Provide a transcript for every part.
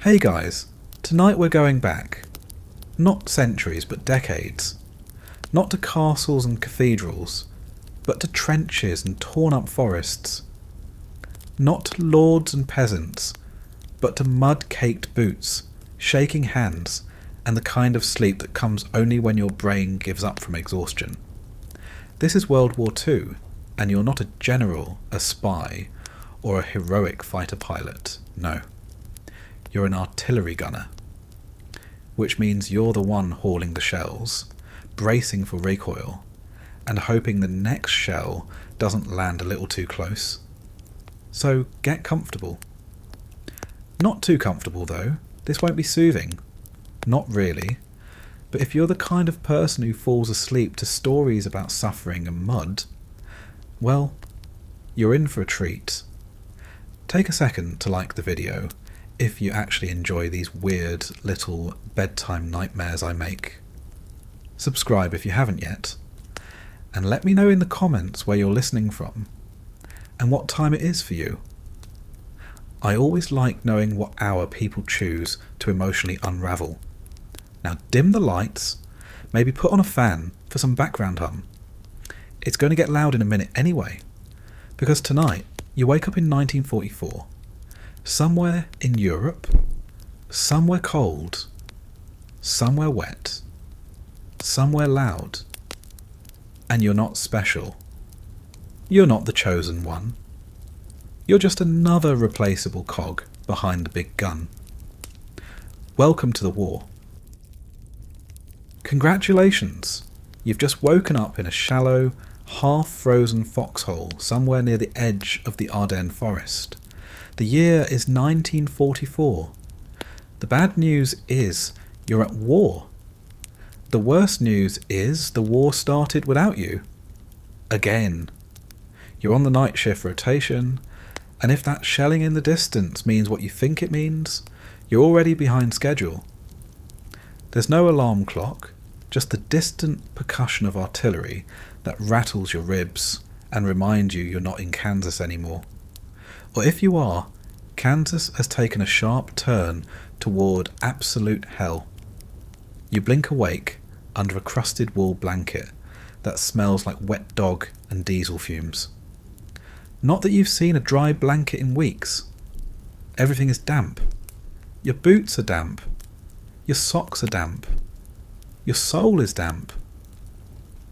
Hey guys, tonight we're going back. Not centuries, but decades. Not to castles and cathedrals, but to trenches and torn up forests. Not to lords and peasants, but to mud-caked boots, shaking hands, and the kind of sleep that comes only when your brain gives up from exhaustion. This is World War II, and you're not a general, a spy, or a heroic fighter pilot, no. You're an artillery gunner. Which means you're the one hauling the shells, bracing for recoil, and hoping the next shell doesn't land a little too close. So get comfortable. Not too comfortable though, this won't be soothing. Not really. But if you're the kind of person who falls asleep to stories about suffering and mud, well, you're in for a treat. Take a second to like the video, if you actually enjoy these weird little bedtime nightmares I make. Subscribe if you haven't yet, and let me know in the comments where you're listening from, and what time it is for you. I always like knowing what hour people choose to emotionally unravel. Now dim the lights, maybe put on a fan for some background hum. It's going to get loud in a minute anyway, because tonight you wake up in 1944, somewhere in Europe, somewhere cold, somewhere wet, somewhere loud, and you're not special. You're not the chosen one. You're just another replaceable cog behind the big gun. Welcome to the war. Congratulations! You've just woken up in a shallow, half-frozen foxhole somewhere near the edge of the Ardennes forest. The year is 1944. The bad news is you're at war. The worst news is the war started without you. Again. You're on the night shift rotation, and if that shelling in the distance means what you think it means, you're already behind schedule. There's no alarm clock, just the distant percussion of artillery that rattles your ribs and reminds you you're not in Kansas anymore. Or if you are, Kansas has taken a sharp turn toward absolute hell. You blink awake under a crusted wool blanket that smells like wet dog and diesel fumes. Not that you've seen a dry blanket in weeks. Everything is damp. Your boots are damp. Your socks are damp. Your soul is damp.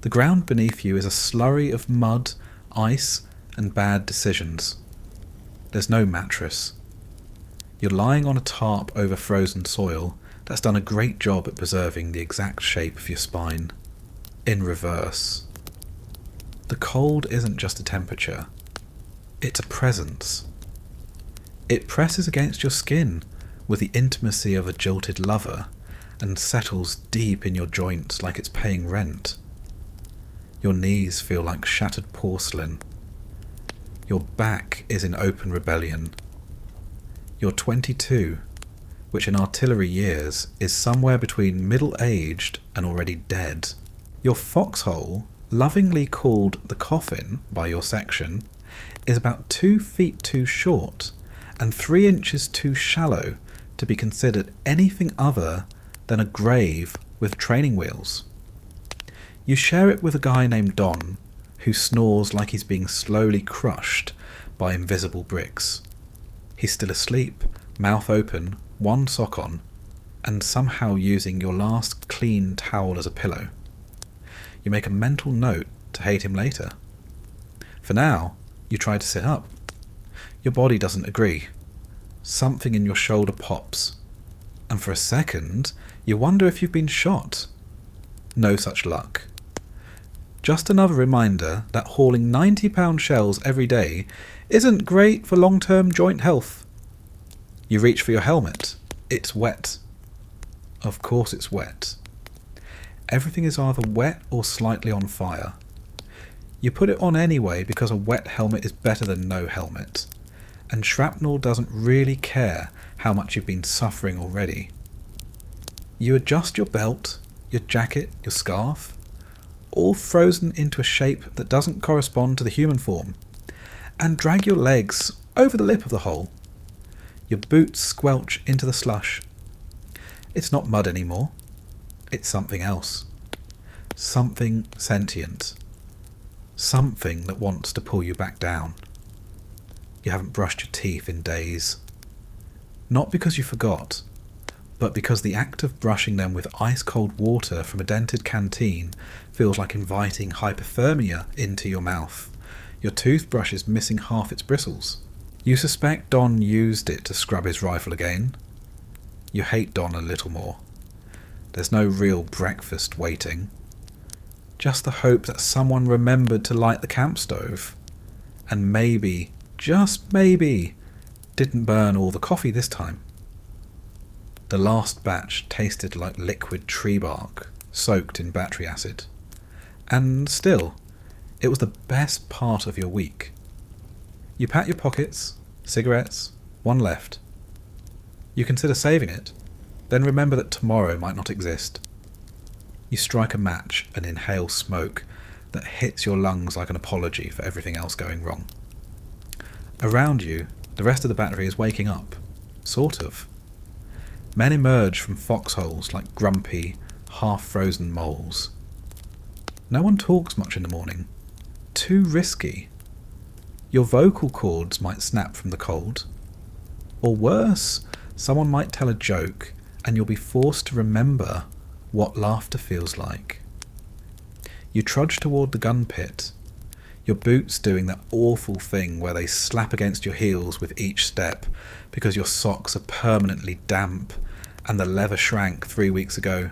The ground beneath you is a slurry of mud, ice, and bad decisions. There's no mattress. You're lying on a tarp over frozen soil that's done a great job at preserving the exact shape of your spine. In reverse. The cold isn't just a temperature. It's a presence. It presses against your skin with the intimacy of a jilted lover and settles deep in your joints like it's paying rent. Your knees feel like shattered porcelain. Your back is in open rebellion. You're 22, which in artillery years is somewhere between middle-aged and already dead. Your foxhole, lovingly called the coffin by your section, is about 2 feet too short and 3 inches too shallow to be considered anything other than a grave with training wheels. You share it with a guy named Don, who snores like he's being slowly crushed by invisible bricks. He's still asleep, mouth open, one sock on, and somehow using your last clean towel as a pillow. You make a mental note to hate him later. For now, you try to sit up. Your body doesn't agree. Something in your shoulder pops, and for a second, you wonder if you've been shot. No such luck. Just another reminder that hauling 90-pound shells every day isn't great for long-term joint health. You reach for your helmet. It's wet. Of course it's wet. Everything is either wet or slightly on fire. You put it on anyway because a wet helmet is better than no helmet, and shrapnel doesn't really care how much you've been suffering already. You adjust your belt, your jacket, your scarf, all frozen into a shape that doesn't correspond to the human form, and drag your legs over the lip of the hole. Your boots squelch into the slush. It's not mud anymore. It's something else. Something sentient. Something that wants to pull you back down. You haven't brushed your teeth in days. Not because you forgot, but because the act of brushing them with ice-cold water from a dented canteen feels like inviting hypothermia into your mouth. Your toothbrush is missing half its bristles. You suspect Don used it to scrub his rifle again. You hate Don a little more. There's no real breakfast waiting. Just the hope that someone remembered to light the camp stove. And maybe, just maybe, didn't burn all the coffee this time. The last batch tasted like liquid tree bark, soaked in battery acid. And still, it was the best part of your week. You pat your pockets, cigarettes, one left. You consider saving it, then remember that tomorrow might not exist. You strike a match and inhale smoke that hits your lungs like an apology for everything else going wrong. Around you, the rest of the battery is waking up. Sort of. Men emerge from foxholes like grumpy, half-frozen moles. No one talks much in the morning. Too risky. Your vocal cords might snap from the cold. Or worse, someone might tell a joke and you'll be forced to remember what laughter feels like. You trudge toward the gun pit, your boots doing that awful thing where they slap against your heels with each step because your socks are permanently damp and the leather shrank 3 weeks ago.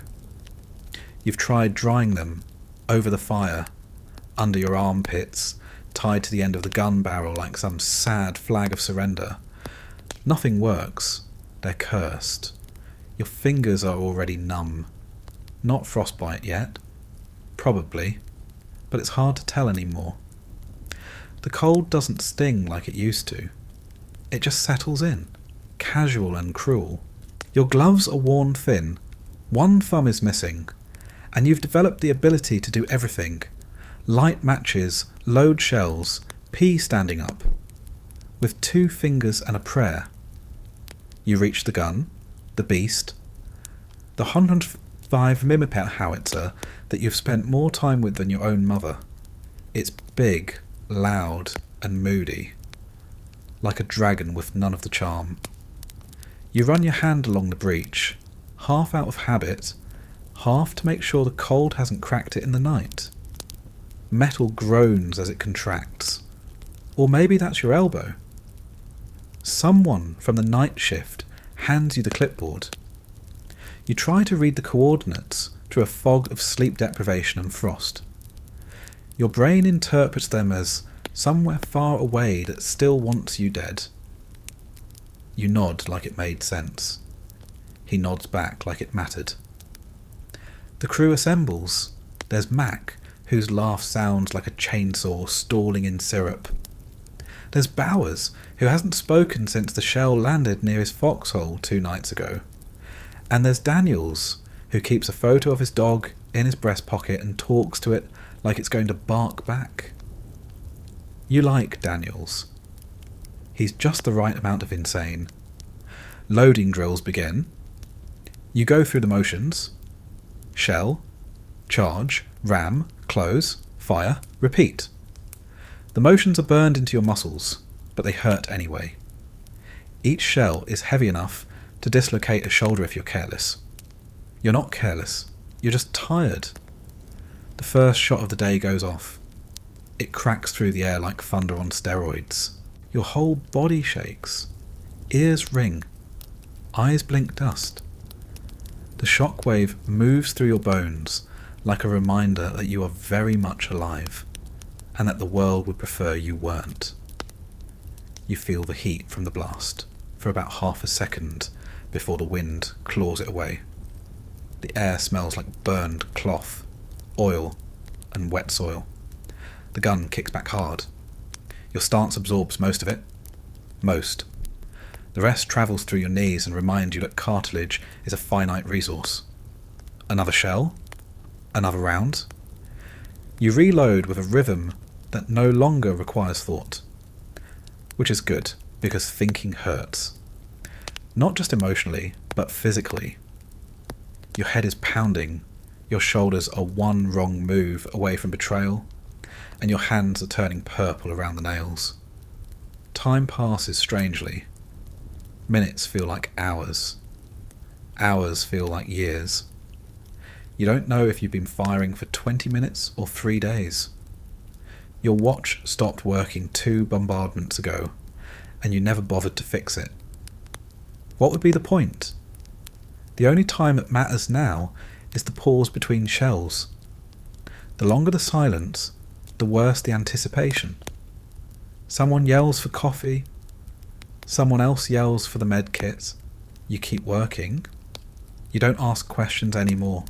You've tried drying them over the fire, under your armpits, tied to the end of the gun barrel like some sad flag of surrender. Nothing works. They're cursed. Your fingers are already numb. Not frostbite yet. Probably. But it's hard to tell anymore. The cold doesn't sting like it used to. It just settles in, casual and cruel. Your gloves are worn thin. One thumb is missing. And you've developed the ability to do everything. Light matches, load shells, pee standing up. With 2 fingers and a prayer. You reach the gun, the beast, the 105mm howitzer that you've spent more time with than your own mother. It's big, loud, and moody, like a dragon with none of the charm. You run your hand along the breech, half out of habit, half to make sure the cold hasn't cracked it in the night. Metal groans as it contracts. Or maybe that's your elbow. Someone from the night shift hands you the clipboard. You try to read the coordinates through a fog of sleep deprivation and frost. Your brain interprets them as somewhere far away that still wants you dead. You nod like it made sense. He nods back like it mattered. The crew assembles. There's Mac, whose laugh sounds like a chainsaw stalling in syrup. There's Bowers, who hasn't spoken since the shell landed near his foxhole 2 nights ago. And there's Daniels, who keeps a photo of his dog in his breast pocket and talks to it like it's going to bark back. You like Daniels. He's just the right amount of insane. Loading drills begin. You go through the motions. Shell, charge, ram, close, fire, repeat. The motions are burned into your muscles, but they hurt anyway. Each shell is heavy enough to dislocate a shoulder if you're careless. You're not careless, you're just tired. The first shot of the day goes off. It cracks through the air like thunder on steroids. Your whole body shakes. Ears ring. Eyes blink dust. The shockwave moves through your bones like a reminder that you are very much alive, and that the world would prefer you weren't. You feel the heat from the blast for about half a second before the wind claws it away. The air smells like burned cloth, oil, and wet soil. The gun kicks back hard. Your stance absorbs most of it. Most. The rest travels through your knees and reminds you that cartilage is a finite resource. Another shell? Another round? You reload with a rhythm that no longer requires thought. Which is good, because thinking hurts. Not just emotionally, but physically. Your head is pounding, your shoulders are one wrong move away from betrayal, and your hands are turning purple around the nails. Time passes strangely. Minutes feel like hours. Hours feel like years. You don't know if you've been firing for 20 minutes or 3 days. Your watch stopped working 2 bombardments ago, and you never bothered to fix it. What would be the point? The only time that matters now is the pause between shells. The longer the silence, the worse the anticipation. Someone yells for coffee. Someone else yells for the med kit. You keep working. You don't ask questions anymore.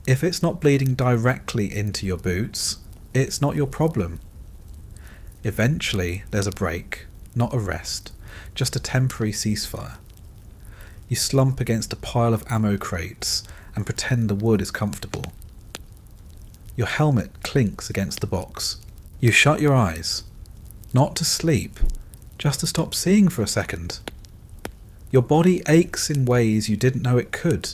If it's not bleeding directly into your boots, it's not your problem. Eventually, there's a break, not a rest, just a temporary ceasefire. You slump against a pile of ammo crates and pretend the wood is comfortable. Your helmet clinks against the box. You shut your eyes, not to sleep, just to stop seeing for a second. Your body aches in ways you didn't know it could.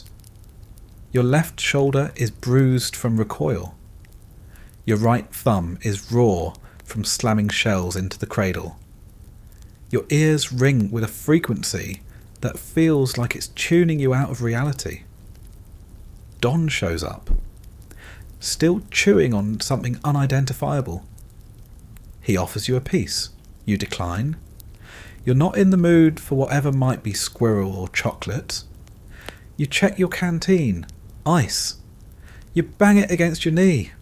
Your left shoulder is bruised from recoil. Your right thumb is raw from slamming shells into the cradle. Your ears ring with a frequency that feels like it's tuning you out of reality. Don shows up, still chewing on something unidentifiable. He offers you a piece. You decline. You're not in the mood for whatever might be squirrel or chocolate. You check your canteen. Ice. You bang it against your knee.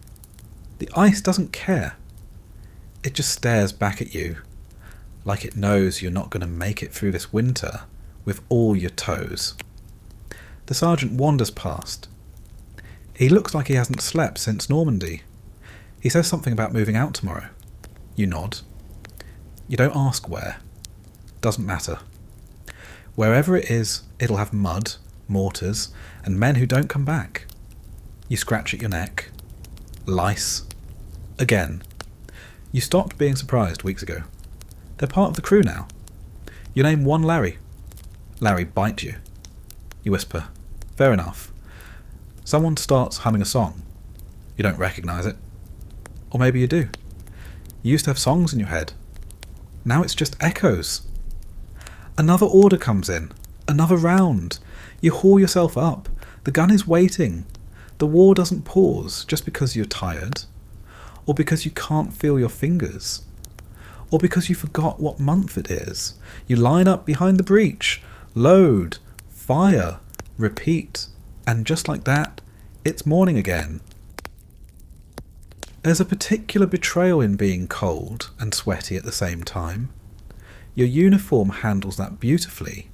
The ice doesn't care. It just stares back at you, like it knows you're not going to make it through this winter with all your toes. The sergeant wanders past. He looks like he hasn't slept since Normandy. He says something about moving out tomorrow. You nod. You don't ask where. Doesn't matter. Wherever it is, it'll have mud, mortars, and men who don't come back. You scratch at your neck. Lice. Again. You stopped being surprised weeks ago. They're part of the crew now. You name one Larry. Larry bites you. You whisper, fair enough. Someone starts humming a song. You don't recognise it. Or maybe you do. You used to have songs in your head. Now it's just echoes. Another order comes in. Another round. You haul yourself up. The gun is waiting. The war doesn't pause just because you're tired. Or because you can't feel your fingers. Or because you forgot what month it is. You line up behind the breech. Load. Fire. Repeat. And just like that, it's morning again. There's a particular betrayal in being cold and sweaty at the same time. Your uniform handles that beautifully.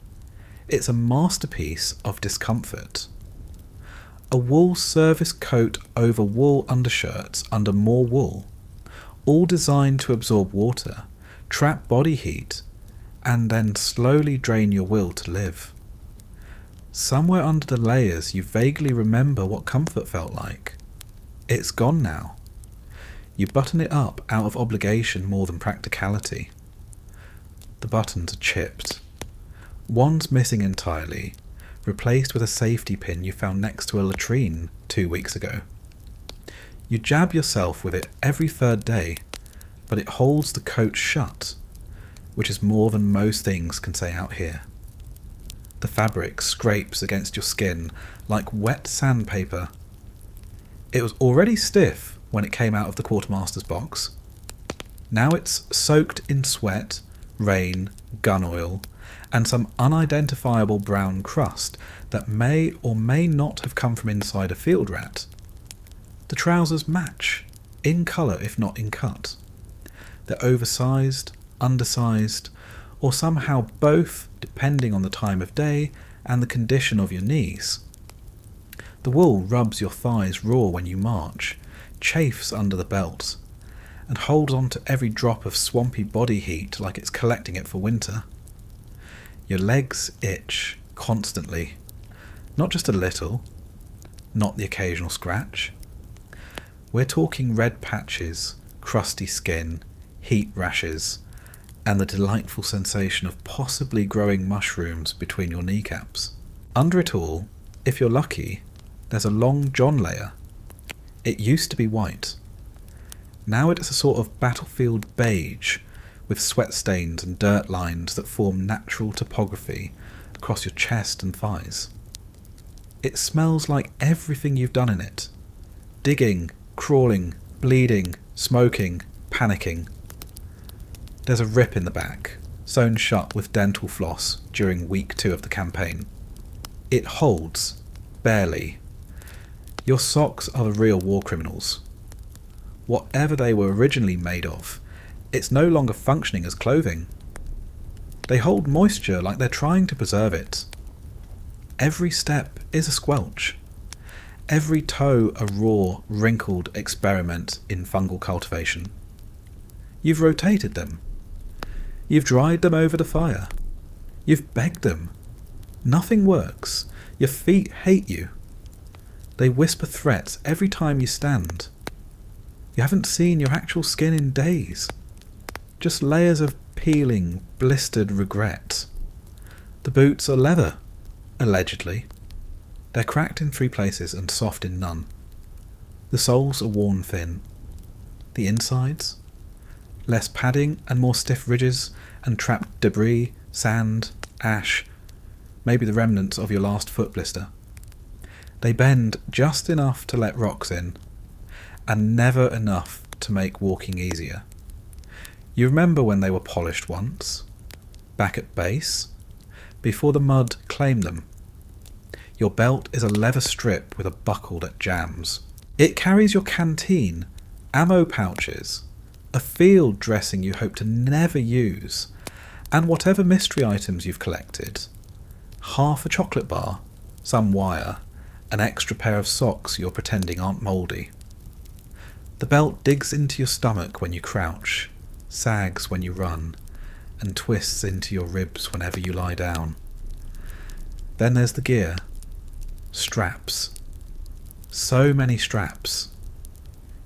It's a masterpiece of discomfort. A wool service coat over wool undershirts under more wool, all designed to absorb water, trap body heat, and then slowly drain your will to live. Somewhere under the layers you vaguely remember what comfort felt like. It's gone now. You button it up out of obligation more than practicality. The buttons are chipped. One's missing entirely, replaced with a safety pin you found next to a latrine 2 weeks ago. You jab yourself with it every 3rd day, but it holds the coat shut, which is more than most things can say out here. The fabric scrapes against your skin like wet sandpaper. It was already stiff when it came out of the quartermaster's box. Now it's soaked in sweat, rain, gun oil, and some unidentifiable brown crust that may or may not have come from inside a field rat. The trousers match, in colour if not in cut. They're oversized, undersized, or somehow both, depending on the time of day and the condition of your knees. The wool rubs your thighs raw when you march, chafes under the belt, and holds on to every drop of swampy body heat like it's collecting it for winter. Your legs itch constantly, not just a little, not the occasional scratch. We're talking red patches, crusty skin, heat rashes, and the delightful sensation of possibly growing mushrooms between your kneecaps. Under it all, if you're lucky, there's a long john layer. It used to be white. Now it's a sort of battlefield beige, with sweat stains and dirt lines that form natural topography across your chest and thighs. It smells like everything you've done in it. Digging, crawling, bleeding, smoking, panicking. There's a rip in the back, sewn shut with dental floss during week 2 of the campaign. It holds, barely. Your socks are the real war criminals. Whatever they were originally made of, it's no longer functioning as clothing. They hold moisture like they're trying to preserve it. Every step is a squelch. Every toe a raw, wrinkled experiment in fungal cultivation. You've rotated them. You've dried them over the fire. You've begged them. Nothing works. Your feet hate you. They whisper threats every time you stand. You haven't seen your actual skin in days. Just layers of peeling, blistered regret. The boots are leather, allegedly. They're cracked in 3 places and soft in none. The soles are worn thin. The insides? Less padding and more stiff ridges and trapped debris, sand, ash, maybe the remnants of your last foot blister. They bend just enough to let rocks in, and never enough to make walking easier. You remember when they were polished once? Back at base? Before the mud claimed them. Your belt is a leather strip with a buckle that jams. It carries your canteen, ammo pouches, a field dressing you hope to never use, and whatever mystery items you've collected. Half a chocolate bar, some wire, an extra pair of socks you're pretending aren't mouldy. The belt digs into your stomach when you crouch, sags when you run, and twists into your ribs whenever you lie down. Then there's the gear. Straps. So many straps.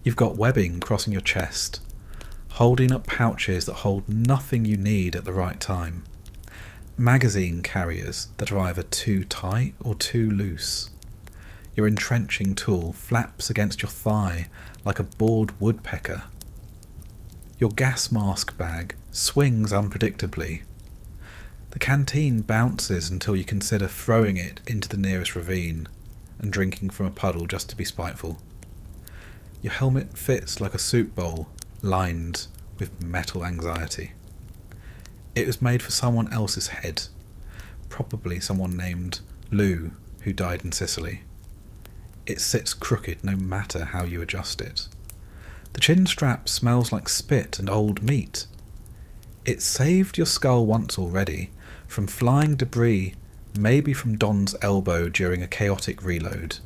You've got webbing crossing your chest, holding up pouches that hold nothing you need at the right time. Magazine carriers that are either too tight or too loose. Your entrenching tool flaps against your thigh like a bored woodpecker. Your gas mask bag swings unpredictably. The canteen bounces until you consider throwing it into the nearest ravine and drinking from a puddle just to be spiteful. Your helmet fits like a soup bowl lined with metal anxiety. It was made for someone else's head, probably someone named Lou who died in Sicily. It sits crooked no matter how you adjust it. The chin strap smells like spit and old meat. It saved your skull once already, from flying debris, maybe from Don's elbow during a chaotic reload.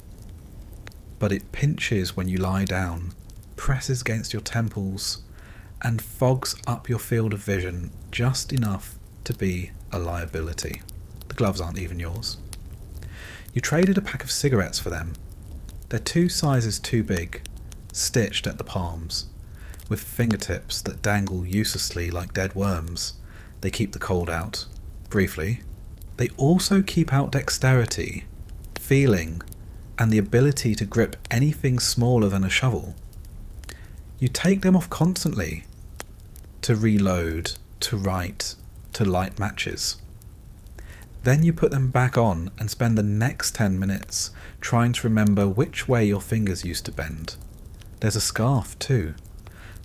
But it pinches when you lie down, presses against your temples, and fogs up your field of vision just enough to be a liability. The gloves aren't even yours. You traded a pack of cigarettes for them. They're 2 sizes too big, stitched at the palms, with fingertips that dangle uselessly like dead worms. They keep the cold out. Briefly. They also keep out dexterity, feeling, and the ability to grip anything smaller than a shovel. You take them off constantly, to reload, to write, to light matches. Then you put them back on and spend the next 10 minutes trying to remember which way your fingers used to bend. There's a scarf too,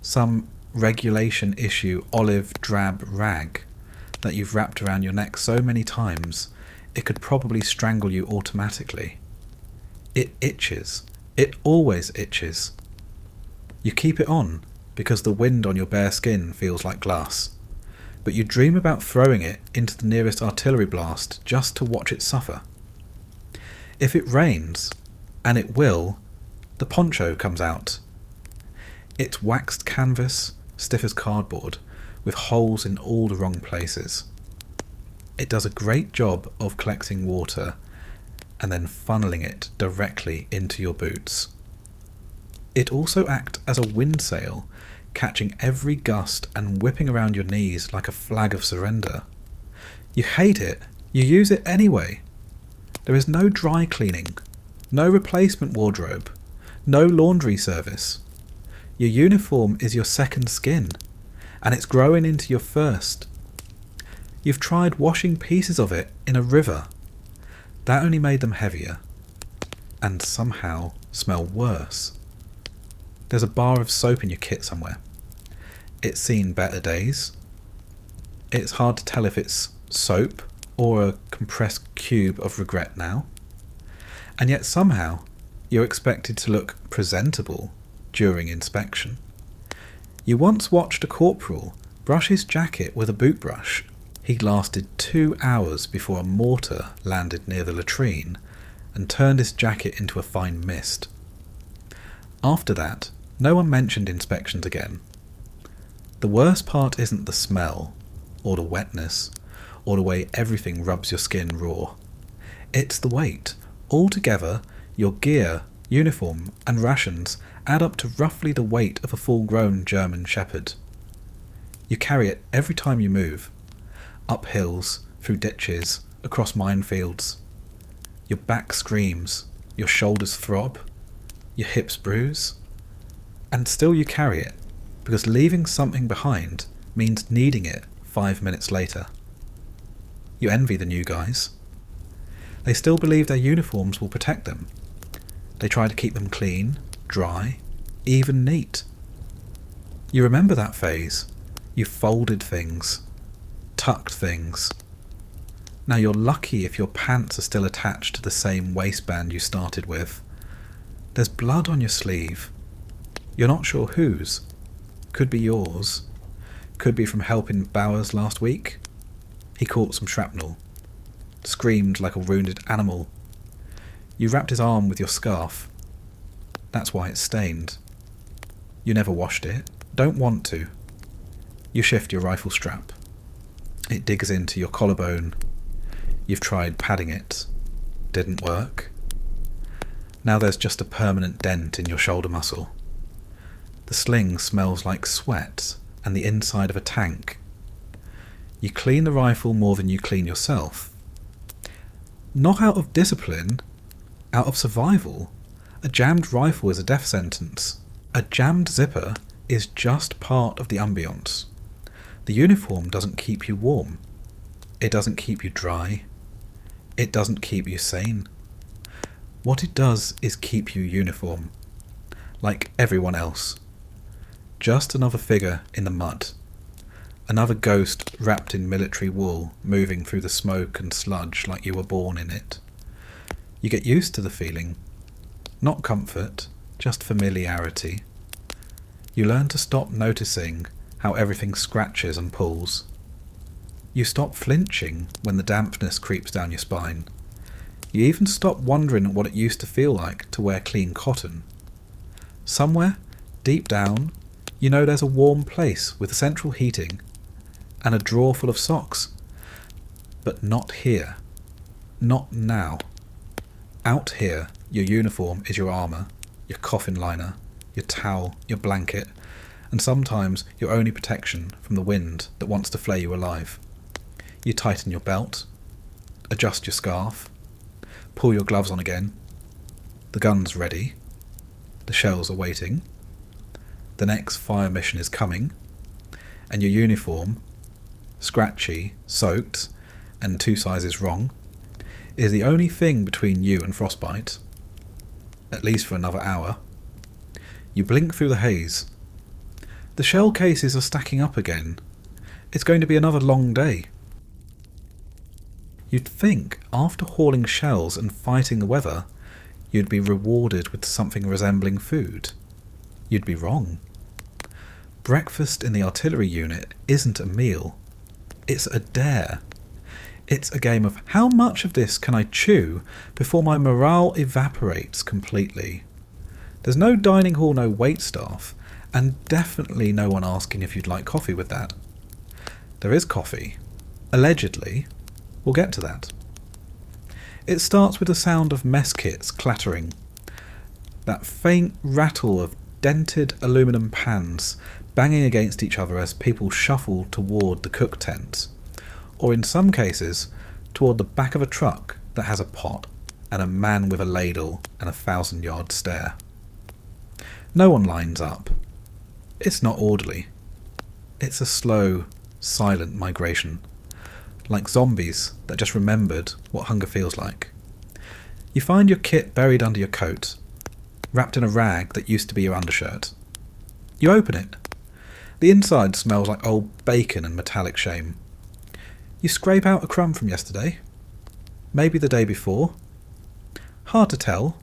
some regulation issue olive drab rag that you've wrapped around your neck so many times it could probably strangle you automatically. It itches. It always itches. You keep it on because the wind on your bare skin feels like glass, but you dream about throwing it into the nearest artillery blast just to watch it suffer. If it rains, and it will, the poncho comes out. It's waxed canvas, stiff as cardboard, with holes in all the wrong places. It does a great job of collecting water and then funneling it directly into your boots. It also acts as a windsail, catching every gust and whipping around your knees like a flag of surrender. You hate it, you use it anyway. There is no dry cleaning, no replacement wardrobe, no laundry service. Your uniform is your second skin, and it's growing into your first. You've tried washing pieces of it in a river. That only made them heavier, and somehow smell worse. There's a bar of soap in your kit somewhere. It's seen better days. It's hard to tell if it's soap or a compressed cube of regret now. And yet somehow you're expected to look presentable during inspection. You once watched a corporal brush his jacket with a boot brush. He lasted 2 hours before a mortar landed near the latrine and turned his jacket into a fine mist. After that, no one mentioned inspections again. The worst part isn't the smell, or the wetness, or the way everything rubs your skin raw. It's the weight. Altogether, your gear, uniform, and rations add up to roughly the weight of a full-grown German shepherd. You carry it every time you move, up hills, through ditches, across minefields. Your back screams, your shoulders throb, your hips bruise, and still you carry it, because leaving something behind means needing it 5 minutes later. You envy the new guys. They still believe their uniforms will protect them. They try to keep them clean, dry, even neat. You remember that phase. You folded things, tucked things. Now you're lucky if your pants are still attached to the same waistband you started with. There's blood on your sleeve. You're not sure whose. Could be yours. Could be from helping Bowers last week. He caught some shrapnel. Screamed like a wounded animal. You wrapped his arm with your scarf. That's why it's stained. You never washed it. Don't want to. You shift your rifle strap. It digs into your collarbone. You've tried padding it. Didn't work. Now there's just a permanent dent in your shoulder muscle. The sling smells like sweat and the inside of a tank. You clean the rifle more than you clean yourself. Not out of discipline, out of survival. A jammed rifle is a death sentence. A jammed zipper is just part of the ambience. The uniform doesn't keep you warm. It doesn't keep you dry. It doesn't keep you sane. What it does is keep you uniform, like everyone else. Just another figure in the mud. Another ghost wrapped in military wool, moving through the smoke and sludge like you were born in it. You get used to the feeling. Not comfort, just familiarity. You learn to stop noticing how everything scratches and pulls. You stop flinching when the dampness creeps down your spine. You even stop wondering what it used to feel like to wear clean cotton. Somewhere, deep down, you know there's a warm place with central heating and a drawer full of socks. But not here. Not now. Out here, your uniform is your armour, your coffin liner, your towel, your blanket, and sometimes your only protection from the wind that wants to flay you alive. You tighten your belt, adjust your scarf, pull your gloves on again. The gun's ready. The shells are waiting. The next fire mission is coming, and your uniform, scratchy, soaked, and 2 sizes wrong, is the only thing between you and frostbite, at least for another hour. You blink through the haze. The shell cases are stacking up again. It's going to be another long day. You'd think, after hauling shells and fighting the weather, you'd be rewarded with something resembling food. You'd be wrong. Breakfast in the artillery unit isn't a meal. It's a dare. It's a game of how much of this can I chew before my morale evaporates completely. There's no dining hall, no waitstaff, and definitely no one asking if you'd like coffee with that. There is coffee. Allegedly. We'll get to that. It starts with the sound of mess kits clattering. That faint rattle of dented aluminum pans banging against each other as people shuffle toward the cook tent, or in some cases, toward the back of a truck that has a pot and a man with a ladle and a 1,000-yard stare. No one lines up. It's not orderly. It's a slow, silent migration, like zombies that just remembered what hunger feels like. You find your kit buried under your coat, wrapped in a rag that used to be your undershirt. You open it. The inside smells like old bacon and metallic shame. You scrape out a crumb from yesterday. Maybe the day before. Hard to tell.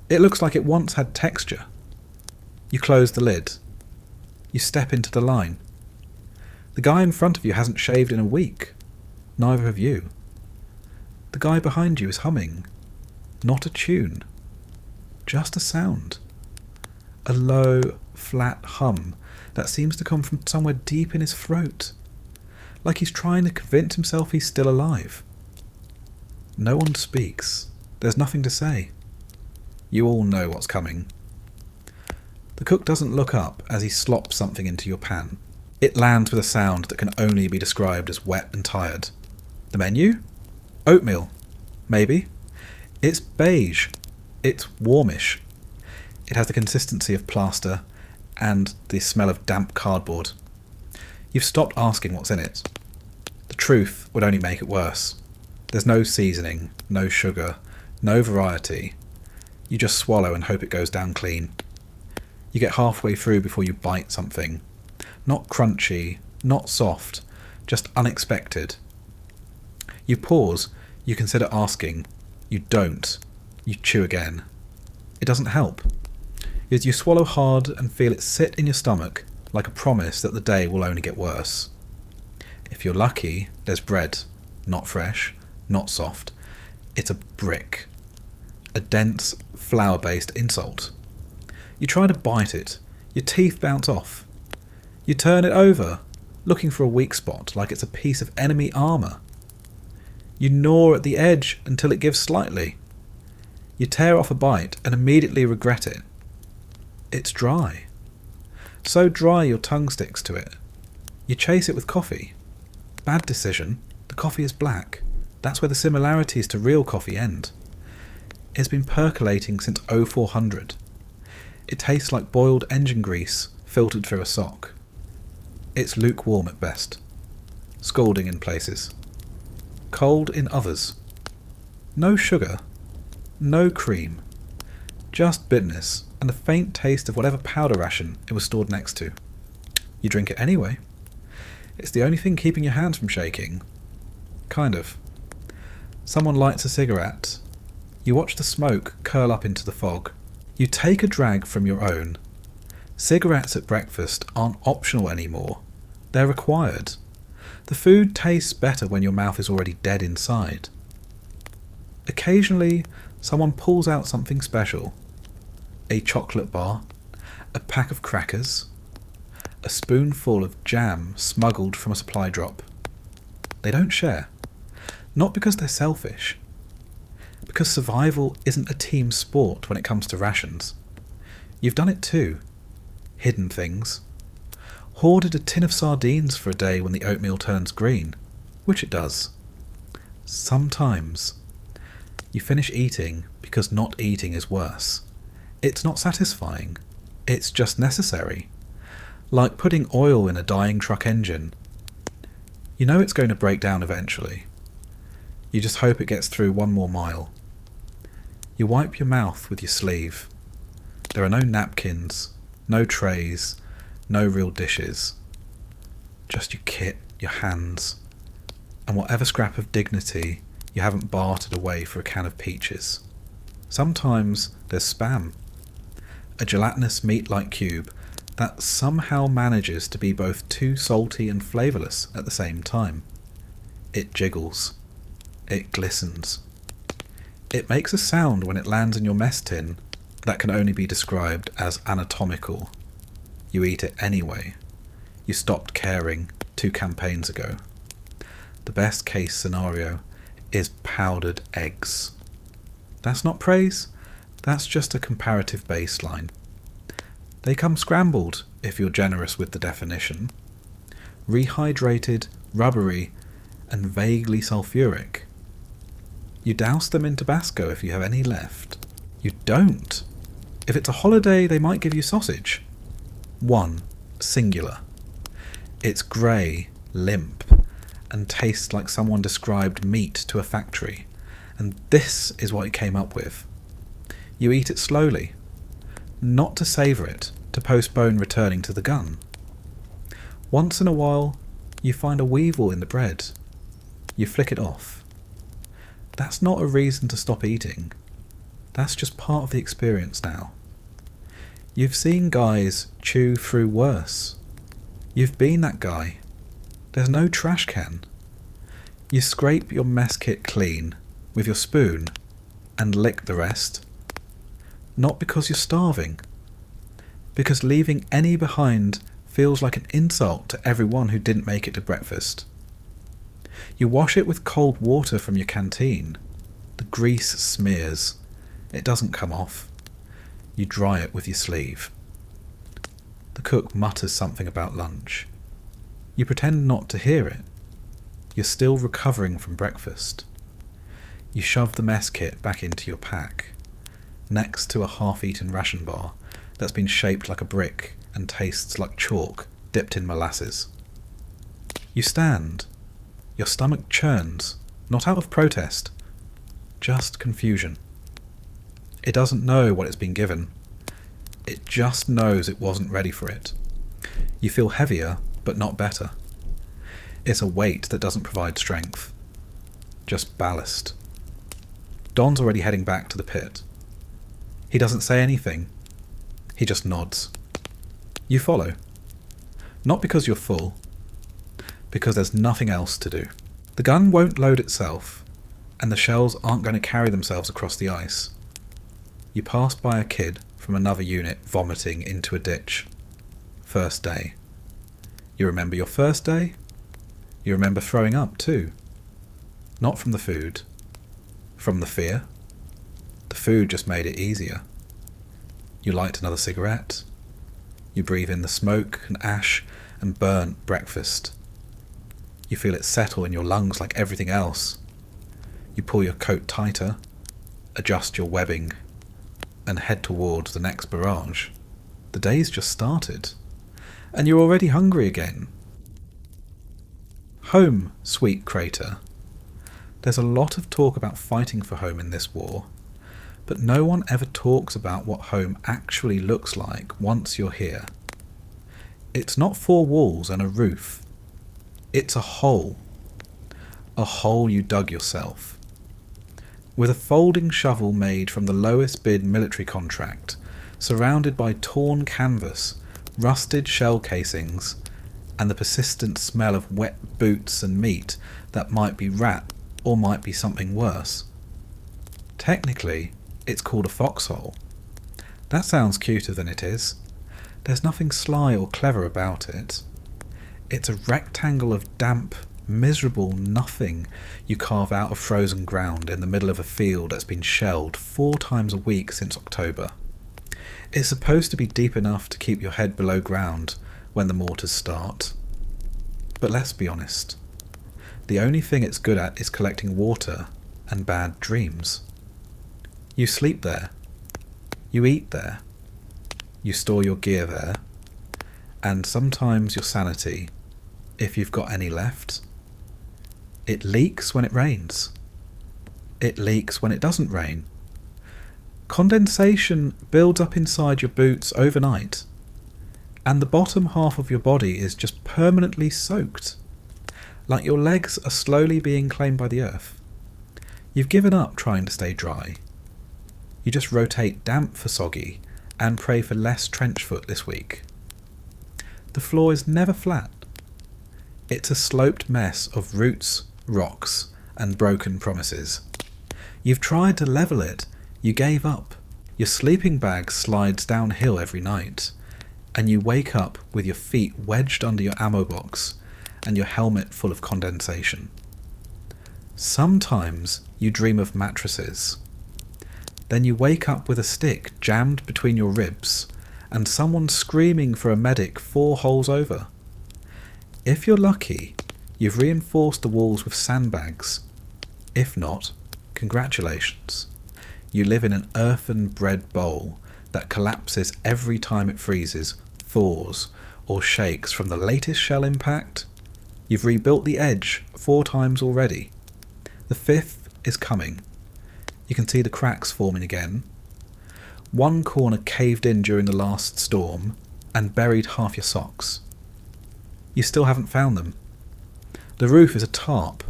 It looks like it once had texture. You close the lid. You step into the line. The guy in front of you hasn't shaved in a week. Neither have you. The guy behind you is humming. Not a tune. Just a sound. A low, flat hum that seems to come from somewhere deep in his throat. Like he's trying to convince himself he's still alive. No one speaks. There's nothing to say. You all know what's coming. The cook doesn't look up as he slops something into your pan. It lands with a sound that can only be described as wet and tired. The menu? Oatmeal. Maybe. It's beige. It's warmish. It has the consistency of plaster and the smell of damp cardboard. You've stopped asking what's in it. The truth would only make it worse. There's no seasoning, no sugar, no variety. You just swallow and hope it goes down clean. You get halfway through before you bite something. Not crunchy, not soft, just unexpected. You pause, you consider asking. You don't. You chew again. It doesn't help. You swallow hard and feel it sit in your stomach like a promise that the day will only get worse. If you're lucky, there's bread. Not fresh, not soft. It's a brick. A dense, flour-based insult. You try to bite it. Your teeth bounce off. You turn it over, looking for a weak spot like it's a piece of enemy armour. You gnaw at the edge until it gives slightly. You tear off a bite and immediately regret it. It's dry. So dry your tongue sticks to it. You chase it with coffee. Bad decision. The coffee is black. That's where the similarities to real coffee end. It's been percolating since 0400. It tastes like boiled engine grease filtered through a sock. It's lukewarm at best. Scalding in places. Cold in others. No sugar. No cream. Just bitterness and a faint taste of whatever powder ration it was stored next to. You drink it anyway. It's the only thing keeping your hands from shaking. Kind of. Someone lights a cigarette. You watch the smoke curl up into the fog. You take a drag from your own. Cigarettes at breakfast aren't optional anymore. They're required. The food tastes better when your mouth is already dead inside. Occasionally, someone pulls out something special. A chocolate bar, a pack of crackers, a spoonful of jam smuggled from a supply drop. They don't share. Not because they're selfish. Because survival isn't a team sport when it comes to rations. You've done it too. Hidden things. Hoarded a tin of sardines for a day when the oatmeal turns green, which it does. Sometimes. You finish eating because not eating is worse. It's not satisfying. It's just necessary. Like putting oil in a dying truck engine. You know it's going to break down eventually. You just hope it gets through one more mile. You wipe your mouth with your sleeve. There are no napkins, no trays, no real dishes. Just your kit, your hands, and whatever scrap of dignity you haven't bartered away for a can of peaches. Sometimes there's spam. A gelatinous meat-like cube that somehow manages to be both too salty and flavourless at the same time. It jiggles. It glistens. It makes a sound when it lands in your mess tin that can only be described as anatomical. You eat it anyway. You stopped caring 2 campaigns ago. The best case scenario is powdered eggs. That's not praise, that's just a comparative baseline. They come scrambled, if you're generous with the definition. Rehydrated, rubbery, and vaguely sulphuric. You douse them in Tabasco if you have any left. You don't. If it's a holiday, they might give you sausage. One, singular. It's grey, limp, and tastes like someone described meat to a factory, and this is what it came up with. You eat it slowly, not to savour it, to postpone returning to the gun. Once in a while, you find a weevil in the bread. You flick it off. That's not a reason to stop eating. That's just part of the experience now. You've seen guys chew through worse. You've been that guy. There's no trash can. You scrape your mess kit clean with your spoon and lick the rest. Not because you're starving. Because leaving any behind feels like an insult to everyone who didn't make it to breakfast. You wash it with cold water from your canteen. The grease smears. It doesn't come off. You dry it with your sleeve. The cook mutters something about lunch. You pretend not to hear it. You're still recovering from breakfast. You shove the mess kit back into your pack, next to a half-eaten ration bar that's been shaped like a brick and tastes like chalk dipped in molasses. You stand. Your stomach churns, not out of protest, just confusion. It doesn't know what it's been given. It just knows it wasn't ready for it. You feel heavier, but not better. It's a weight that doesn't provide strength. Just ballast. Don's already heading back to the pit. He doesn't say anything. He just nods. You follow. Not because you're full. Because there's nothing else to do. The gun won't load itself, and the shells aren't going to carry themselves across the ice. You pass by a kid from another unit vomiting into a ditch. First day. You remember your first day? You remember throwing up too. Not from the food. From the fear. The food just made it easier. You light another cigarette. You breathe in the smoke and ash and burnt breakfast. You feel it settle in your lungs like everything else. You pull your coat tighter, adjust your webbing, and head towards the next barrage. The day's just started, and you're already hungry again. Home, sweet crater. There's a lot of talk about fighting for home in this war, but no one ever talks about what home actually looks like once you're here. It's not four walls and a roof. It's a hole. A hole you dug yourself. With a folding shovel made from the lowest bid military contract, surrounded by torn canvas, rusted shell casings, and the persistent smell of wet boots and meat that might be rat or might be something worse. Technically, it's called a foxhole. That sounds cuter than it is. There's nothing sly or clever about it. It's a rectangle of damp, miserable nothing you carve out of frozen ground in the middle of a field that's been shelled 4 times a week since October. It's supposed to be deep enough to keep your head below ground when the mortars start. But let's be honest. The only thing it's good at is collecting water and bad dreams. You sleep there. You eat there. You store your gear there. And sometimes your sanity, if you've got any left. It leaks when it rains. It leaks when it doesn't rain. Condensation builds up inside your boots overnight, and the bottom half of your body is just permanently soaked, like your legs are slowly being claimed by the earth. You've given up trying to stay dry. You just rotate damp for soggy and pray for less trench foot this week. The floor is never flat. It's a sloped mess of roots, rocks, and broken promises. You've tried to level it. You gave up. Your sleeping bag slides downhill every night, and you wake up with your feet wedged under your ammo box and your helmet full of condensation. Sometimes you dream of mattresses. Then you wake up with a stick jammed between your ribs and someone screaming for a medic 4 holes over. If you're lucky, you've reinforced the walls with sandbags. If not, congratulations. You live in an earthen bread bowl that collapses every time it freezes, thaws, or shakes from the latest shell impact. You've rebuilt the edge 4 times already. The 5th is coming. You can see the cracks forming again. One corner caved in during the last storm and buried half your socks. You still haven't found them. The roof is a tarp,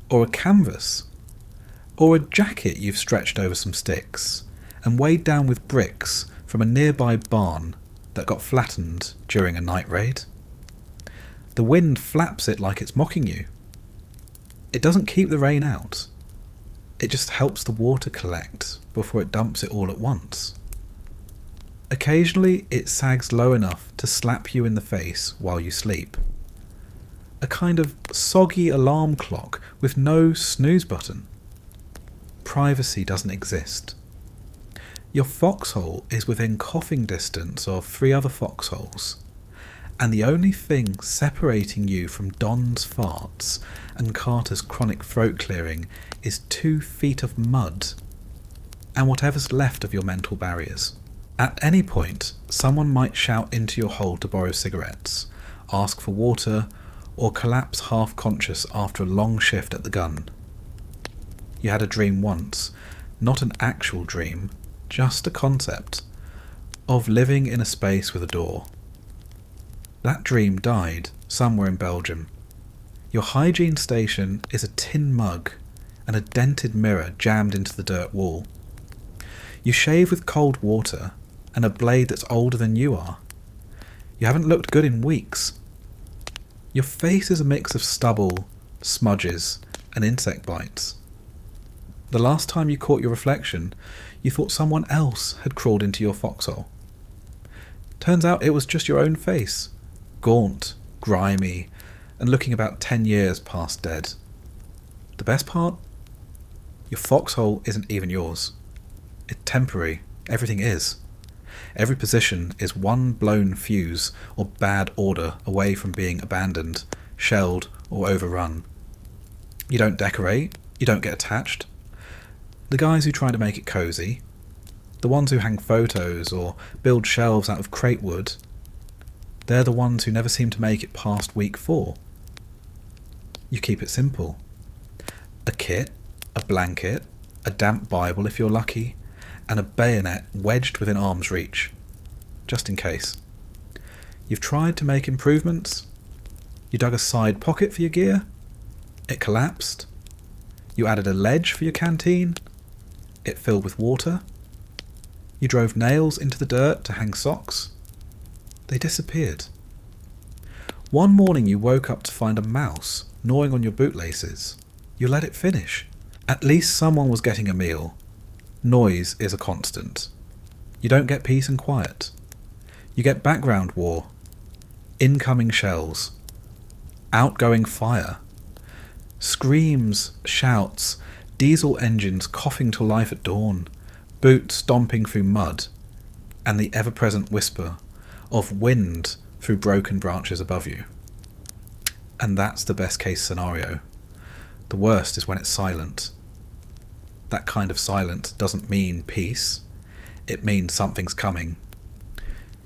or a canvas, or a jacket you've stretched over some sticks and weighed down with bricks from a nearby barn that got flattened during a night raid. The wind flaps it like it's mocking you. It doesn't keep the rain out. It just helps the water collect before it dumps it all at once. Occasionally it sags low enough to slap you in the face while you sleep. A kind of soggy alarm clock with no snooze button. Privacy doesn't exist. Your foxhole is within coughing distance of 3 other foxholes, and the only thing separating you from Don's farts and Carter's chronic throat clearing is 2 feet of mud and whatever's left of your mental barriers. At any point, someone might shout into your hole to borrow cigarettes, ask for water, or collapse half-conscious after a long shift at the gun. You had a dream once, not an actual dream, just a concept, of living in a space with a door. That dream died somewhere in Belgium. Your hygiene station is a tin mug and a dented mirror jammed into the dirt wall. You shave with cold water and a blade that's older than you are. You haven't looked good in weeks. Your face is a mix of stubble, smudges, and insect bites. The last time you caught your reflection, you thought someone else had crawled into your foxhole. Turns out it was just your own face, gaunt, grimy, and looking about 10 years past dead. The best part? Your foxhole isn't even yours. It's temporary. Everything is. Every position is one blown fuse or bad order away from being abandoned, shelled, or overrun. You don't decorate. You don't get attached. The guys who try to make it cosy, the ones who hang photos or build shelves out of crate wood, they're the ones who never seem to make it past week 4. You keep it simple. A kit, a blanket, a damp Bible if you're lucky, and a bayonet wedged within arm's reach, just in case. You've tried to make improvements. You dug a side pocket for your gear. It collapsed. You added a ledge for your canteen. It filled with water. You drove nails into the dirt to hang socks. They disappeared. One morning you woke up to find a mouse gnawing on your bootlaces. You let it finish. At least someone was getting a meal. Noise is a constant. You don't get peace and quiet. You get background war, incoming shells, outgoing fire, screams, shouts, diesel engines coughing to life at dawn, boots stomping through mud, and the ever-present whisper of wind through broken branches above you. And that's the best case scenario. The worst is when it's silent. That kind of silence doesn't mean peace. It means something's coming.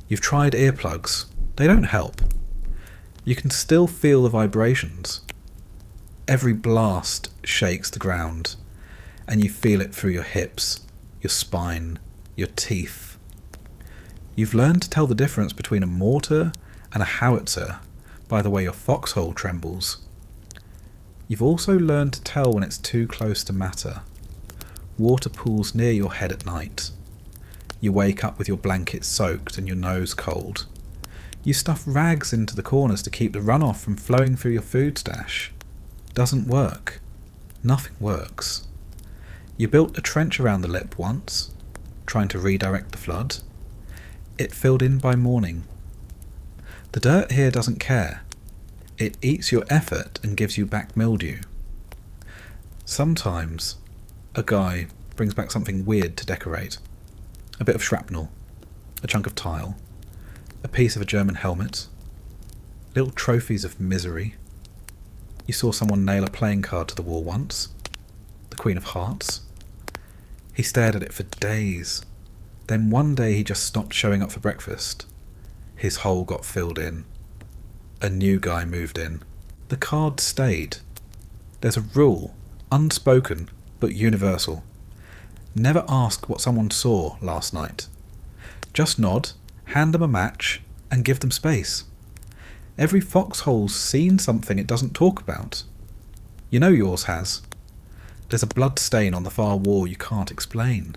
You've tried earplugs. They don't help. You can still feel the vibrations. Every blast shakes the ground, and you feel it through your hips, your spine, your teeth. You've learned to tell the difference between a mortar and a howitzer by the way your foxhole trembles. You've also learned to tell when it's too close to matter. Water pools near your head at night. You wake up with your blanket soaked and your nose cold. You stuff rags into the corners to keep the runoff from flowing through your food stash. Doesn't work. Nothing works. You built a trench around the lip once, trying to redirect the flood. It filled in by morning. The dirt here doesn't care. It eats your effort and gives you back mildew. Sometimes a guy brings back something weird to decorate. A bit of shrapnel. a chunk of tile, a piece of a German helmet, little trophies of misery. You saw someone nail a playing card to the wall once, the Queen of Hearts. He stared at it for days. Then one day he just stopped showing up for breakfast. His hole got filled in. A new guy moved in. The card stayed. There's a rule, unspoken but universal. Never ask what someone saw last night. Just nod, hand them a match, and give them space. Every foxhole's seen something it doesn't talk about. You know yours has. There's a blood stain on the far wall you can't explain.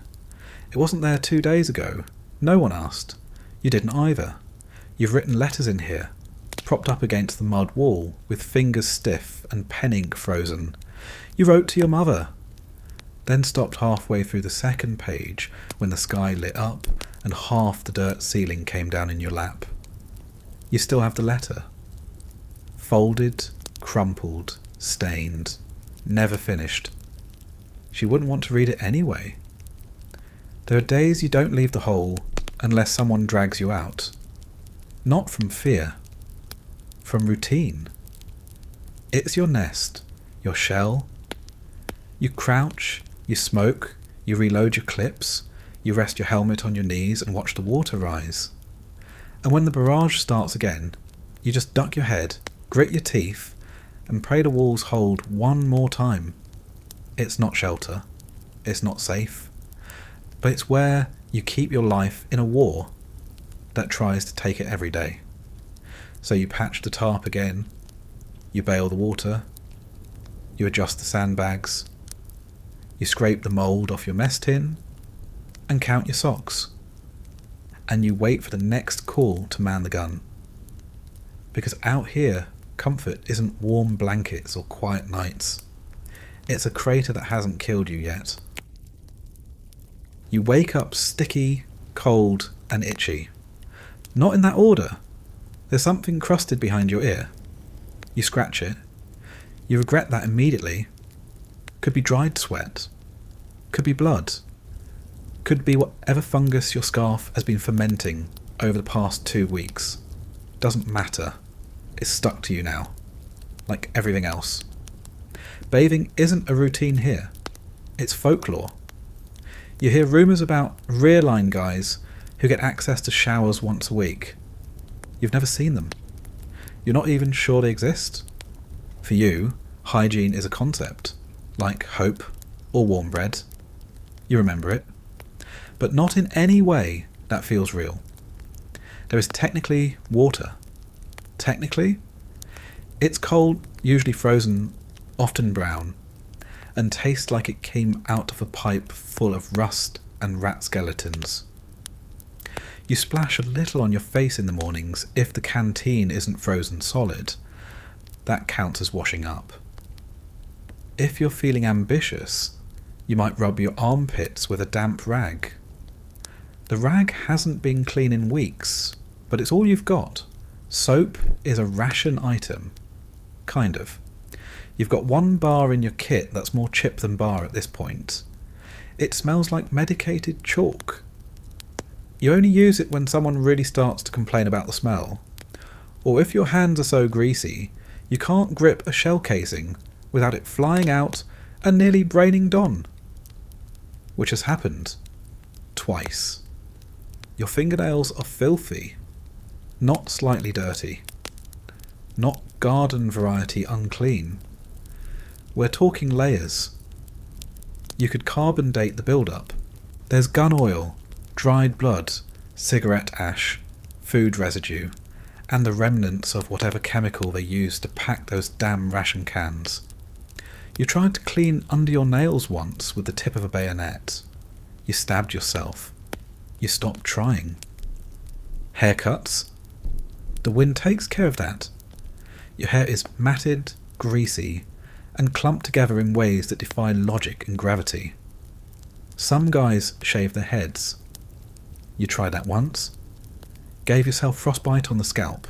It wasn't there 2 days ago. No one asked. You didn't either. You've written letters in here, propped up against the mud wall, with fingers stiff and pen ink frozen. You wrote to your mother. Then stopped halfway through the second page when the sky lit up and half the dirt ceiling came down in your lap. You still have the letter. Folded, crumpled, stained, never finished. She wouldn't want to read it anyway. There are days you don't leave the hole unless someone drags you out. Not from fear, from routine. It's your nest, your shell. You crouch, you smoke, you reload your clips, you rest your helmet on your knees and watch the water rise. And when the barrage starts again, you just duck your head, grit your teeth, and pray the walls hold one more time. It's not shelter, it's not safe, but it's where you keep your life in a war that tries to take it every day. So you patch the tarp again, you bail the water, you adjust the sandbags, you scrape the mould off your mess tin, and count your socks. And you wait for the next call to man the gun. Because out here, comfort isn't warm blankets or quiet nights. It's a crater that hasn't killed you yet. You wake up sticky, cold, and itchy. Not in that order. There's something crusted behind your ear. You scratch it. You regret that immediately. Could be dried sweat. Could be blood. Could be whatever fungus your scarf has been fermenting over the past 2 weeks. Doesn't matter. It's stuck to you now. Like everything else. Bathing isn't a routine here. It's folklore. You hear rumours about rear line guys who get access to showers once a week. You've never seen them. You're not even sure they exist. For you, hygiene is a concept, like hope or warm bread. You remember it. But not in any way that feels real. There is technically water. Technically, it's cold, usually frozen, often brown, and tastes like it came out of a pipe full of rust and rat skeletons. You splash a little on your face in the mornings if the canteen isn't frozen solid. That counts as washing up. If you're feeling ambitious, you might rub your armpits with a damp rag. The rag hasn't been clean in weeks, but it's all you've got. Soap is a ration item. Kind of. You've got 1 bar in your kit that's more chip than bar at this point. It smells like medicated chalk. You only use it when someone really starts to complain about the smell. Or if your hands are so greasy, you can't grip a shell casing without it flying out and nearly braining Don. Which has happened. Twice. Your fingernails are filthy. Not slightly dirty. Not garden variety unclean. We're talking layers. You could carbon date the build-up. There's gun oil, dried blood, cigarette ash, food residue, and the remnants of whatever chemical they used to pack those damn ration cans. You tried to clean under your nails once with the tip of a bayonet. You stabbed yourself. You stopped trying. Haircuts? The wind takes care of that. Your hair is matted, greasy, and clumped together in ways that defy logic and gravity. Some guys shave their heads. You tried that once, gave yourself frostbite on the scalp,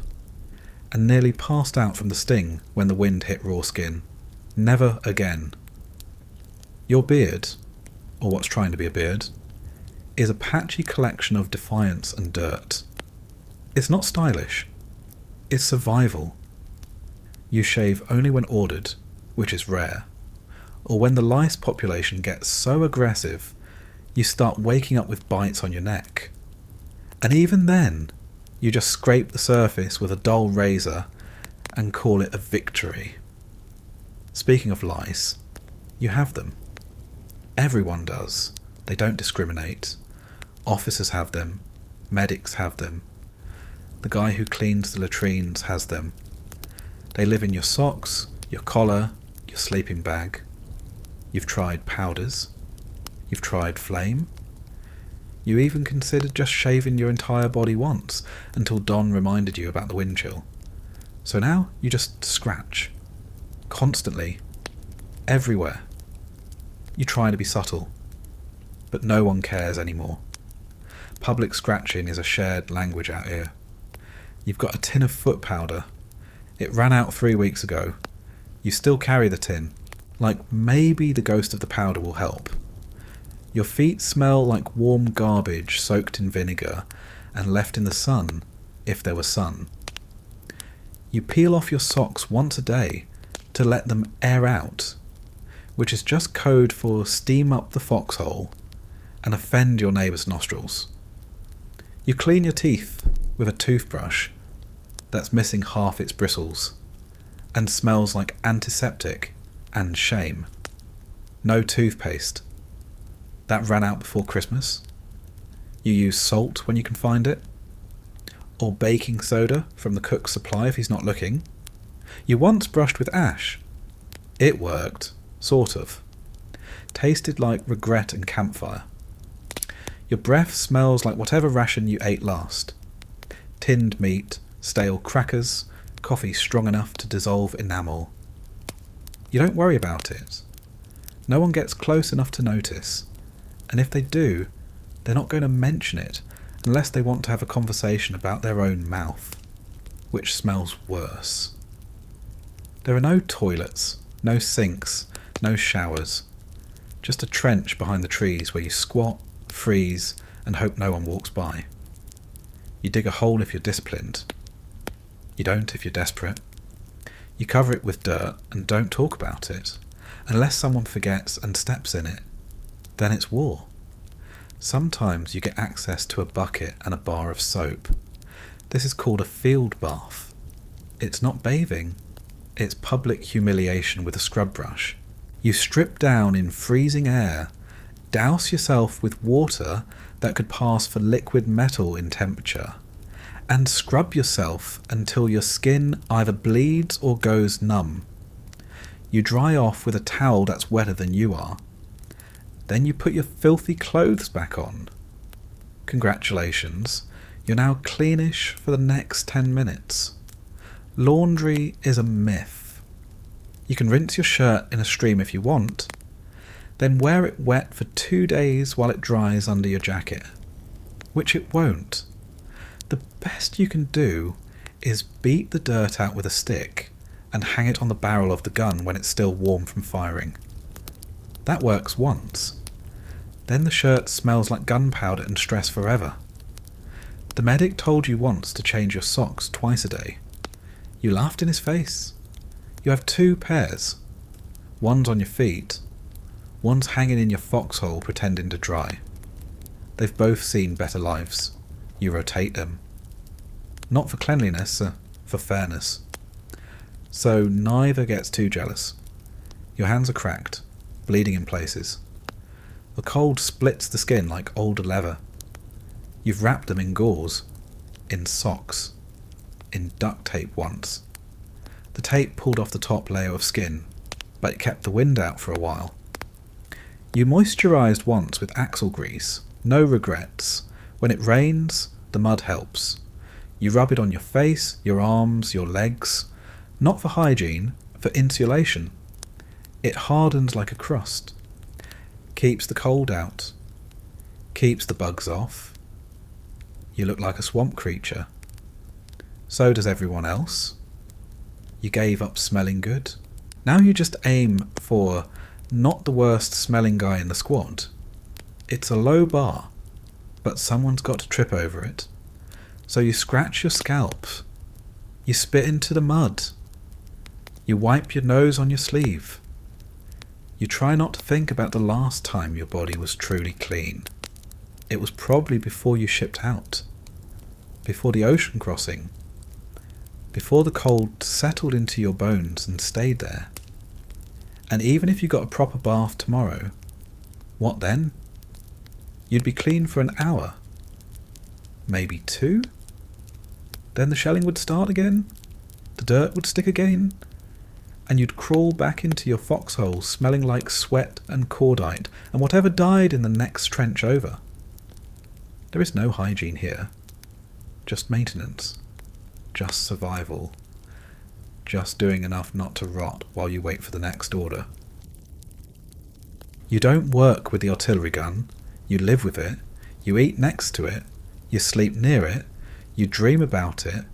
and nearly passed out from the sting when the wind hit raw skin. Never again. Your beard, or what's trying to be a beard, is a patchy collection of defiance and dirt. It's not stylish. It's survival. You shave only when ordered, which is rare, or when the lice population gets so aggressive you start waking up with bites on your neck. And even then, you just scrape the surface with a dull razor and call it a victory. Speaking of lice, you have them. Everyone does. They don't discriminate. Officers have them. Medics have them. The guy who cleans the latrines has them. They live in your socks, your collar, your sleeping bag. You've tried powders. You've tried flame. You even considered just shaving your entire body once until Don reminded you about the wind chill. So now you just scratch. Constantly. Everywhere. You try to be subtle. But no one cares anymore. Public scratching is a shared language out here. You've got a tin of foot powder. It ran out 3 weeks ago. You still carry the tin. Like maybe the ghost of the powder will help. Your feet smell like warm garbage soaked in vinegar and left in the sun, if there was sun. You peel off your socks once a day to let them air out, which is just code for steam up the foxhole and offend your neighbour's nostrils. You clean your teeth with a toothbrush that's missing half its bristles and smells like antiseptic and shame. No toothpaste. That ran out before Christmas. You use salt when you can find it, or baking soda from the cook's supply if he's not looking. You once brushed with ash. It worked, sort of. Tasted like regret and campfire. Your breath smells like whatever ration you ate last. Tinned meat, stale crackers, coffee strong enough to dissolve enamel. You don't worry about it. No one gets close enough to notice. And if they do, they're not going to mention it unless they want to have a conversation about their own mouth, which smells worse. There are no toilets, no sinks, no showers. Just a trench behind the trees where you squat, freeze, and hope no one walks by. You dig a hole if you're disciplined. You don't if you're desperate. You cover it with dirt and don't talk about it, unless someone forgets and steps in it. Then it's war. Sometimes you get access to a bucket and a bar of soap. This is called a field bath. It's not bathing. It's public humiliation with a scrub brush. You strip down in freezing air, douse yourself with water that could pass for liquid metal in temperature, and scrub yourself until your skin either bleeds or goes numb. You dry off with a towel that's wetter than you are. Then you put your filthy clothes back on. Congratulations, you're now cleanish for the next 10 minutes. Laundry is a myth. You can rinse your shirt in a stream if you want, then wear it wet for 2 days while it dries under your jacket, which it won't. The best you can do is beat the dirt out with a stick and hang it on the barrel of the gun when it's still warm from firing. That works once. Then the shirt smells like gunpowder and stress forever. The medic told you once to change your socks twice a day. You laughed in his face. You have 2 pairs. One's on your feet. One's hanging in your foxhole pretending to dry. They've both seen better lives. You rotate them. Not for cleanliness, for fairness. So neither gets too jealous. Your hands are cracked, bleeding in places. The cold splits the skin like old leather. You've wrapped them in gauze, in socks, in duct tape once. The tape pulled off the top layer of skin, but it kept the wind out for a while. You moisturised once with axle grease, no regrets. When it rains, the mud helps. You rub it on your face, your arms, your legs, not for hygiene, for insulation. It hardens like a crust, keeps the cold out, keeps the bugs off. You look like a swamp creature. So does everyone else. You gave up smelling good. Now you just aim for not the worst smelling guy in the squad. It's a low bar. but someone's got to trip over it. So you scratch your scalp, you spit into the mud, you wipe your nose on your sleeve. You try not to think about the last time your body was truly clean. It was probably before you shipped out, before the ocean crossing, before the cold settled into your bones and stayed there. And even if you got a proper bath tomorrow, what then? You'd be clean for an hour, maybe 2. Then the shelling would start again, the dirt would stick again, and you'd crawl back into your foxhole smelling like sweat and cordite and whatever died in the next trench over. There is no hygiene here, just maintenance, just survival, just doing enough not to rot while you wait for the next order. You don't work with the artillery gun, you live with it, you eat next to it, you sleep near it, you dream about it,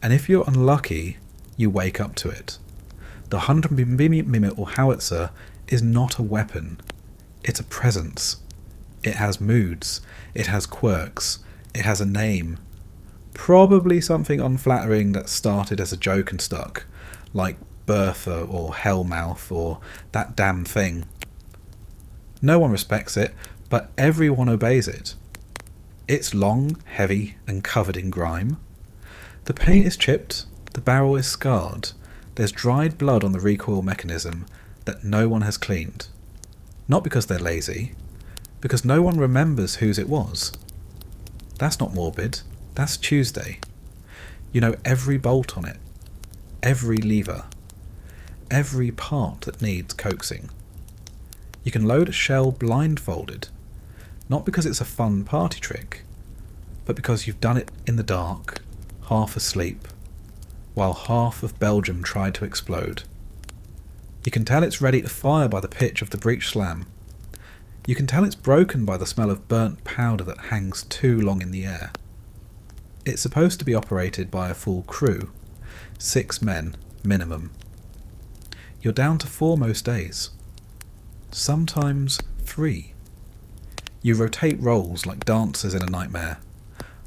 and if you're unlucky, you wake up to it. The 100mm or howitzer is not a weapon, it's a presence. It has moods, it has quirks, it has a name. Probably something unflattering that started as a joke and stuck, like Bertha or Hellmouth or that damn thing. No one respects it, but everyone obeys it. It's long, heavy, and covered in grime. The paint is chipped, the barrel is scarred, there's dried blood on the recoil mechanism that no one has cleaned. Not because they're lazy, because no one remembers whose it was. That's not morbid, that's Tuesday. You know every bolt on it, every lever, every part that needs coaxing. You can load a shell blindfolded, not because it's a fun party trick, but because you've done it in the dark, half asleep, while half of Belgium tried to explode. You can tell it's ready to fire by the pitch of the breech slam. You can tell it's broken by the smell of burnt powder that hangs too long in the air. It's supposed to be operated by a full crew, 6 men minimum. You're down to 4 most days, sometimes 3. You rotate roles like dancers in a nightmare.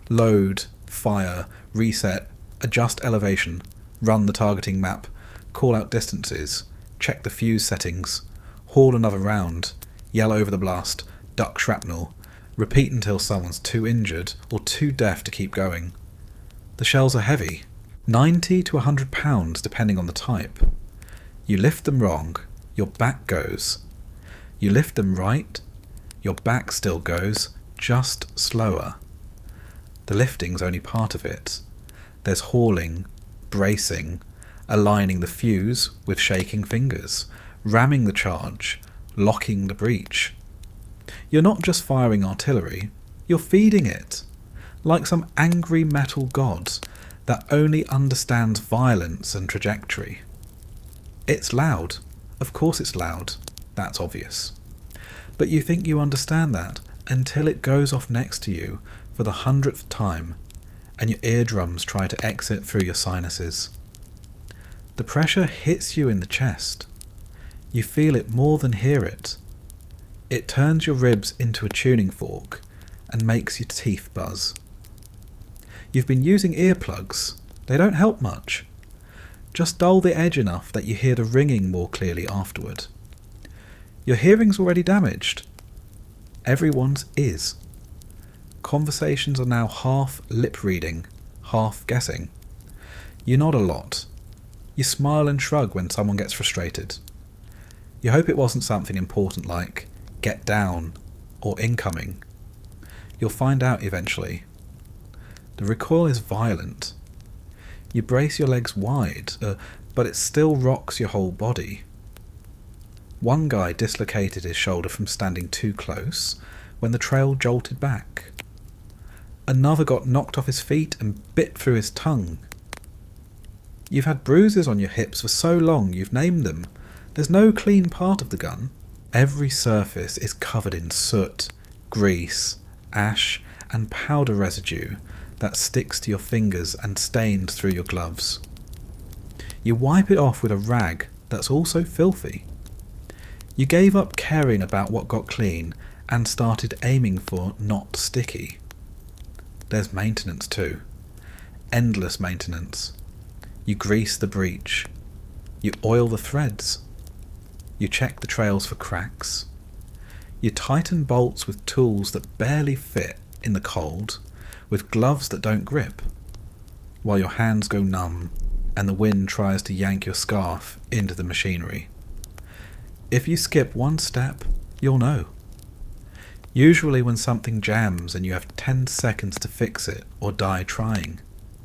Load, fire, reset, adjust elevation, run the targeting map, call out distances, check the fuse settings, haul another round, yell over the blast, duck shrapnel, repeat until someone's too injured or too deaf to keep going. The shells are heavy, 90 to 100 pounds depending on the type. You lift them wrong, your back goes. You lift them right, your back still goes, just slower. The lifting's only part of it. There's hauling, bracing, aligning the fuse with shaking fingers, ramming the charge, locking the breech. You're not just firing artillery, you're feeding it, like some angry metal god that only understands violence and trajectory. It's loud, of course it's loud, that's obvious. But you think you understand that until it goes off next to you for the 100th time and your eardrums try to exit through your sinuses. The pressure hits you in the chest. You feel it more than hear it. It turns your ribs into a tuning fork and makes your teeth buzz. You've been using earplugs. They don't help much. Just dull the edge enough that you hear the ringing more clearly afterward. Your hearing's already damaged. Everyone's is. Conversations are now half lip reading, half guessing. You nod a lot. You smile and shrug when someone gets frustrated. You hope it wasn't something important like get down or incoming. You'll find out eventually. The recoil is violent. You brace your legs wide, but it still rocks your whole body. One guy dislocated his shoulder from standing too close when the trail jolted back. Another got knocked off his feet and bit through his tongue. You've had bruises on your hips for so long you've named them. There's no clean part of the gun. Every surface is covered in soot, grease, ash and powder residue that sticks to your fingers and stains through your gloves. You wipe it off with a rag that's also filthy. You gave up caring about what got clean and started aiming for not sticky. there's maintenance too. Endless maintenance. You grease the breech. You oil the threads. You check the trails for cracks. You tighten bolts with tools that barely fit in the cold, with gloves that don't grip, while your hands go numb and the wind tries to yank your scarf into the machinery. If you skip one step, you'll know. Usually when something jams and you have 10 seconds to fix it or die trying,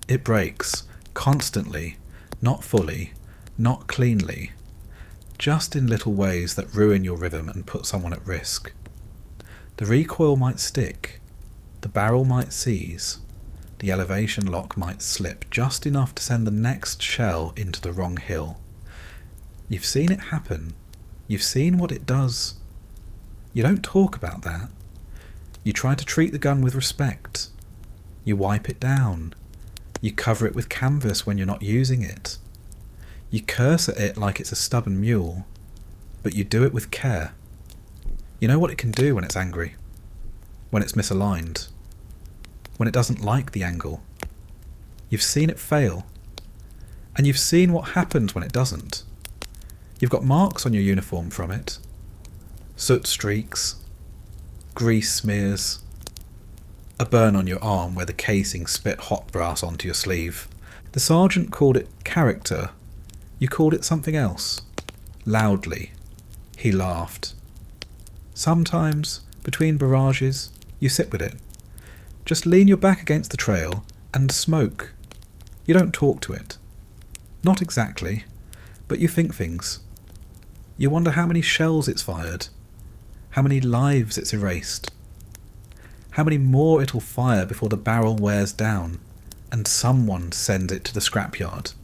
it breaks, constantly, not fully, not cleanly, just in little ways that ruin your rhythm and put someone at risk. The recoil might stick, the barrel might seize, the elevation lock might slip just enough to send the next shell into the wrong hill. You've seen it happen. You've seen what it does. You don't talk about that. You try to treat the gun with respect. You wipe it down. You cover it with canvas when you're not using it. You curse at it like it's a stubborn mule, but you do it with care. You know what it can do when it's angry, when it's misaligned, when it doesn't like the angle. You've seen it fail, and you've seen what happens when it doesn't. You've got marks on your uniform from it, soot streaks, grease smears, a burn on your arm where the casing spit hot brass onto your sleeve. The sergeant called it character. You called it something else. Loudly. He laughed. Sometimes, between barrages, you sit with it. Just lean your back against the trail and smoke. You don't talk to it. Not exactly, but you think things. You wonder how many shells it's fired, how many lives it's erased, how many more it'll fire before the barrel wears down and someone sends it to the scrapyard.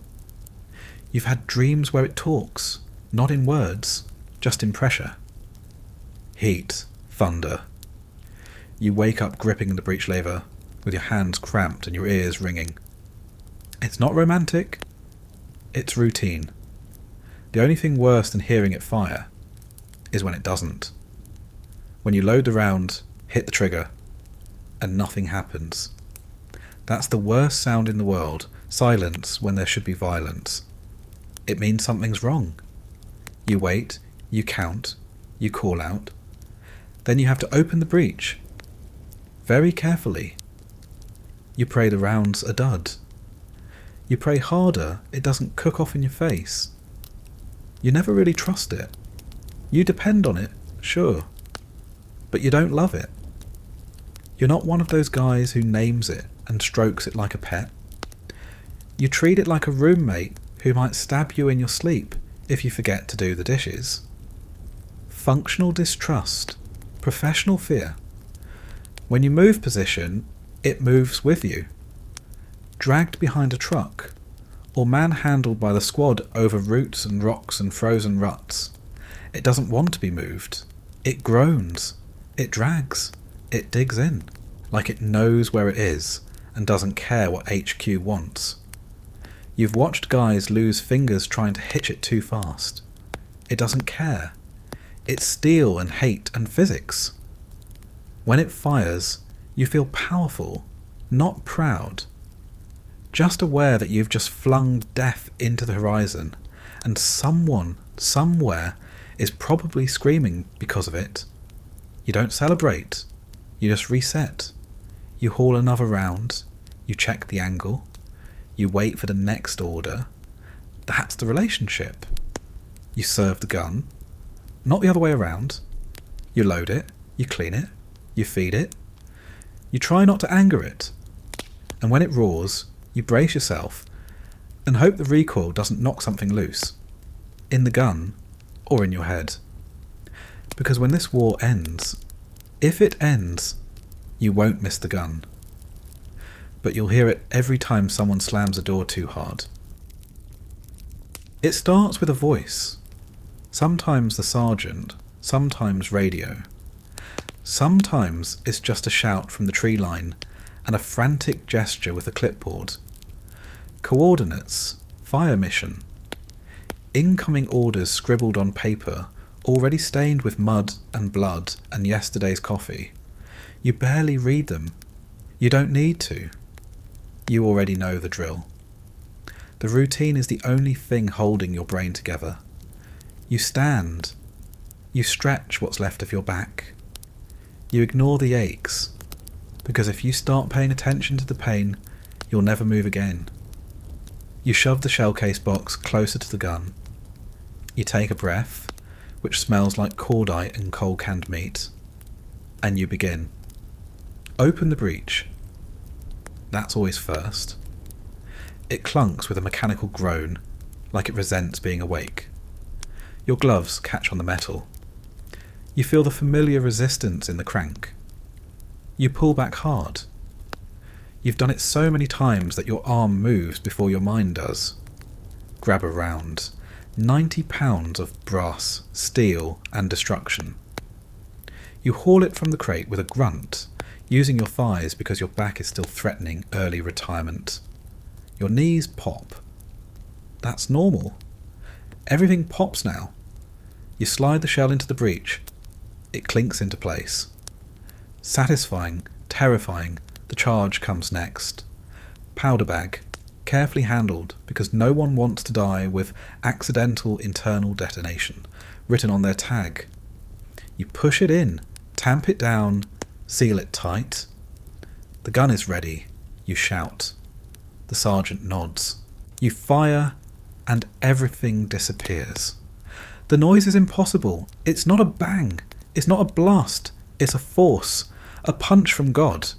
You've had dreams where it talks, not in words, just in pressure. Heat, thunder. You wake up gripping the breech lever, with your hands cramped and your ears ringing. It's not romantic, it's routine. The only thing worse than hearing it fire is when it doesn't. When you load the round, hit the trigger, and nothing happens. That's the worst sound in the world, silence when there should be violence. It means something's wrong. You wait, you count, you call out. Then you have to open the breech. Very carefully. You pray the round's a dud. You pray harder it doesn't cook off in your face. You never really trust it. You depend on it, sure, but you don't love it. You're not one of those guys who names it and strokes it like a pet. You treat it like a roommate who might stab you in your sleep if you forget to do the dishes. Functional distrust, professional fear. When you move position, it moves with you. Dragged behind a truck, or manhandled by the squad over roots and rocks and frozen ruts. It doesn't want to be moved. It groans. It drags. It digs in, like it knows where it is and doesn't care what HQ wants. You've watched guys lose fingers trying to hitch it too fast. It doesn't care. It's steel and hate and physics. When it fires, you feel powerful, not proud. Just aware that you've just flung death into the horizon, and someone, somewhere, is probably screaming because of it. You don't celebrate. You just reset. You haul another round. You check the angle. You wait for the next order. That's the relationship. You serve the gun. Not the other way around. You load it. You clean it. You feed it. You try not to anger it. And when it roars, you brace yourself and hope the recoil doesn't knock something loose, in the gun or in your head. Because when this war ends, if it ends, you won't miss the gun. But you'll hear it every time someone slams a door too hard. It starts with a voice, sometimes the sergeant, sometimes radio. Sometimes it's just a shout from the tree line and a frantic gesture with a clipboard. Coordinates, fire mission. Incoming orders scribbled on paper, already stained with mud and blood and yesterday's coffee. You barely read them. You don't need to. You already know the drill. The routine is the only thing holding your brain together. You stand. You stretch what's left of your back. You ignore the aches, because if you start paying attention to the pain, you'll never move again. You shove the shell case box closer to the gun. You take a breath, which smells like cordite and cold canned meat, and you begin. Open the breech. That's always first. It clunks with a mechanical groan, like it resents being awake. Your gloves catch on the metal. You feel the familiar resistance in the crank. You pull back hard. You've done it so many times that your arm moves before your mind does. Grab a round. 90 pounds of brass, steel, and destruction. You haul it from the crate with a grunt, using your thighs because your back is still threatening early retirement. Your knees pop. That's normal. Everything pops now. You slide the shell into the breech. It clinks into place. Satisfying, terrifying, the charge comes next. Powder bag, carefully handled because no one wants to die with accidental internal detonation written on their tag. You push it in, tamp it down, seal it tight. The gun is ready. You shout. The sergeant nods. You fire, and everything disappears. The noise is impossible. It's not a bang. It's not a blast. It's a force. A punch from God.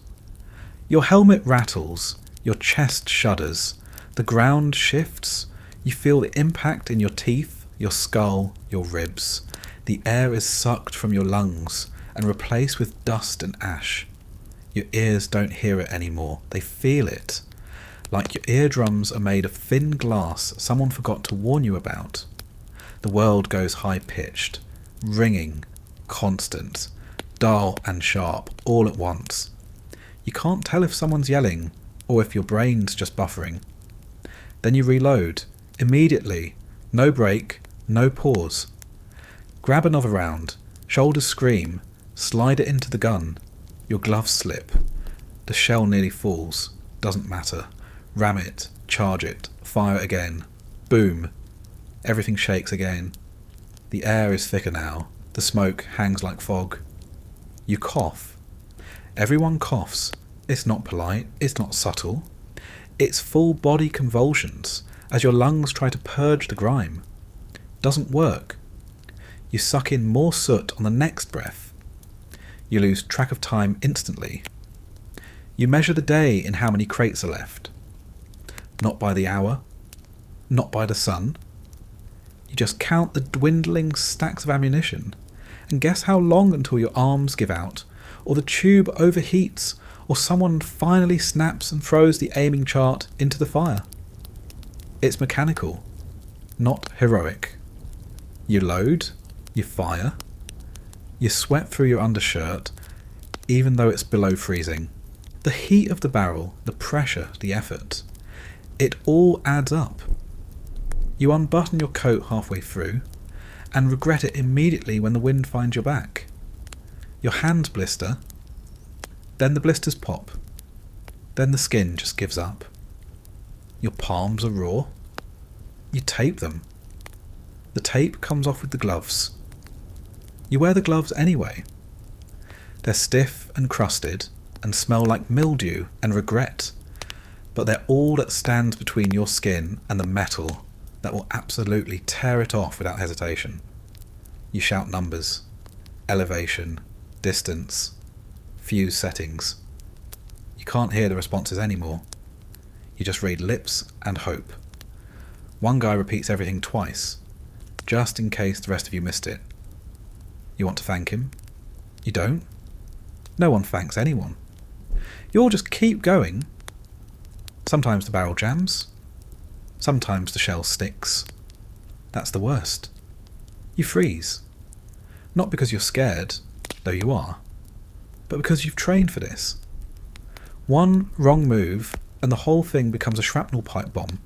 Your helmet rattles. Your chest shudders. The ground shifts. You feel the impact in your teeth, your skull, your ribs. The air is sucked from your lungs and replaced with dust and ash. Your ears don't hear it anymore. They feel it. Like your eardrums are made of thin glass someone forgot to warn you about. The world goes high-pitched, ringing, constant, dull and sharp, all at once. You can't tell if someone's yelling, or if your brain's just buffering. Then you reload, immediately, no break, no pause. Grab another round, shoulders scream, slide it into the gun. Your gloves slip. The shell nearly falls, doesn't matter. Ram it, charge it, fire it again. Boom. Everything shakes again. The air is thicker now. The smoke hangs like fog. You cough. Everyone coughs. It's not polite. It's not subtle. It's full body convulsions as your lungs try to purge the grime. Doesn't work. You suck in more soot on the next breath. You lose track of time instantly. You measure the day in how many crates are left. Not by the hour, not by the sun. You just count the dwindling stacks of ammunition and guess how long until your arms give out, or the tube overheats, or someone finally snaps and throws the aiming chart into the fire. It's mechanical, not heroic. You load, you fire, you sweat through your undershirt, even though it's below freezing. The heat of the barrel, the pressure, the effort. It all adds up. You unbutton your coat halfway through and regret it immediately when the wind finds your back. Your hands blister, then the blisters pop, then the skin just gives up. Your palms are raw. You tape them. The tape comes off with the gloves. You wear the gloves anyway. They're stiff and crusted and smell like mildew and regret. But they're all that stands between your skin and the metal that will absolutely tear it off without hesitation. You shout numbers, elevation, distance, fuse settings. You can't hear the responses anymore. You just read lips and hope. One guy repeats everything twice, just in case the rest of you missed it. You want to thank him? You don't? No one thanks anyone. You all just keep going. Sometimes the barrel jams. Sometimes the shell sticks. That's the worst. You freeze. Not because you're scared, though you are, but because you've trained for this. One wrong move and the whole thing becomes a shrapnel pipe bomb.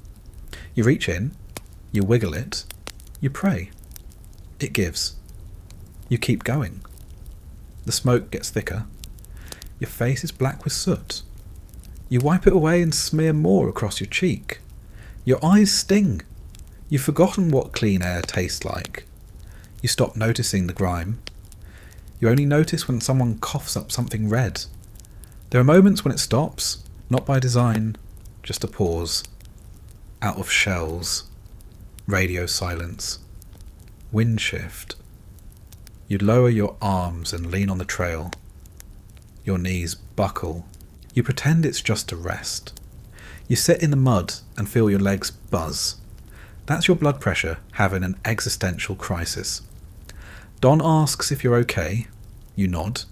You reach in, you wiggle it, you pray. It gives. You keep going. The smoke gets thicker. Your face is black with soot. You wipe it away and smear more across your cheek. Your eyes sting. You've forgotten what clean air tastes like. You stop noticing the grime. You only notice when someone coughs up something red. There are moments when it stops, not by design, just a pause. Out of shells. Radio silence. Wind shift. You lower your arms and lean on the trail. Your knees buckle. You pretend it's just a rest. You sit in the mud and feel your legs buzz. That's your blood pressure having an existential crisis. Don asks if you're okay. You nod.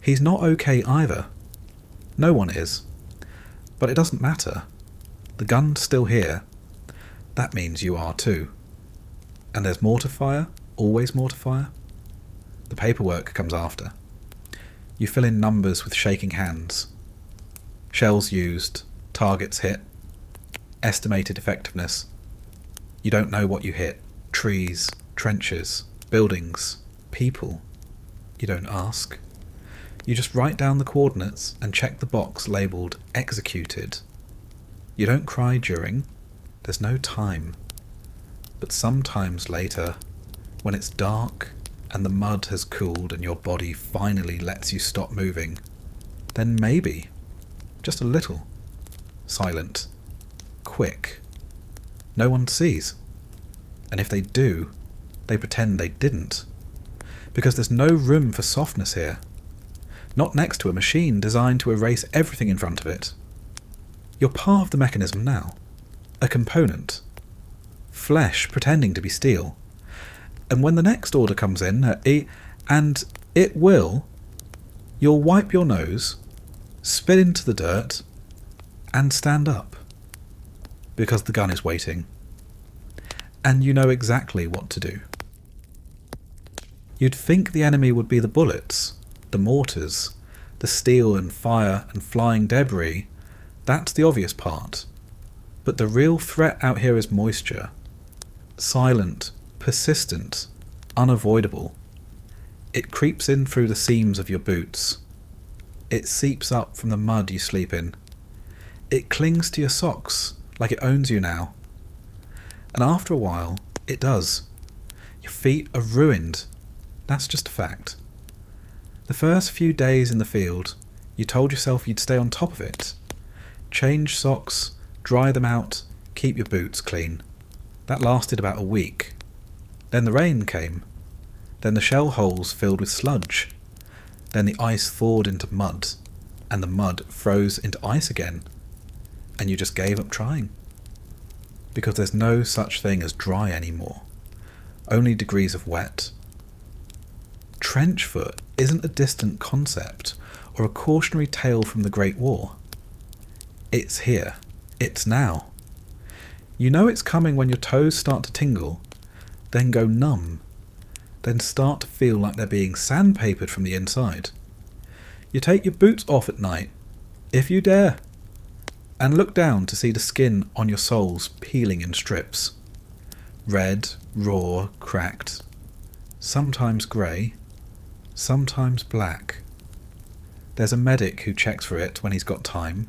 He's not okay either. No one is. But it doesn't matter. The gun's still here. That means you are too. And there's more to fire, always more to fire. The paperwork comes after. You fill in numbers with shaking hands. Shells used, targets hit, estimated effectiveness. You don't know what you hit. Trees, trenches, buildings, people. You don't ask. You just write down the coordinates and check the box labelled executed. You don't cry during. There's no time. But sometimes later, when it's dark and the mud has cooled and your body finally lets you stop moving, then maybe, just a little, silent, quick. No one sees. And if they do, they pretend they didn't. Because there's no room for softness here. Not next to a machine designed to erase everything in front of it. You're part of the mechanism now. A component. Flesh pretending to be steel. And when the next order comes in, and it will, you'll wipe your nose, spit into the dirt, and stand up. Because the gun is waiting. And you know exactly what to do. You'd think the enemy would be the bullets, the mortars, the steel and fire and flying debris. That's the obvious part. But the real threat out here is moisture. Silent, persistent, unavoidable. It creeps in through the seams of your boots. It seeps up from the mud you sleep in. It clings to your socks like it owns you now. And after a while, it does. Your feet are ruined. That's just a fact. The first few days in the field, you told yourself you'd stay on top of it. Change socks, dry them out, keep your boots clean. That lasted about a week. Then the rain came. Then the shell holes filled with sludge. Then the ice thawed into mud, and the mud froze into ice again. And you just gave up trying. Because there's no such thing as dry anymore. Only degrees of wet. Trench foot isn't a distant concept or a cautionary tale from the Great War. It's here. It's now. You know it's coming when your toes start to tingle, then go numb, then start to feel like they're being sandpapered from the inside. You take your boots off at night, if you dare, and look down to see the skin on your soles peeling in strips. Red, raw, cracked, sometimes grey, sometimes black. There's a medic who checks for it when he's got time.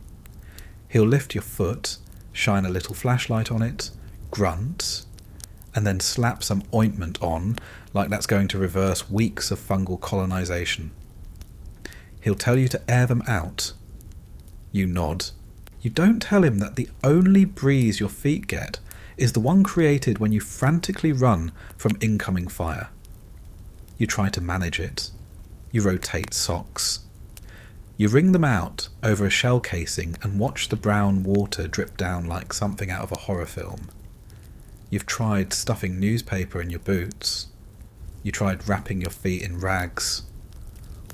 He'll lift your foot, shine a little flashlight on it, grunt, and then slap some ointment on like that's going to reverse weeks of fungal colonisation. He'll tell you to air them out. You nod. You don't tell him that the only breeze your feet get is the one created when you frantically run from incoming fire. You try to manage it. You rotate socks. You wring them out over a shell casing and watch the brown water drip down like something out of a horror film. You've tried stuffing newspaper in your boots. You tried wrapping your feet in rags.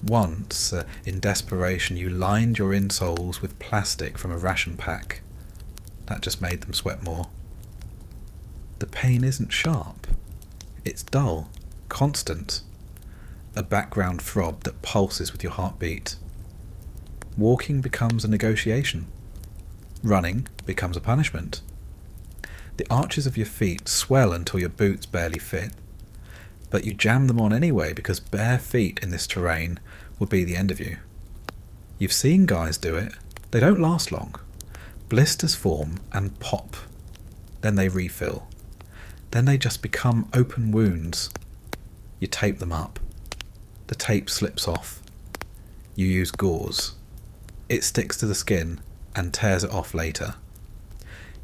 Once, in desperation, you lined your insoles with plastic from a ration pack. That just made them sweat more. The pain isn't sharp. It's dull, constant. A background throb that pulses with your heartbeat. Walking becomes a negotiation. Running becomes a punishment. The arches of your feet swell until your boots barely fit. But you jam them on anyway because bare feet in this terrain would be the end of you. You've seen guys do it. They don't last long. Blisters form and pop. Then they refill. Then they just become open wounds. You tape them up. The tape slips off. You use gauze. It sticks to the skin and tears it off later.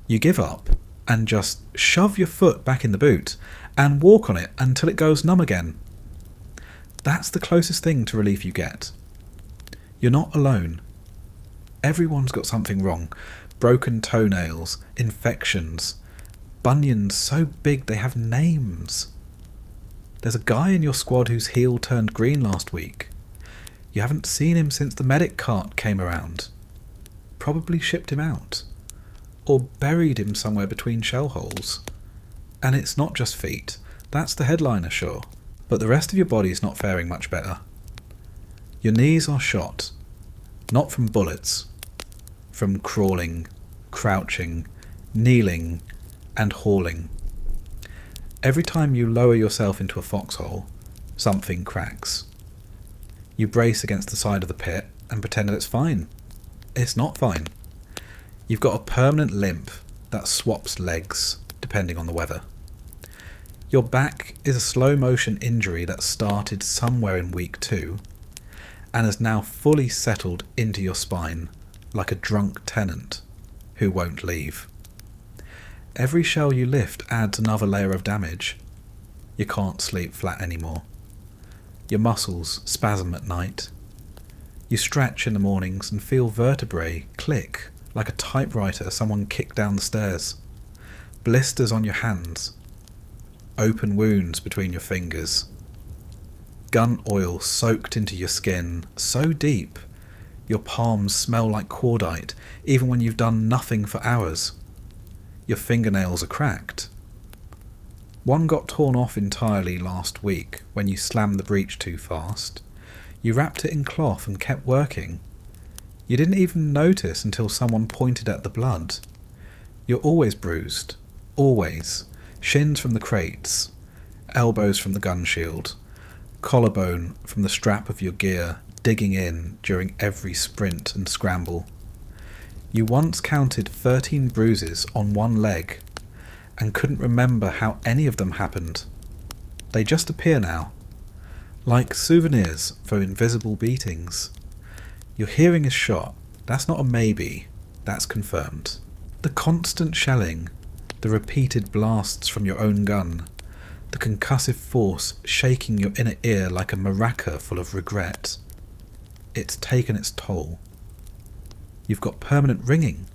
You give up and just shove your foot back in the boot and walk on it until it goes numb again. That's the closest thing to relief you get. You're not alone. Everyone's got something wrong. Broken toenails, infections, bunions so big they have names. There's a guy in your squad whose heel turned green last week. You haven't seen him since the medic cart came around. Probably shipped him out. Or buried him somewhere between shell holes. And it's not just feet. That's the headliner, sure. But the rest of your body's not faring much better. Your knees are shot. Not from bullets. From crawling, crouching, kneeling, and hauling. Every time you lower yourself into a foxhole, something cracks. You brace against the side of the pit and pretend that it's fine. It's not fine. You've got a permanent limp that swaps legs, depending on the weather. Your back is a slow-motion injury that started somewhere in week 2 and has now fully settled into your spine like a drunk tenant who won't leave. Every shell you lift adds another layer of damage. You can't sleep flat anymore. Your muscles spasm at night. You stretch in the mornings and feel vertebrae click like a typewriter someone kicked down the stairs. Blisters on your hands. Open wounds between your fingers. Gun oil soaked into your skin so deep your palms smell like cordite even when you've done nothing for hours. Your fingernails are cracked. One got torn off entirely last week when you slammed the breech too fast. You wrapped it in cloth and kept working. You didn't even notice until someone pointed at the blood. You're always bruised. Always. Shins from the crates. Elbows from the gun shield. Collarbone from the strap of your gear digging in during every sprint and scramble. You once counted 13 bruises on one leg and couldn't remember how any of them happened. They just appear now, like souvenirs for invisible beatings. Your hearing is shot. That's not a maybe, that's confirmed. The constant shelling, the repeated blasts from your own gun, the concussive force shaking your inner ear like a maraca full of regret. It's taken its toll. You've got permanent ringing.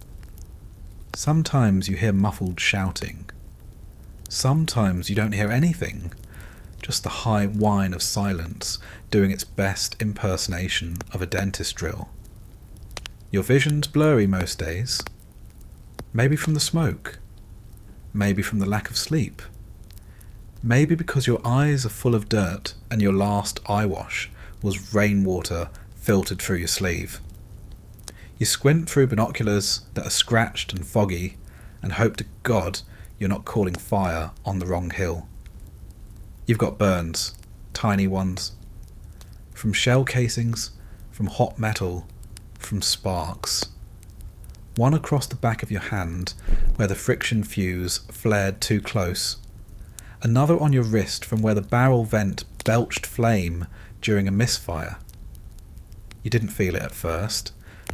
Sometimes you hear muffled shouting. Sometimes you don't hear anything, just the high whine of silence doing its best impersonation of a dentist drill. Your vision's blurry most days. Maybe from the smoke. Maybe from the lack of sleep. Maybe because your eyes are full of dirt and your last eye wash was rainwater filtered through your sleeve. You squint through binoculars that are scratched and foggy and hope to God you're not calling fire on the wrong hill. You've got burns, tiny ones, from shell casings, from hot metal, from sparks. One across the back of your hand where the friction fuse flared too close. Another on your wrist from where the barrel vent belched flame during a misfire. You didn't feel it at first,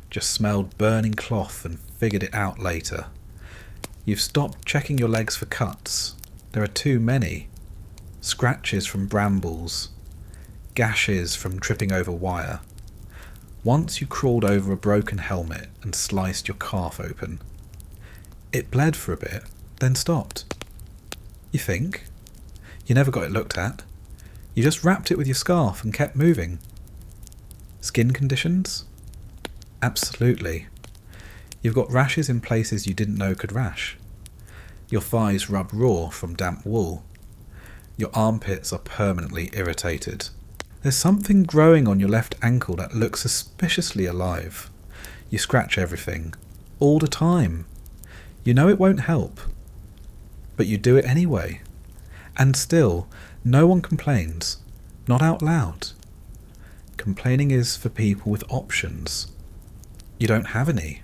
just smelled burning cloth and figured it out later. You've stopped checking your legs for cuts. There are too many. Scratches from brambles. Gashes from tripping over wire. Once you crawled over a broken helmet and sliced your calf open. It bled for a bit, then stopped. You think? You never got it looked at. You just wrapped it with your scarf and kept moving. Skin conditions? Absolutely. You've got rashes in places you didn't know could rash. Your thighs rub raw from damp wool. Your armpits are permanently irritated. There's something growing on your left ankle that looks suspiciously alive. You scratch everything, all the time. You know it won't help, but you do it anyway. And still, no one complains, not out loud. Complaining is for people with options. You don't have any.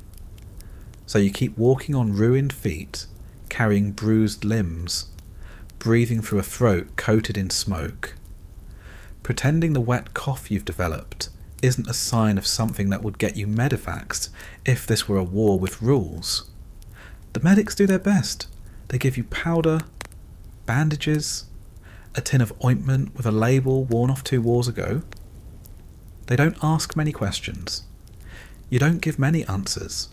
So you keep walking on ruined feet, carrying bruised limbs, breathing through a throat coated in smoke. Pretending the wet cough you've developed isn't a sign of something that would get you medivaxed if this were a war with rules. The medics do their best. They give you powder, bandages, a tin of ointment with a label worn off 2 wars ago. They don't ask many questions. You don't give many answers.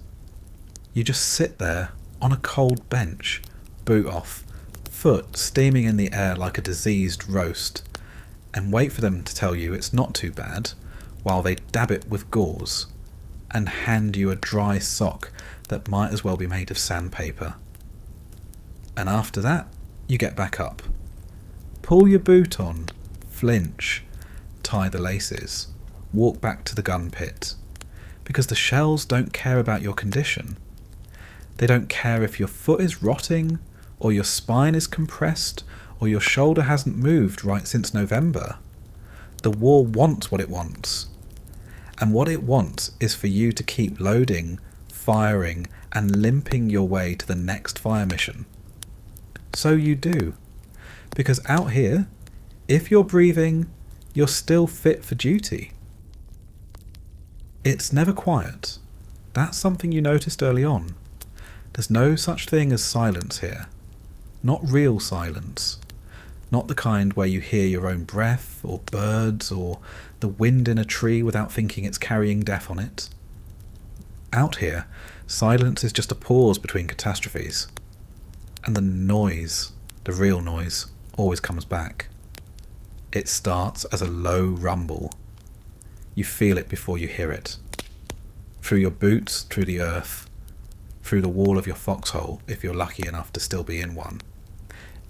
You just sit there on a cold bench, boot off, foot steaming in the air like a diseased roast, and wait for them to tell you it's not too bad, while they dab it with gauze and hand you a dry sock that might as well be made of sandpaper. And after that, you get back up. Pull your boot on, flinch, tie the laces, walk back to the gun pit, because the shells don't care about your condition. They don't care if your foot is rotting, or your spine is compressed, or your shoulder hasn't moved right since November. The war wants what it wants. And what it wants is for you to keep loading, firing, and limping your way to the next fire mission. So you do. Because out here, if you're breathing, you're still fit for duty. It's never quiet. That's something you noticed early on. There's no such thing as silence here. Not real silence. Not the kind where you hear your own breath, or birds, or the wind in a tree without thinking it's carrying death on it. Out here, silence is just a pause between catastrophes. And the noise, the real noise, always comes back. It starts as a low rumble. You feel it before you hear it. Through your boots, through the earth, through the wall of your foxhole, if you're lucky enough to still be in one.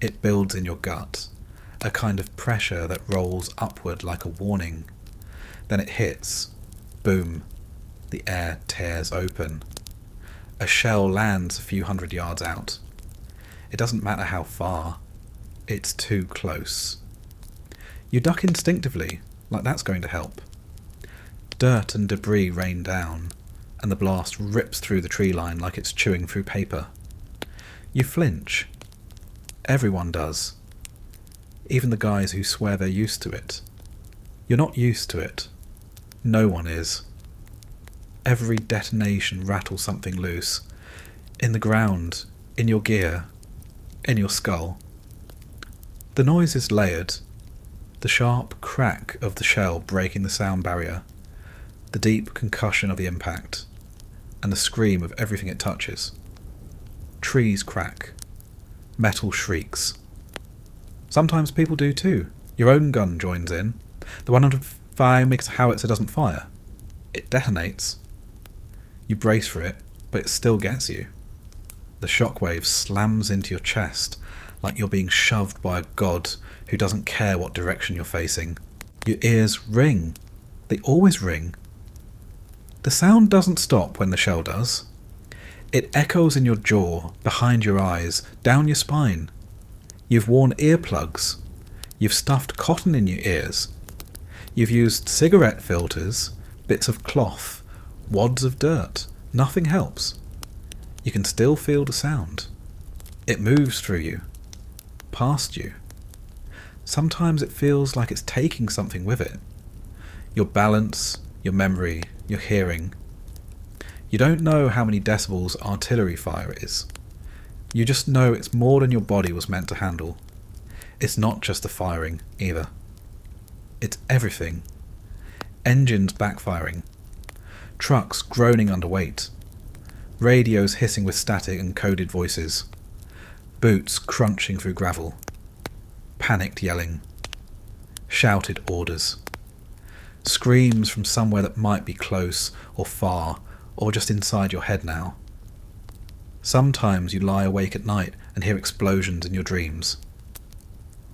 It builds in your gut, a kind of pressure that rolls upward like a warning. Then it hits. Boom. The air tears open. A shell lands a few 100 yards out. It doesn't matter how far. It's too close. You duck instinctively, like that's going to help. Dirt and debris rain down, and the blast rips through the tree line like it's chewing through paper. You flinch. Everyone does. Even the guys who swear they're used to it. You're not used to it. No one is. Every detonation rattles something loose. In the ground, in your gear, in your skull. The noise is layered. The sharp crack of the shell breaking the sound barrier. The deep concussion of the impact. And the scream of everything it touches. Trees crack. Metal shrieks. Sometimes people do too. Your own gun joins in. The 105mm howitzer doesn't fire. It detonates. You brace for it, but it still gets you. The shockwave slams into your chest like you're being shoved by a god who doesn't care what direction you're facing. Your ears ring. They always ring. The sound doesn't stop when the shell does. It echoes in your jaw, behind your eyes, down your spine. You've worn earplugs. You've stuffed cotton in your ears. You've used cigarette filters, bits of cloth, wads of dirt. Nothing helps. You can still feel the sound. It moves through you, past you. Sometimes it feels like it's taking something with it. Your balance, your memory, your hearing. You don't know how many decibels artillery fire is. You just know it's more than your body was meant to handle. It's not just the firing, either. It's everything. Engines backfiring. Trucks groaning under weight. Radios hissing with static and coded voices. Boots crunching through gravel. Panicked yelling. Shouted orders. Screams from somewhere that might be close or far or just inside your head now. Sometimes you lie awake at night and hear explosions in your dreams.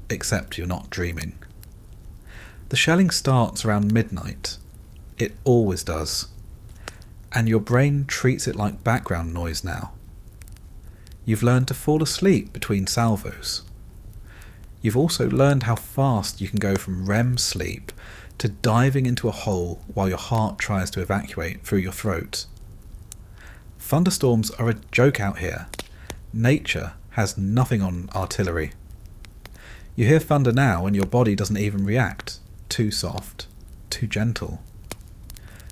Except you're not dreaming. The shelling starts around midnight. It always does. And your brain treats it like background noise now. You've learned to fall asleep between salvos. You've also learned how fast you can go from REM sleep to diving into a hole while your heart tries to evacuate through your throat. Thunderstorms are a joke out here. Nature has nothing on artillery. You hear thunder now and your body doesn't even react. Too soft, too gentle.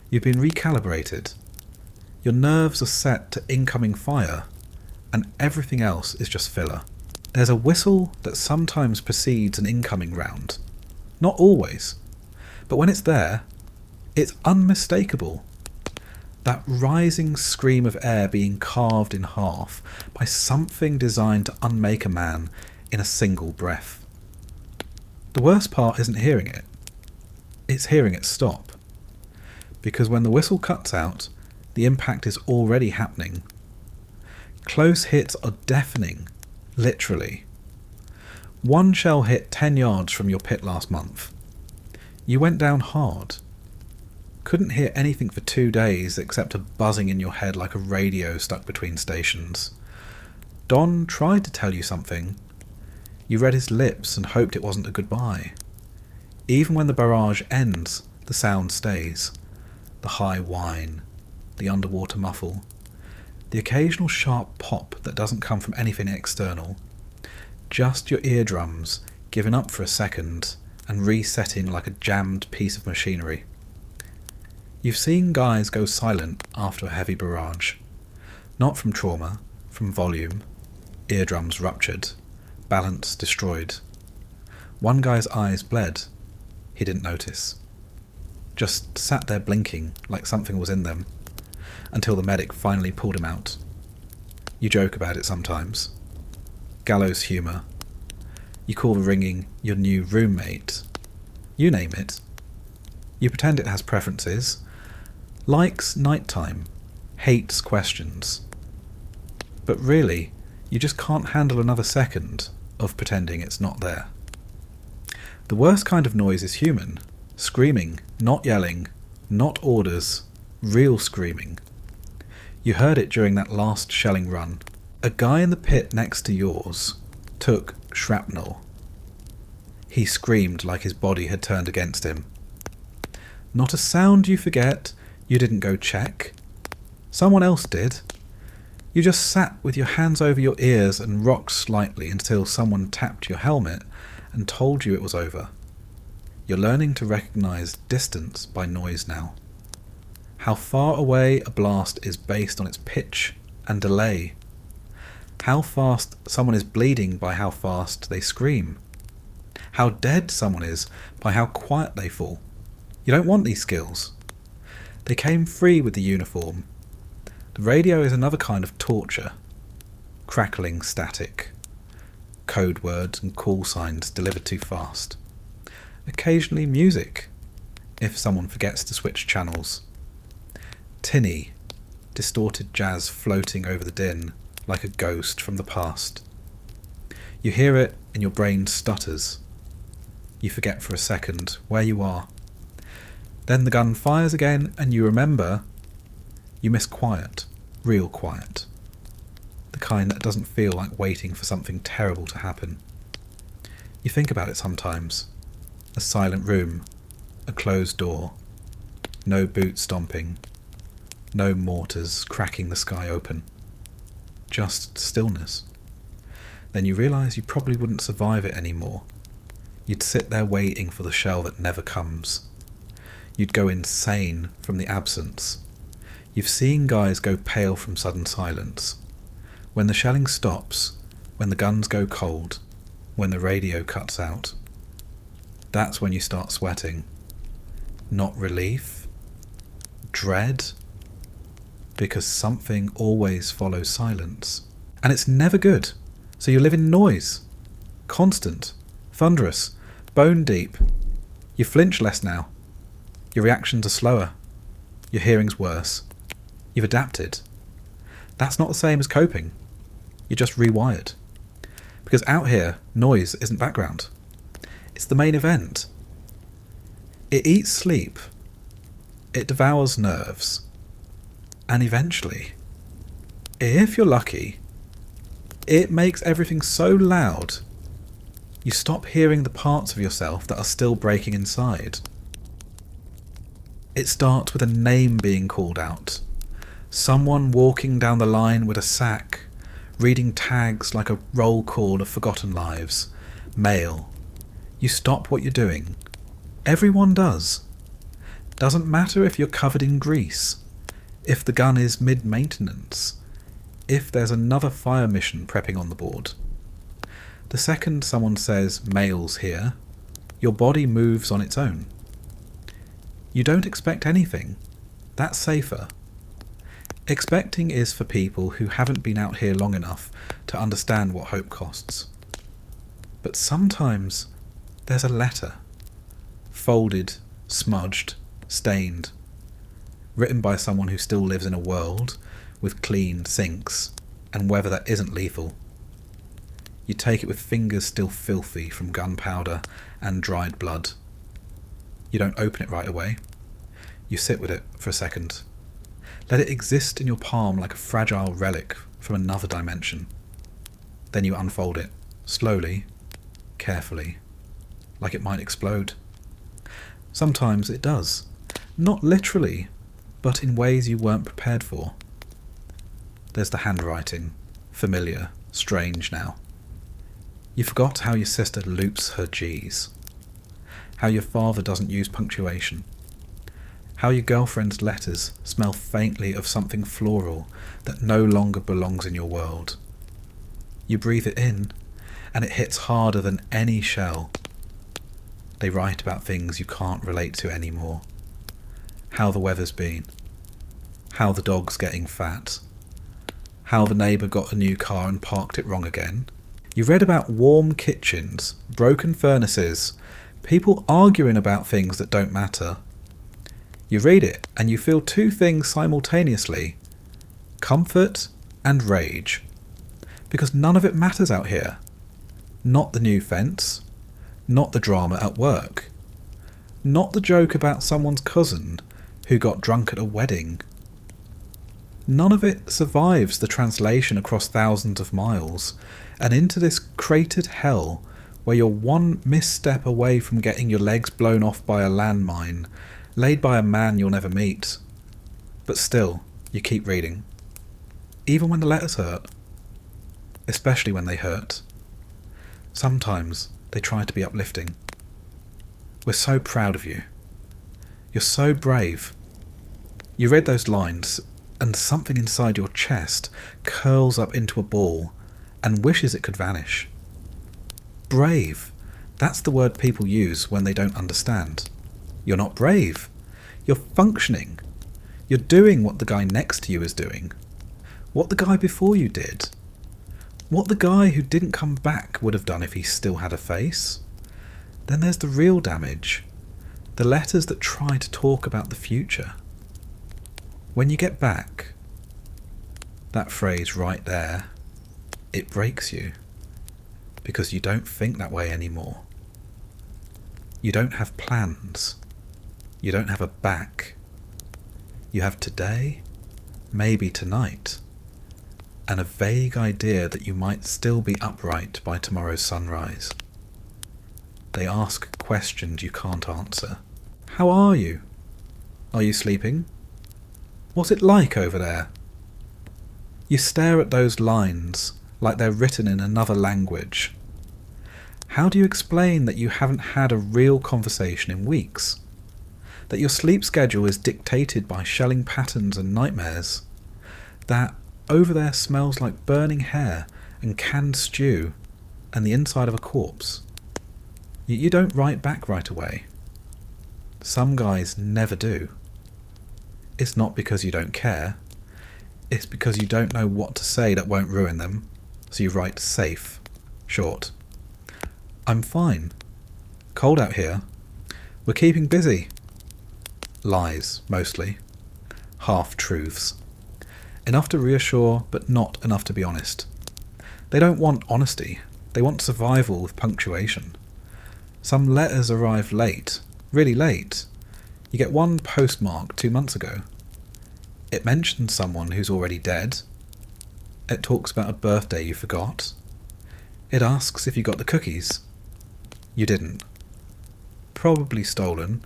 You've been recalibrated. Your nerves are set to incoming fire, and everything else is just filler. There's a whistle that sometimes precedes an incoming round. Not always, but when it's there, it's unmistakable. That rising scream of air being carved in half by something designed to unmake a man in a single breath. The worst part isn't hearing it. It's hearing it stop. Because when the whistle cuts out, the impact is already happening. Close hits are deafening, literally. One shell hit 10 yards from your pit last month. You went down hard. Couldn't hear anything for 2 days except a buzzing in your head like a radio stuck between stations. Don tried to tell you something. You read his lips and hoped it wasn't a goodbye. Even when the barrage ends, the sound stays. The high whine, the underwater muffle, the occasional sharp pop that doesn't come from anything external. Just your eardrums giving up for a second and resetting like a jammed piece of machinery. You've seen guys go silent after a heavy barrage. Not from trauma, from volume. Eardrums ruptured, balance destroyed. One guy's eyes bled. He didn't notice. Just sat there blinking like something was in them, until the medic finally pulled him out. You joke about it sometimes. Gallows humour. You call the ringing your new roommate. You name it. You pretend it has preferences. Likes nighttime. Hates questions. But really, you just can't handle another second of pretending it's not there. The worst kind of noise is human. Screaming, not yelling, not orders, real screaming. You heard it during that last shelling run. A guy in the pit next to yours took shrapnel. He screamed like his body had turned against him. Not a sound you forget. You didn't go check. Someone else did. You just sat with your hands over your ears and rocked slightly until someone tapped your helmet and told you it was over. You're learning to recognise distance by noise now. How far away a blast is based on its pitch and delay. How fast someone is bleeding by how fast they scream. How dead someone is by how quiet they fall. You don't want these skills. They came free with the uniform. The radio is another kind of torture. Crackling static. Code words and call signs delivered too fast. Occasionally music, if someone forgets to switch channels. Tinny, distorted jazz floating over the din like a ghost from the past. You hear it and your brain stutters. You forget for a second where you are. Then the gun fires again and you remember. You miss quiet, real quiet. The kind that doesn't feel like waiting for something terrible to happen. You think about it sometimes. A silent room, a closed door, no boot stomping, no mortars cracking the sky open. Just stillness. Then you realise you probably wouldn't survive it anymore. You'd sit there waiting for the shell that never comes. You'd go insane from the absence. You've seen guys go pale from sudden silence. When the shelling stops, when the guns go cold, when the radio cuts out. That's when you start sweating. Not relief, dread, because something always follows silence. And it's never good, so you live in noise. Constant, thunderous, bone deep. You flinch less now. Your reactions are slower. Your hearing's worse. You've adapted. That's not the same as coping. You're just rewired. Because out here, noise isn't background. It's the main event. It eats sleep. It devours nerves. And eventually, if you're lucky, it makes everything so loud, you stop hearing the parts of yourself that are still breaking inside. It starts with a name being called out, Someone walking down the line with a sack, reading tags like a roll call of forgotten lives. Mail. You stop what you're doing. Everyone does. Doesn't matter if you're covered in grease, if the gun is mid-maintenance, if there's another fire mission prepping on the board. The second someone says mail's here, your body moves on its own. You don't expect anything. That's safer. Expecting is for people who haven't been out here long enough to understand what hope costs. But sometimes there's a letter, folded, smudged, stained, written by someone who still lives in a world with clean sinks and weather that isn't lethal. You take it with fingers still filthy from gunpowder and dried blood. You don't open it right away. You sit with it for a second. Let it exist in your palm like a fragile relic from another dimension. Then you unfold it, slowly, carefully, like it might explode. Sometimes it does. Not literally, but in ways you weren't prepared for. There's the handwriting, familiar, strange now. You forgot how your sister loops her G's, how your father doesn't use punctuation, how your girlfriend's letters smell faintly of something floral that no longer belongs in your world. You breathe it in, and it hits harder than any shell. They write about things you can't relate to anymore. How the weather's been, how the dog's getting fat, how the neighbour got a new car and parked it wrong again. You read about warm kitchens, broken furnaces, people arguing about things that don't matter. You read it and you feel two things simultaneously: comfort and rage. Because none of it matters out here. Not the new fence, not the drama at work, not the joke about someone's cousin who got drunk at a wedding. None of it survives the translation across thousands of miles and into this cratered hell where you're one misstep away from getting your legs blown off by a landmine, laid by a man you'll never meet. But still, you keep reading. Even when the letters hurt. Especially when they hurt. Sometimes they try to be uplifting. We're so proud of you. You're so brave. You read those lines, and something inside your chest curls up into a ball and wishes it could vanish. Brave. That's the word people use when they don't understand. You're not brave. You're functioning. You're doing what the guy next to you is doing. What the guy before you did. What the guy who didn't come back would have done if he still had a face. Then there's the real damage. The letters that try to talk about the future. When you get back, that phrase right there, it breaks you. Because you don't think that way anymore. You don't have plans. You don't have a back. You have today, maybe tonight, and a vague idea that you might still be upright by tomorrow's sunrise. They ask questions you can't answer. How are you? Are you sleeping? What's it like over there? You stare at those lines like they're written in another language. How do you explain that you haven't had a real conversation in weeks? That your sleep schedule is dictated by shelling patterns and nightmares? That over there smells like burning hair and canned stew and the inside of a corpse? You don't write back right away. Some guys never do. It's not because you don't care. It's because you don't know what to say that won't ruin them, so you write safe, short. I'm fine. Cold out here. We're keeping busy. Lies, mostly. Half-truths. Enough to reassure, but not enough to be honest. They don't want honesty. They want survival with punctuation. Some letters arrive late, really late. You get one postmark 2 months ago. It mentions someone who's already dead. It talks about a birthday you forgot. It asks if you got the cookies. You didn't. Probably stolen.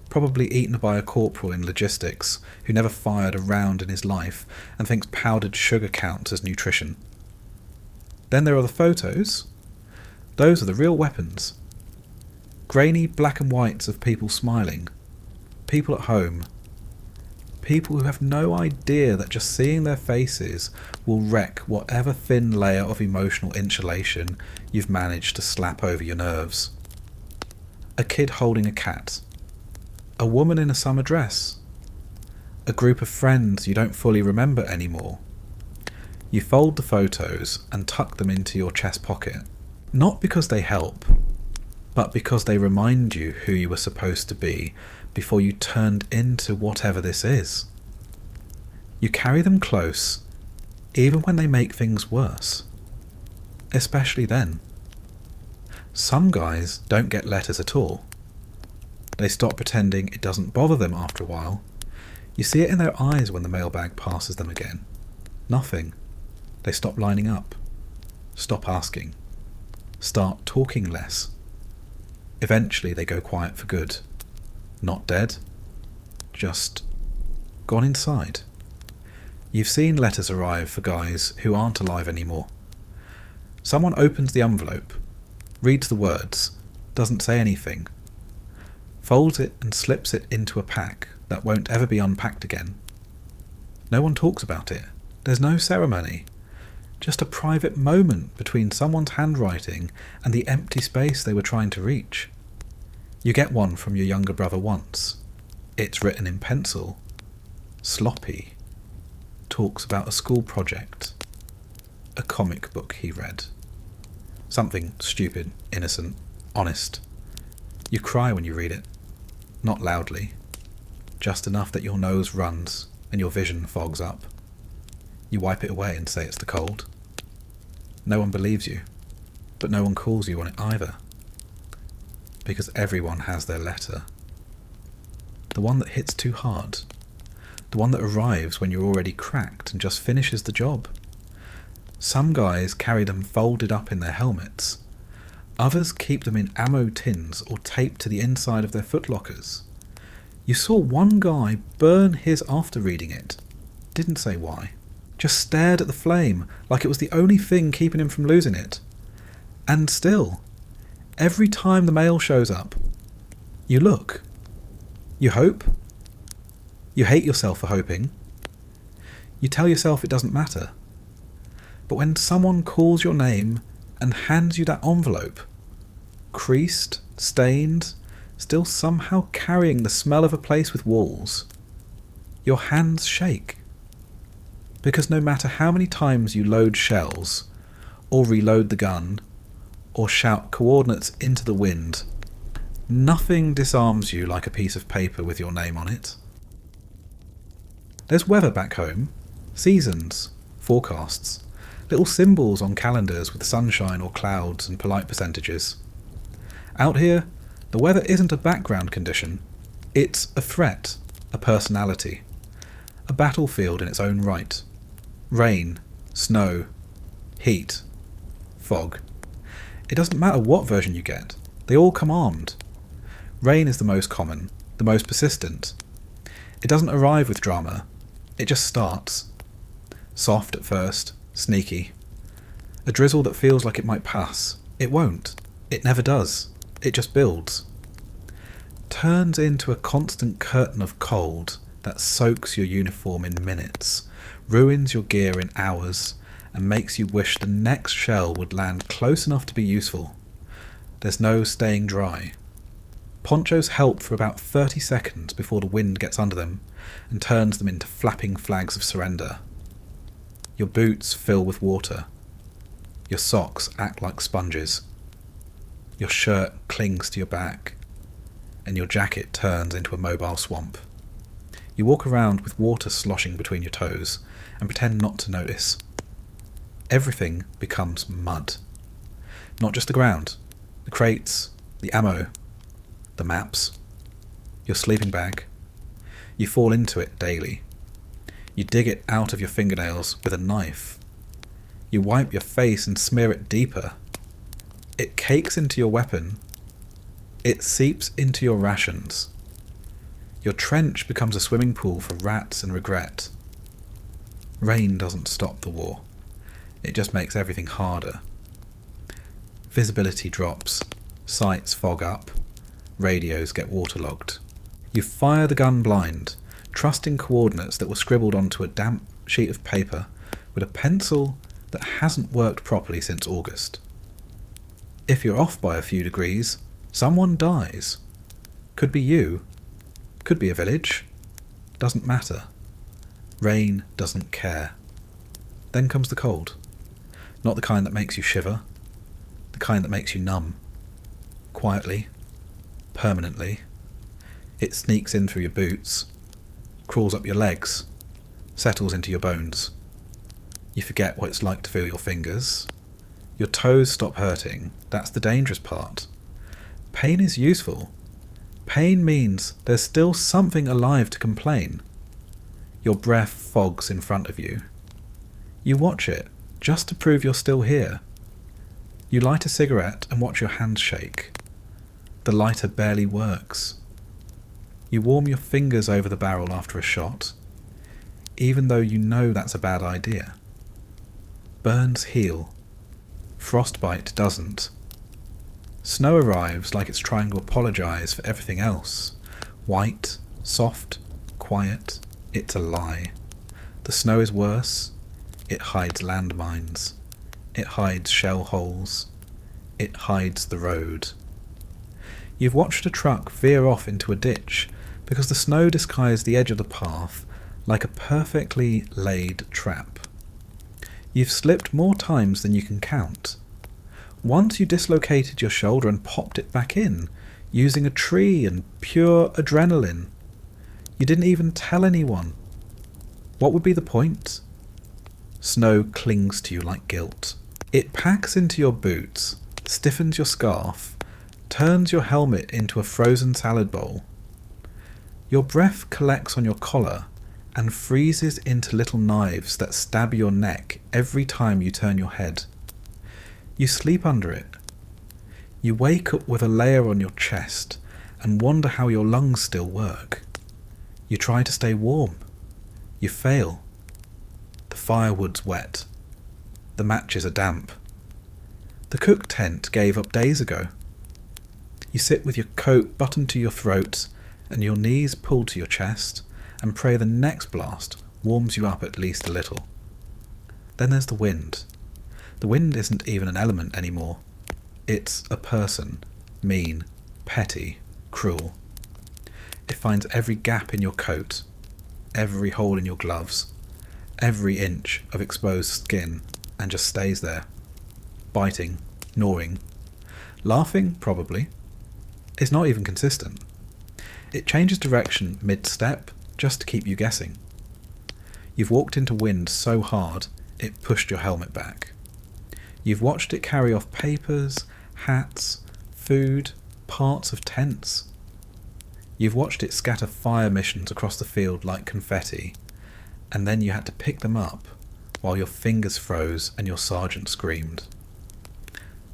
probably eaten by a corporal in logistics who never fired a round in his life and thinks powdered sugar counts as nutrition. Then there are the photos. Those are the real weapons. Grainy black and whites of people smiling. People at home. People who have no idea that just seeing their faces will wreck whatever thin layer of emotional insulation you've managed to slap over your nerves. A kid holding a cat. A woman in a summer dress. A group of friends you don't fully remember anymore. You fold the photos and tuck them into your chest pocket, not because they help, but because they remind you who you were supposed to be before you turned into whatever this is. You carry them close, even when they make things worse. Especially then. Some guys don't get letters at all. They stop pretending it doesn't bother them after a while. You see it in their eyes when the mailbag passes them again. Nothing. They stop lining up. Stop asking. Start talking less. Eventually they go quiet for good. Not dead. Just gone inside. You've seen letters arrive for guys who aren't alive anymore. Someone opens the envelope, reads the words, doesn't say anything, folds it and slips it into a pack that won't ever be unpacked again. No one talks about it. There's no ceremony. Just a private moment between someone's handwriting and the empty space they were trying to reach. You get one from your younger brother once. It's written in pencil. Sloppy. Talks about a school project. A comic book he read. Something stupid, innocent, honest. You cry when you read it. Not loudly. Just enough that your nose runs and your vision fogs up. You wipe it away and say it's the cold. No one believes you, but no one calls you on it either. Because everyone has their letter. The one that hits too hard. The one that arrives when you're already cracked and just finishes the job. Some guys carry them folded up in their helmets. Others keep them in ammo tins or taped to the inside of their footlockers. You saw one guy burn his after reading it. Didn't say why. Just stared at the flame like it was the only thing keeping him from losing it. And still, every time the mail shows up, you look. You hope. You hate yourself for hoping. You tell yourself it doesn't matter. But when someone calls your name and hands you that envelope, creased, stained, still somehow carrying the smell of a place with walls, your hands shake. Because no matter how many times you load shells, or reload the gun, or shout coordinates into the wind, nothing disarms you like a piece of paper with your name on it. There's weather back home, seasons, forecasts, little symbols on calendars with sunshine or clouds and polite percentages. Out here, the weather isn't a background condition, it's a threat, a personality, a battlefield in its own right. Rain, snow, heat, fog. It doesn't matter what version you get, they all come armed. Rain is the most common, the most persistent. It doesn't arrive with drama, it just starts. Soft at first, sneaky. A drizzle that feels like it might pass. It won't. It never does. It just builds. Turns into a constant curtain of cold that soaks your uniform in minutes, ruins your gear in hours, and makes you wish the next shell would land close enough to be useful. There's no staying dry. Ponchos help for about 30 seconds before the wind gets under them and turns them into flapping flags of surrender. Your boots fill with water. Your socks act like sponges. Your shirt clings to your back, and your jacket turns into a mobile swamp. You walk around with water sloshing between your toes and pretend not to notice. Everything becomes mud. Not just the ground, the crates, the ammo, the maps, your sleeping bag. You fall into it daily. You dig it out of your fingernails with a knife. You wipe your face and smear it deeper. It cakes into your weapon. It seeps into your rations. Your trench becomes a swimming pool for rats and regret. Rain doesn't stop the war. It just makes everything harder. Visibility drops, sights fog up, radios get waterlogged. You fire the gun blind, trusting coordinates that were scribbled onto a damp sheet of paper with a pencil that hasn't worked properly since August. If you're off by a few degrees, someone dies. Could be you, could be a village, doesn't matter. Rain doesn't care. Then comes the cold. Not the kind that makes you shiver, the kind that makes you numb. Quietly, permanently. It sneaks in through your boots, crawls up your legs, settles into your bones. You forget what it's like to feel your fingers. Your toes stop hurting. That's the dangerous part. Pain is useful. Pain means there's still something alive to complain. Your breath fogs in front of you. You watch it, just to prove you're still here. You light a cigarette and watch your hands shake. The lighter barely works. You warm your fingers over the barrel after a shot, even though you know that's a bad idea. Burns heal. Frostbite doesn't. Snow arrives like it's trying to apologise for everything else. White, soft, quiet, it's a lie. The snow is worse. It hides landmines. It hides shell holes. It hides the road. You've watched a truck veer off into a ditch because the snow disguised the edge of the path like a perfectly laid trap. You've slipped more times than you can count. Once you dislocated your shoulder and popped it back in, using a tree and pure adrenaline. You didn't even tell anyone. What would be the point? Snow clings to you like guilt. It packs into your boots, stiffens your scarf, turns your helmet into a frozen salad bowl. Your breath collects on your collar and freezes into little knives that stab your neck every time you turn your head. You sleep under it. You wake up with a layer on your chest and wonder how your lungs still work. You try to stay warm. You fail. The firewood's wet. The matches are damp. The cook tent gave up days ago. You sit with your coat buttoned to your throat and your knees pulled to your chest and pray the next blast warms you up at least a little. Then there's the wind. The wind isn't even an element anymore. It's a person, mean, petty, cruel. It finds every gap in your coat, every hole in your gloves, every inch of exposed skin, and just stays there, biting, gnawing, laughing, probably. It's not even consistent. It changes direction mid-step just to keep you guessing. You've walked into wind so hard it pushed your helmet back. You've watched it carry off papers, hats, food, parts of tents. You've watched it scatter fire missions across the field like confetti, and then you had to pick them up while your fingers froze and your sergeant screamed.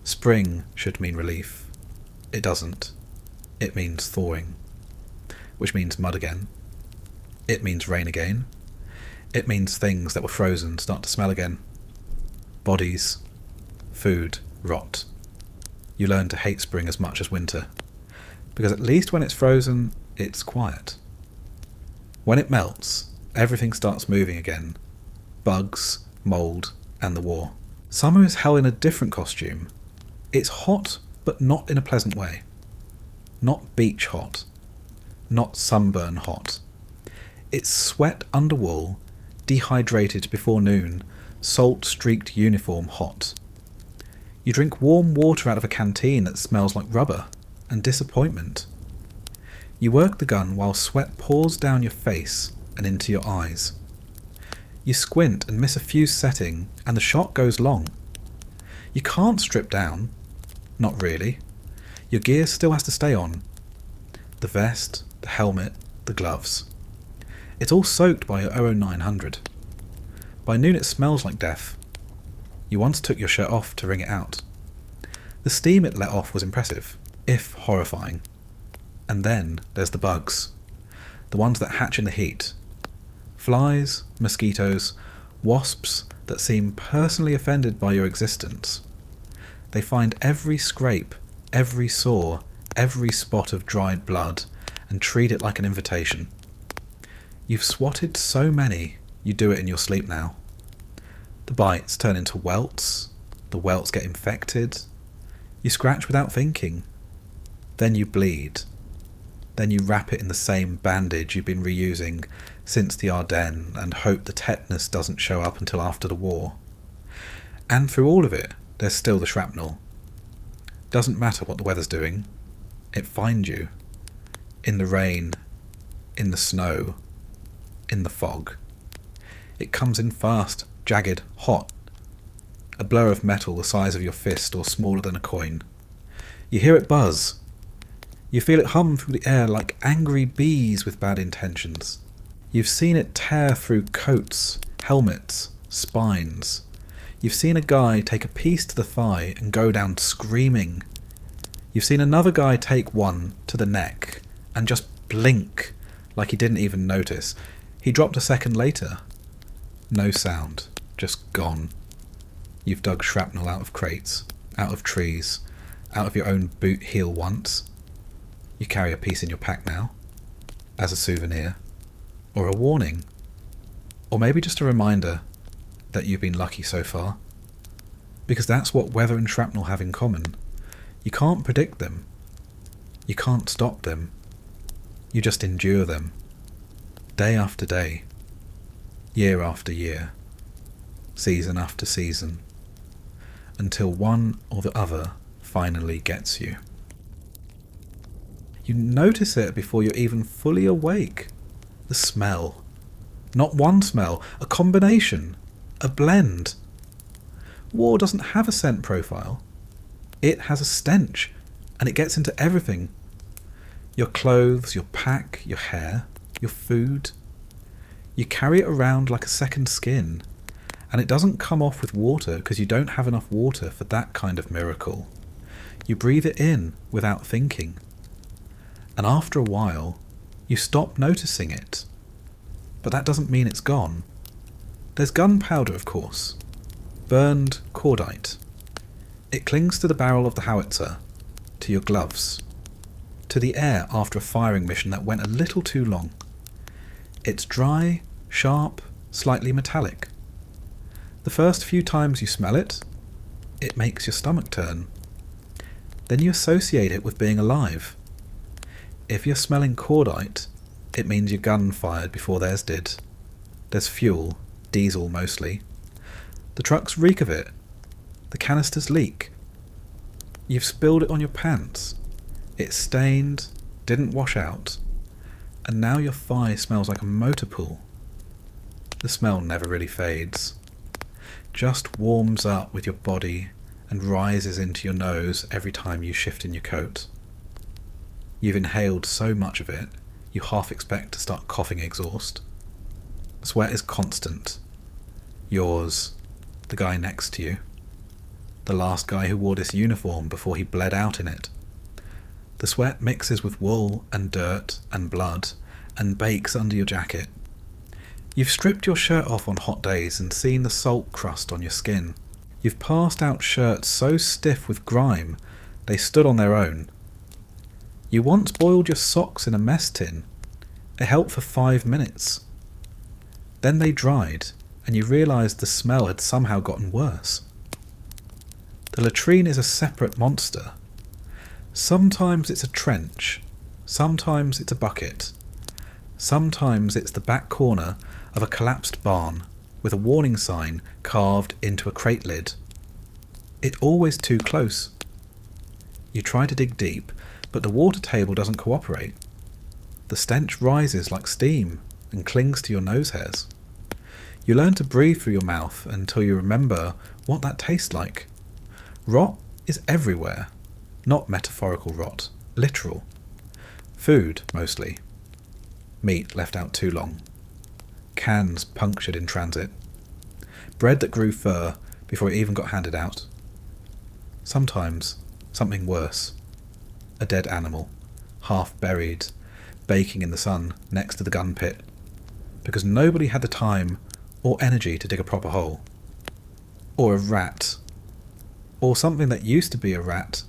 Spring should mean relief. It doesn't. It means thawing, which means mud again. It means rain again. It means things that were frozen start to smell again. Bodies, food, rot. You learn to hate spring as much as winter, because at least when it's frozen, it's quiet. When it melts, everything starts moving again. Bugs, mould, and the war. Summer is hell in a different costume. It's hot, but not in a pleasant way. Not beach hot. Not sunburn hot. It's sweat under wool, dehydrated before noon, salt-streaked uniform hot. You drink warm water out of a canteen that smells like rubber and disappointment. You work the gun while sweat pours down your face and into your eyes. You squint and miss a fuse setting and the shot goes long. You can't strip down. Not really. Your gear still has to stay on. The vest, the helmet, the gloves. It's all soaked by your 0900. By noon it smells like death. You once took your shirt off to wring it out. The steam it let off was impressive, if horrifying. And then there's the bugs. the ones that hatch in the heat. Flies, mosquitoes, wasps that seem personally offended by your existence. They find every scrape, every sore, every spot of dried blood, and treat it like an invitation. You've swatted so many, you do it in your sleep now. The bites turn into welts, the welts get infected. You scratch without thinking. Then you bleed. Then you wrap it in the same bandage you've been reusing since the Ardennes and hope the tetanus doesn't show up until after the war. And through all of it, there's still the shrapnel. Doesn't matter what the weather's doing. It finds you. In the rain, in the snow, in the fog. It comes in fast, jagged, hot. A blur of metal the size of your fist or smaller than a coin. You hear it buzz. You feel it hum through the air like angry bees with bad intentions. You've seen it tear through coats, helmets, spines. You've seen a guy take a piece to the thigh and go down screaming. You've seen another guy take one to the neck and just blink like he didn't even notice. He dropped a second later. No sound, just gone. You've dug shrapnel out of crates, out of trees, out of your own boot heel once. You carry a piece in your pack now, as a souvenir, or a warning, or maybe just a reminder that you've been lucky so far. Because that's what weather and shrapnel have in common. You can't predict them. You can't stop them. You just endure them. Day after day. Year after year. Season after season. Until one or the other finally gets you. You notice it before you're even fully awake. The smell. Not one smell, a combination, a blend. War doesn't have a scent profile. It has a stench, and it gets into everything. Your clothes, your pack, your hair, your food. You carry it around like a second skin, and it doesn't come off with water because you don't have enough water for that kind of miracle. You breathe it in without thinking. And after a while, you stop noticing it. But that doesn't mean it's gone. There's gunpowder, of course. Burned cordite. It clings to the barrel of the howitzer, to your gloves, to the air after a firing mission that went a little too long. It's dry, sharp, slightly metallic. The first few times you smell it, it makes your stomach turn. Then you associate it with being alive. If you're smelling cordite, it means your gun fired before theirs did. There's fuel, diesel mostly. The trucks reek of it. The canisters leak. You've spilled it on your pants. It's stained, didn't wash out, and now your thigh smells like a motor pool. The smell never really fades. Just warms up with your body and rises into your nose every time you shift in your coat. You've inhaled so much of it, you half expect to start coughing exhaust. Sweat is constant. Yours, the guy next to you. The last guy who wore this uniform before he bled out in it. The sweat mixes with wool and dirt and blood and bakes under your jacket. You've stripped your shirt off on hot days and seen the salt crust on your skin. You've passed out shirts so stiff with grime they stood on their own. You once boiled your socks in a mess tin. It helped for 5 minutes. Then they dried and you realised the smell had somehow gotten worse. The latrine is a separate monster. Sometimes it's a trench, sometimes it's a bucket, sometimes it's the back corner of a collapsed barn with a warning sign carved into a crate lid. It's always too close. You try to dig deep, but the water table doesn't cooperate. The stench rises like steam and clings to your nose hairs. You learn to breathe through your mouth until you remember what that tastes like. Rot is everywhere. Not metaphorical rot, literal. Food, mostly. Meat left out too long. Cans punctured in transit. Bread that grew fur before it even got handed out. Sometimes, something worse. A dead animal, half buried, baking in the sun next to the gun pit, because nobody had the time or energy to dig a proper hole. Or a rat. Or something that used to be a rat.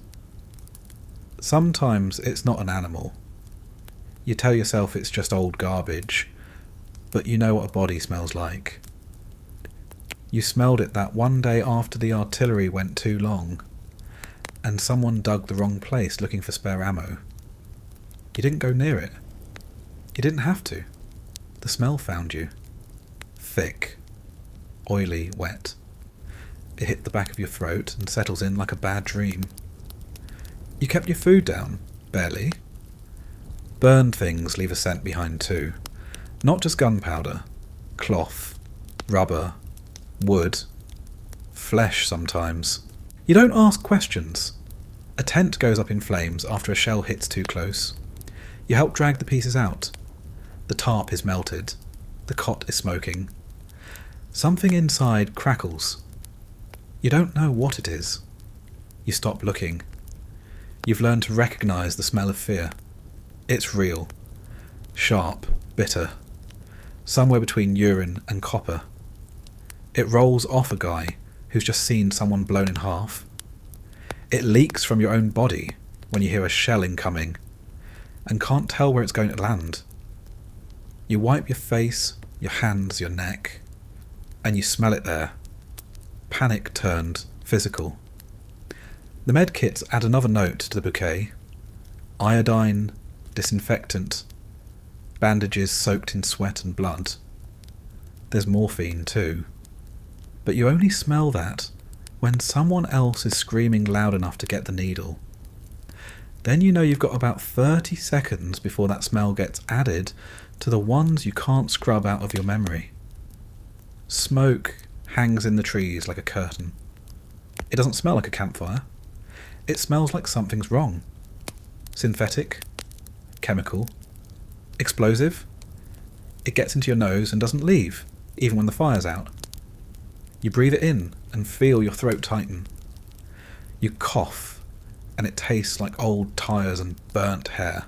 Sometimes it's not an animal. You tell yourself it's just old garbage, but you know what a body smells like. You smelled it that one day after the artillery went too long, and someone dug the wrong place looking for spare ammo. You didn't go near it. You didn't have to. The smell found you. Thick, oily, wet. It hit the back of your throat and settles in like a bad dream. You kept your food down, barely. Burned things leave a scent behind too. Not just gunpowder, cloth, rubber, wood, flesh sometimes. You don't ask questions. A tent goes up in flames after a shell hits too close. You help drag the pieces out. The tarp is melted. The cot is smoking. Something inside crackles. You don't know what it is. You stop looking. You've learned to recognise the smell of fear. It's real. Sharp, bitter. Somewhere between urine and copper. It rolls off a guy who's just seen someone blown in half. It leaks from your own body when you hear a shell incoming and can't tell where it's going to land. You wipe your face, your hands, your neck, and you smell it there. Panic turned physical. The med kits add another note to the bouquet. Iodine, disinfectant, bandages soaked in sweat and blood. There's morphine too. But you only smell that when someone else is screaming loud enough to get the needle. Then you know you've got about 30 seconds before that smell gets added to the ones you can't scrub out of your memory. Smoke hangs in the trees like a curtain. It doesn't smell like a campfire. It smells like something's wrong. Synthetic, chemical, explosive. It gets into your nose and doesn't leave, even when the fire's out. You breathe it in and feel your throat tighten. You cough, and it tastes like old tyres and burnt hair.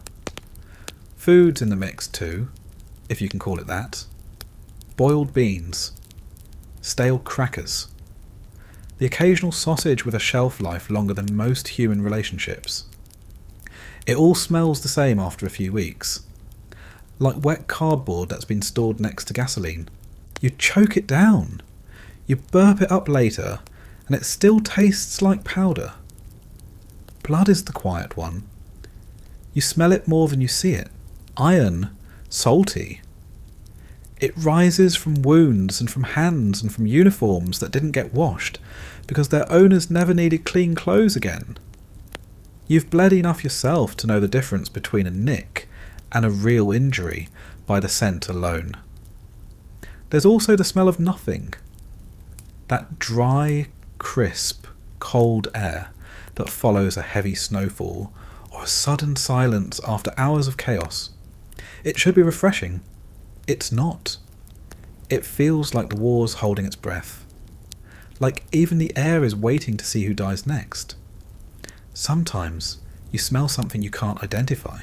Food's in the mix too, if you can call it that. Boiled beans, stale crackers, the occasional sausage with a shelf life longer than most human relationships. It all smells the same after a few weeks, like wet cardboard that's been stored next to gasoline. You choke it down. You burp it up later, and it still tastes like powder. Blood is the quiet one. You smell it more than you see it. Iron, salty. It rises from wounds and from hands and from uniforms that didn't get washed because their owners never needed clean clothes again. You've bled enough yourself to know the difference between a nick and a real injury by the scent alone. There's also the smell of nothing. That dry, crisp, cold air that follows a heavy snowfall or a sudden silence after hours of chaos. It should be refreshing. It's not. It feels like the war's holding its breath. Like even the air is waiting to see who dies next. Sometimes you smell something you can't identify.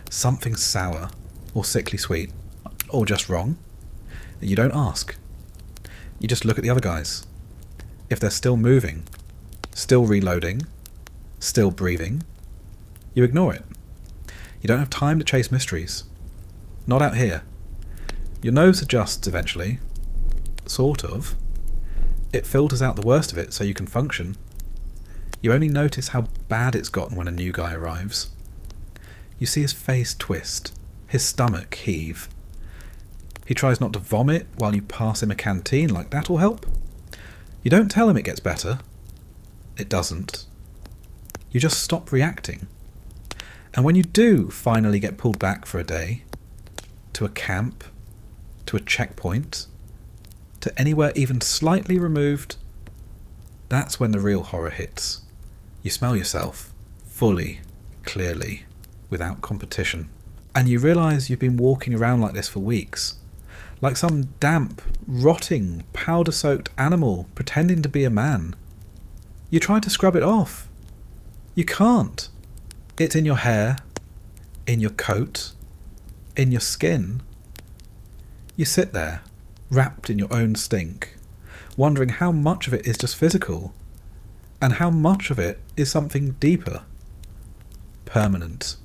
Something sour or sickly sweet or just wrong. You don't ask. You just look at the other guys. If they're still moving, still reloading, still breathing, you ignore it. You don't have time to chase mysteries. Not out here. Your nose adjusts eventually. Sort of. It filters out the worst of it so you can function. You only notice how bad it's gotten when a new guy arrives. You see his face twist, his stomach heave. He tries not to vomit while you pass him a canteen, like that'll help. You don't tell him it gets better. It doesn't. You just stop reacting. And when you do finally get pulled back for a day, to a camp, to a checkpoint, to anywhere even slightly removed, that's when the real horror hits. You smell yourself, fully, clearly, without competition. And you realise you've been walking around like this for weeks. Like some damp, rotting, powder-soaked animal pretending to be a man. You try to scrub it off. You can't. It's in your hair, in your coat, in your skin. You sit there, wrapped in your own stink, wondering how much of it is just physical, and how much of it is something deeper, permanent.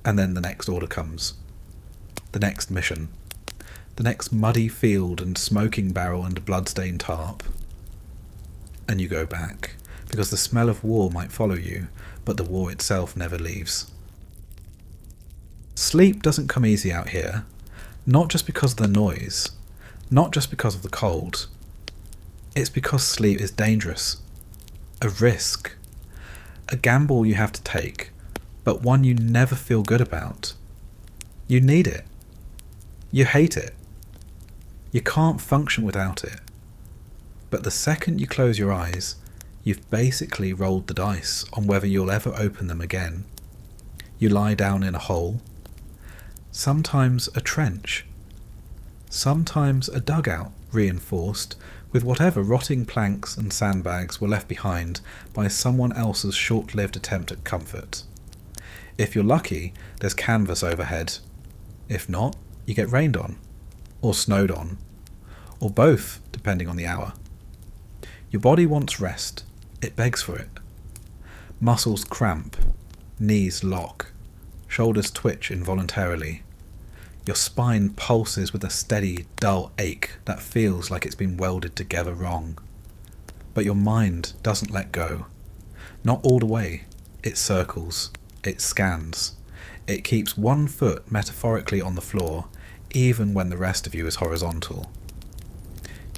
And then the next order comes. The next mission. The next muddy field and smoking barrel and bloodstained tarp. And you go back, because the smell of war might follow you, but the war itself never leaves. Sleep doesn't come easy out here, not just because of the noise, not just because of the cold. It's because sleep is dangerous, a risk, a gamble you have to take, but one you never feel good about. You need it. You hate it. You can't function without it. But the second you close your eyes, you've basically rolled the dice on whether you'll ever open them again. You lie down in a hole, sometimes a trench, sometimes a dugout reinforced with whatever rotting planks and sandbags were left behind by someone else's short-lived attempt at comfort. If you're lucky, there's canvas overhead. If not, you get rained on, or snowed on, or both, depending on the hour. Your body wants rest. It begs for it. Muscles cramp, knees lock, shoulders twitch involuntarily. Your spine pulses with a steady, dull ache that feels like it's been welded together wrong. But your mind doesn't let go. Not all the way. It circles. It scans. It keeps one foot metaphorically on the floor, even when the rest of you is horizontal.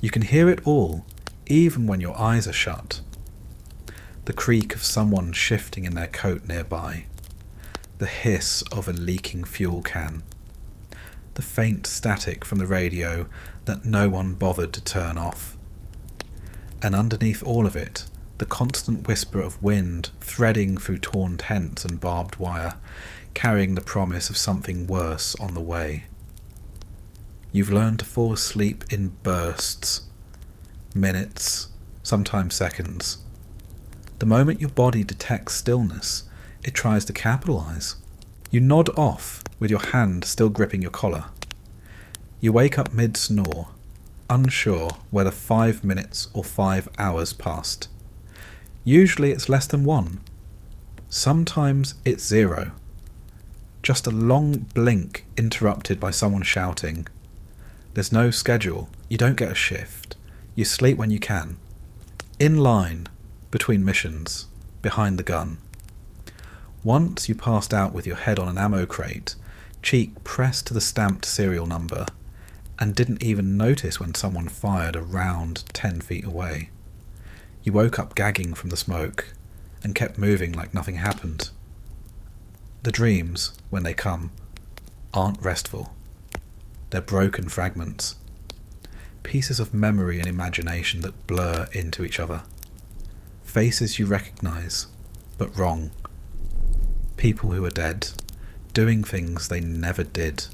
You can hear it all, even when your eyes are shut. The creak of someone shifting in their coat nearby. The hiss of a leaking fuel can. The faint static from the radio that no one bothered to turn off. And underneath all of it, the constant whisper of wind threading through torn tents and barbed wire, carrying the promise of something worse on the way. You've learned to fall asleep in bursts, minutes, sometimes seconds. The moment your body detects stillness, it tries to capitalize. You nod off with your hand still gripping your collar. You wake up mid-snore, unsure whether 5 minutes or 5 hours passed. Usually it's less than 1. Sometimes it's 0. Just a long blink interrupted by someone shouting. There's no schedule. You don't get a shift. You sleep when you can. In line, between missions, behind the gun. Once you passed out with your head on an ammo crate, cheek pressed to the stamped serial number, and didn't even notice when someone fired a round 10 feet away. You woke up gagging from the smoke, and kept moving like nothing happened. The dreams, when they come, aren't restful. They're broken fragments. Pieces of memory and imagination that blur into each other. Faces you recognize, but wrong. People who are dead, doing things they never did.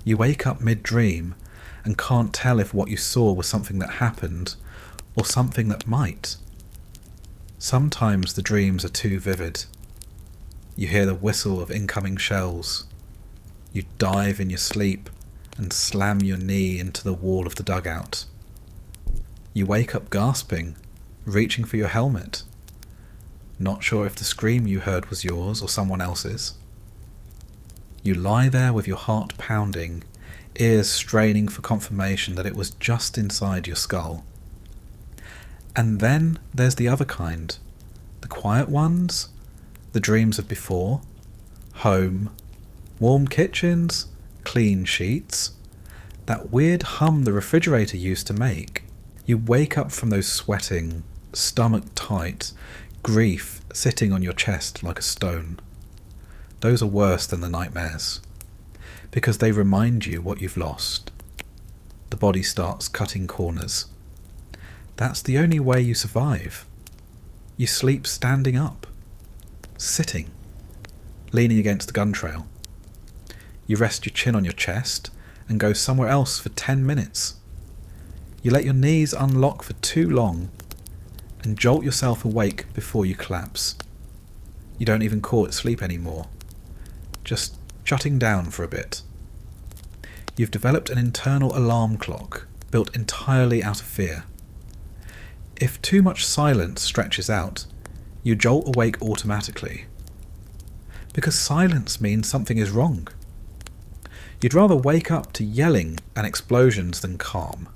You wake up mid-dream and can't tell if what you saw was something that happened or something that might. Sometimes the dreams are too vivid. You hear the whistle of incoming shells. You dive in your sleep and slam your knee into the wall of the dugout. You wake up gasping, reaching for your helmet. Not sure if the scream you heard was yours or someone else's. You lie there with your heart pounding, ears straining for confirmation that it was just inside your skull. And then there's the other kind, the quiet ones, the dreams of before, home, warm kitchens, clean sheets, that weird hum the refrigerator used to make. You wake up from those sweating, stomach tight, grief sitting on your chest like a stone. Those are worse than the nightmares, because they remind you what you've lost. The body starts cutting corners. That's the only way you survive. You sleep standing up, sitting, leaning against the gun trail. You rest your chin on your chest and go somewhere else for 10 minutes. You let your knees unlock for too long and jolt yourself awake before you collapse. You don't even call it sleep anymore. Just shutting down for a bit. You've developed an internal alarm clock built entirely out of fear. If too much silence stretches out, you jolt awake automatically. Because silence means something is wrong. You'd rather wake up to yelling and explosions than calm.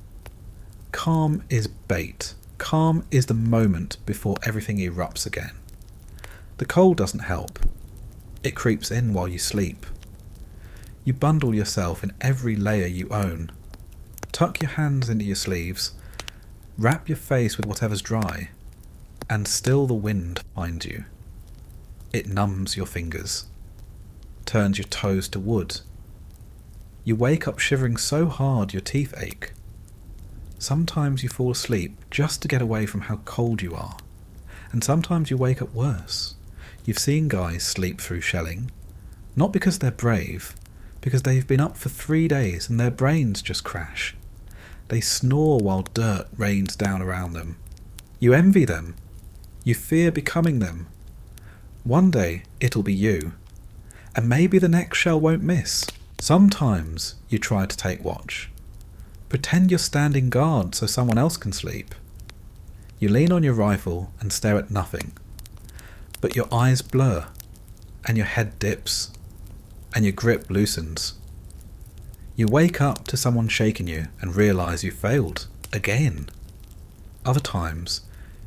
Calm is bait. Calm is the moment before everything erupts again. The cold doesn't help. It creeps in while you sleep. You bundle yourself in every layer you own. Tuck your hands into your sleeves, wrap your face with whatever's dry, and still the wind finds you. It numbs your fingers, turns your toes to wood. You wake up shivering so hard your teeth ache. Sometimes you fall asleep just to get away from how cold you are, and sometimes you wake up worse. You've seen guys sleep through shelling, not because they're brave, because they've been up for 3 days and their brains just crash. They snore while dirt rains down around them. You envy them. You fear becoming them. One day it'll be you, and maybe the next shell won't miss. Sometimes you try to take watch. Pretend you're standing guard so someone else can sleep. You lean on your rifle and stare at nothing, but your eyes blur, and your head dips, and your grip loosens. You wake up to someone shaking you and realise you failed again. Other times,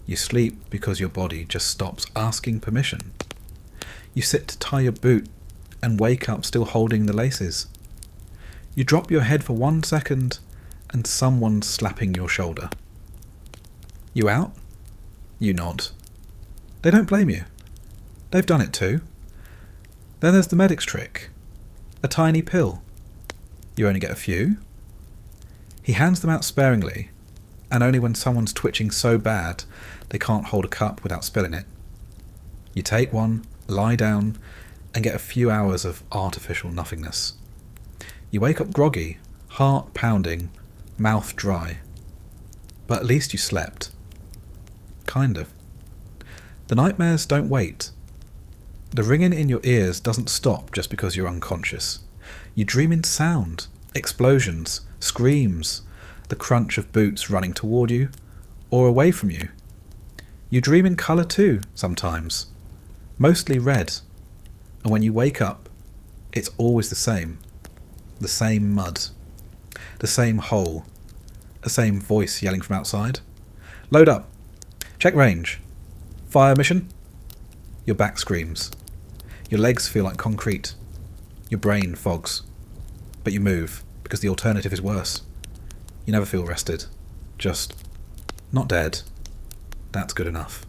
you sleep because your body just stops asking permission. You sit to tie your boot and wake up still holding the laces. You drop your head for 1 second and someone's slapping your shoulder. You out? You nod. They don't blame you. They've done it too. Then there's the medic's trick. A tiny pill. You only get a few. He hands them out sparingly, and only when someone's twitching so bad they can't hold a cup without spilling it. You take one, lie down, and get a few hours of artificial nothingness. You wake up groggy, heart pounding, mouth dry. But at least you slept. Kind of. The nightmares don't wait. The ringing in your ears doesn't stop just because you're unconscious. You dream in sound, explosions, screams, the crunch of boots running toward you, or away from you. You dream in colour too, sometimes. Mostly red. And when you wake up, it's always the same. The same mud. The same hole. The same voice yelling from outside. Load up. Check range. Fire mission. Your back screams. Your legs feel like concrete. Your brain fogs. But you move, because the alternative is worse. You never feel rested. Just not dead. That's good enough.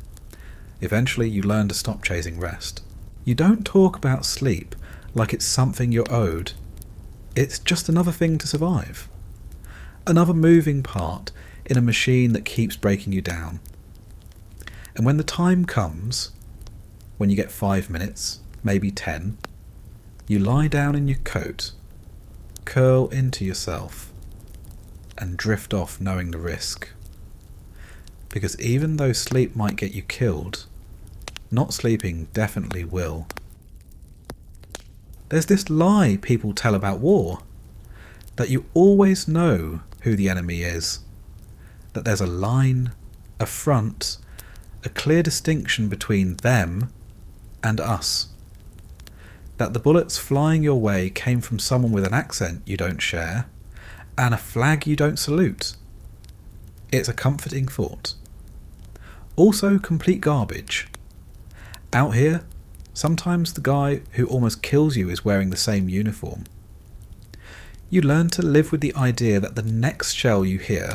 Eventually you learn to stop chasing rest. You don't talk about sleep like it's something you're owed. It's just another thing to survive. Another moving part in a machine that keeps breaking you down. And when the time comes, when you get 5 minutes, maybe 10, you lie down in your coat, curl into yourself, and drift off knowing the risk. Because even though sleep might get you killed, not sleeping definitely will. There's this lie people tell about war, that you always know who the enemy is, that there's a line, a front, a clear distinction between them and us, that the bullets flying your way came from someone with an accent you don't share, and a flag you don't salute. It's a comforting thought. Also complete garbage. Out here, sometimes the guy who almost kills you is wearing the same uniform. You learn to live with the idea that the next shell you hear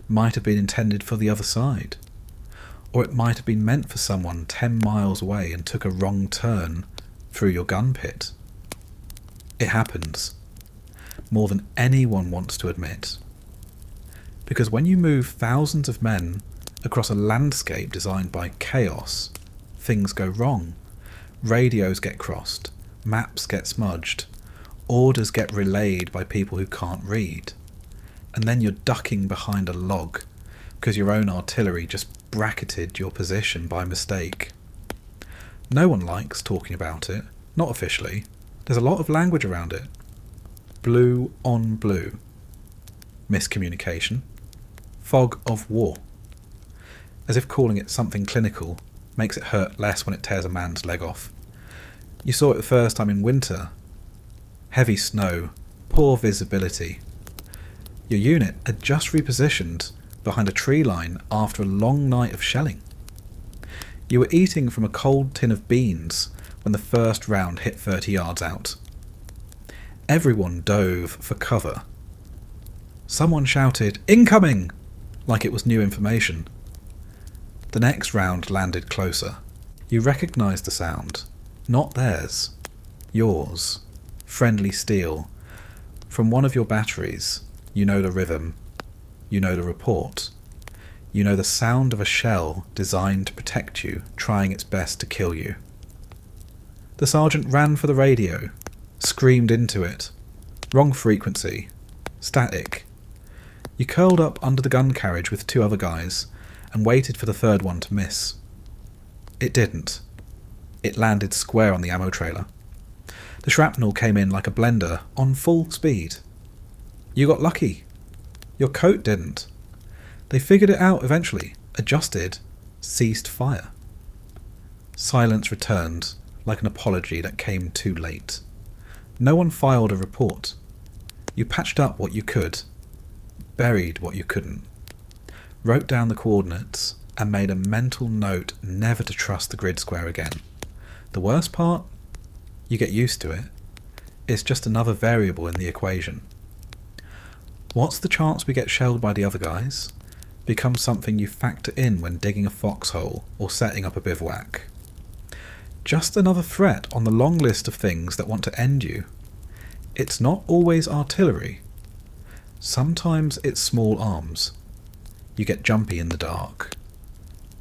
might have been intended for the other side, or it might have been meant for someone 10 miles away and took a wrong turn through your gun pit. It happens, more than anyone wants to admit. Because when you move thousands of men across a landscape designed by chaos, things go wrong. Radios get crossed, maps get smudged, orders get relayed by people who can't read, and then you're ducking behind a log because your own artillery just bracketed your position by mistake. No one likes talking about it, not officially. There's a lot of language around it. Blue on blue. Miscommunication. Fog of war. As if calling it something clinical makes it hurt less when it tears a man's leg off. You saw it the first time in winter. Heavy snow, poor visibility. Your unit had just repositioned behind a tree line after a long night of shelling. You were eating from a cold tin of beans when the first round hit 30 yards out. Everyone dove for cover. Someone shouted, "Incoming!" like it was new information. The next round landed closer. You recognised the sound. Not theirs. Yours. Friendly steel. From one of your batteries, you know the rhythm. You know the report. You know the sound of a shell designed to protect you, trying its best to kill you. The sergeant ran for the radio, screamed into it. Wrong frequency. Static. You curled up under the gun carriage with 2 other guys and waited for the third one to miss. It didn't. It landed square on the ammo trailer. The shrapnel came in like a blender, on full speed. You got lucky. Your coat didn't. They figured it out eventually, adjusted, ceased fire. Silence returned, like an apology that came too late. No one filed a report. You patched up what you could, buried what you couldn't, wrote down the coordinates, and made a mental note never to trust the grid square again. The worst part? You get used to it. It's just another variable in the equation. What's the chance we get shelled by the other guys? Becomes something you factor in when digging a foxhole or setting up a bivouac. Just another threat on the long list of things that want to end you. It's not always artillery. Sometimes it's small arms. You get jumpy in the dark.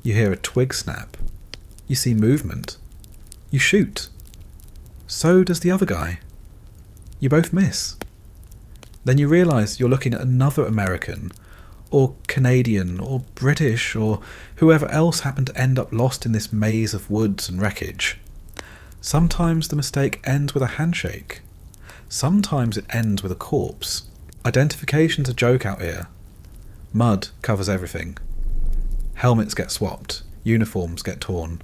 You hear a twig snap. You see movement. You shoot. So does the other guy. You both miss. Then you realise you're looking at another American, or Canadian, or British, or whoever else happened to end up lost in this maze of woods and wreckage. Sometimes the mistake ends with a handshake. Sometimes it ends with a corpse. Identification's a joke out here. Mud covers everything. Helmets get swapped. Uniforms get torn.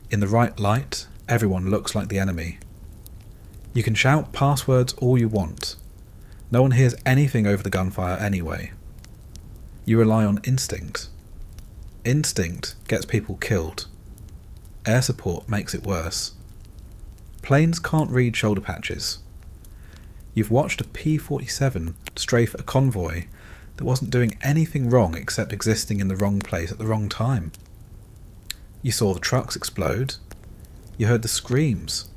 In the right light, everyone looks like the enemy. You can shout passwords all you want. No one hears anything over the gunfire anyway. You rely on instinct. Instinct gets people killed. Air support makes it worse. Planes can't read shoulder patches. You've watched a P-47 strafe a convoy that wasn't doing anything wrong except existing in the wrong place at the wrong time. You saw the trucks explode. You heard the screams.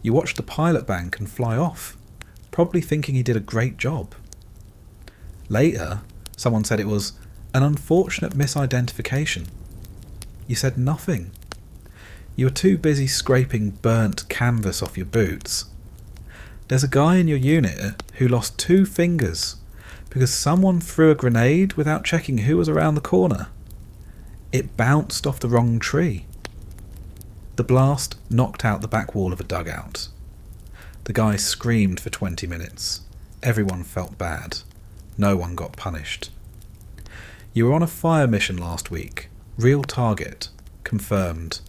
You watched the pilot bank and fly off, probably thinking he did a great job. Later, someone said it was an unfortunate misidentification. You said nothing. You were too busy scraping burnt canvas off your boots. There's a guy in your unit who lost 2 fingers because someone threw a grenade without checking who was around the corner. It bounced off the wrong tree. The blast knocked out the back wall of a dugout. The guy screamed for 20 minutes. Everyone felt bad. No one got punished. You were on a fire mission last week. Real target. Confirmed.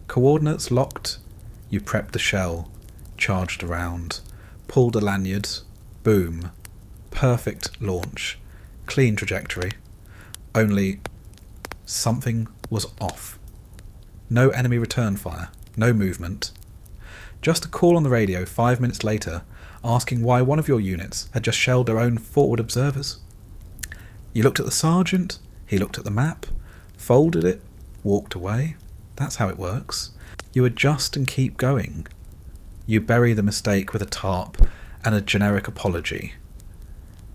Coordinates locked. You prepped the shell. Charged around. Pulled a lanyard. Boom. Perfect launch. Clean trajectory. Only something was off. No enemy return fire. No movement. Just a call on the radio 5 minutes later asking why one of your units had just shelled their own forward observers. You looked at the sergeant, he looked at the map, folded it, walked away. That's how it works. You adjust and keep going. You bury the mistake with a tarp and a generic apology.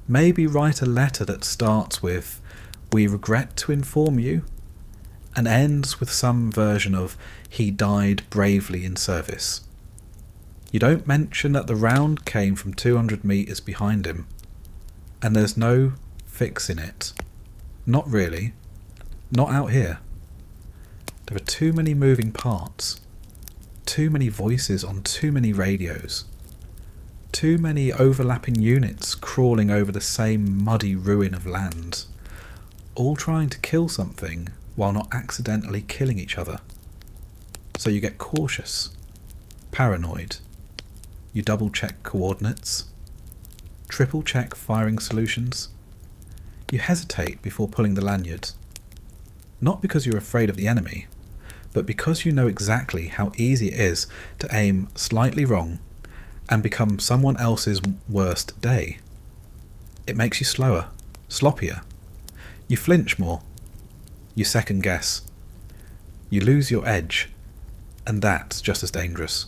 Maybe write a letter that starts with, "We regret to inform you," and ends with some version of, "He died bravely in service." You don't mention that the round came from 200 metres behind him, and there's no fixing it. Not really. Not out here. There are too many moving parts. too many voices on too many radios. Too many overlapping units crawling over the same muddy ruin of land, all trying to kill something while not accidentally killing each other. So you get cautious, paranoid, you double-check coordinates, triple-check firing solutions, you hesitate before pulling the lanyard. Not because you're afraid of the enemy, but because you know exactly how easy it is to aim slightly wrong and become someone else's worst day. It makes you slower, sloppier. You flinch more. You second guess. You lose your edge. And that's just as dangerous.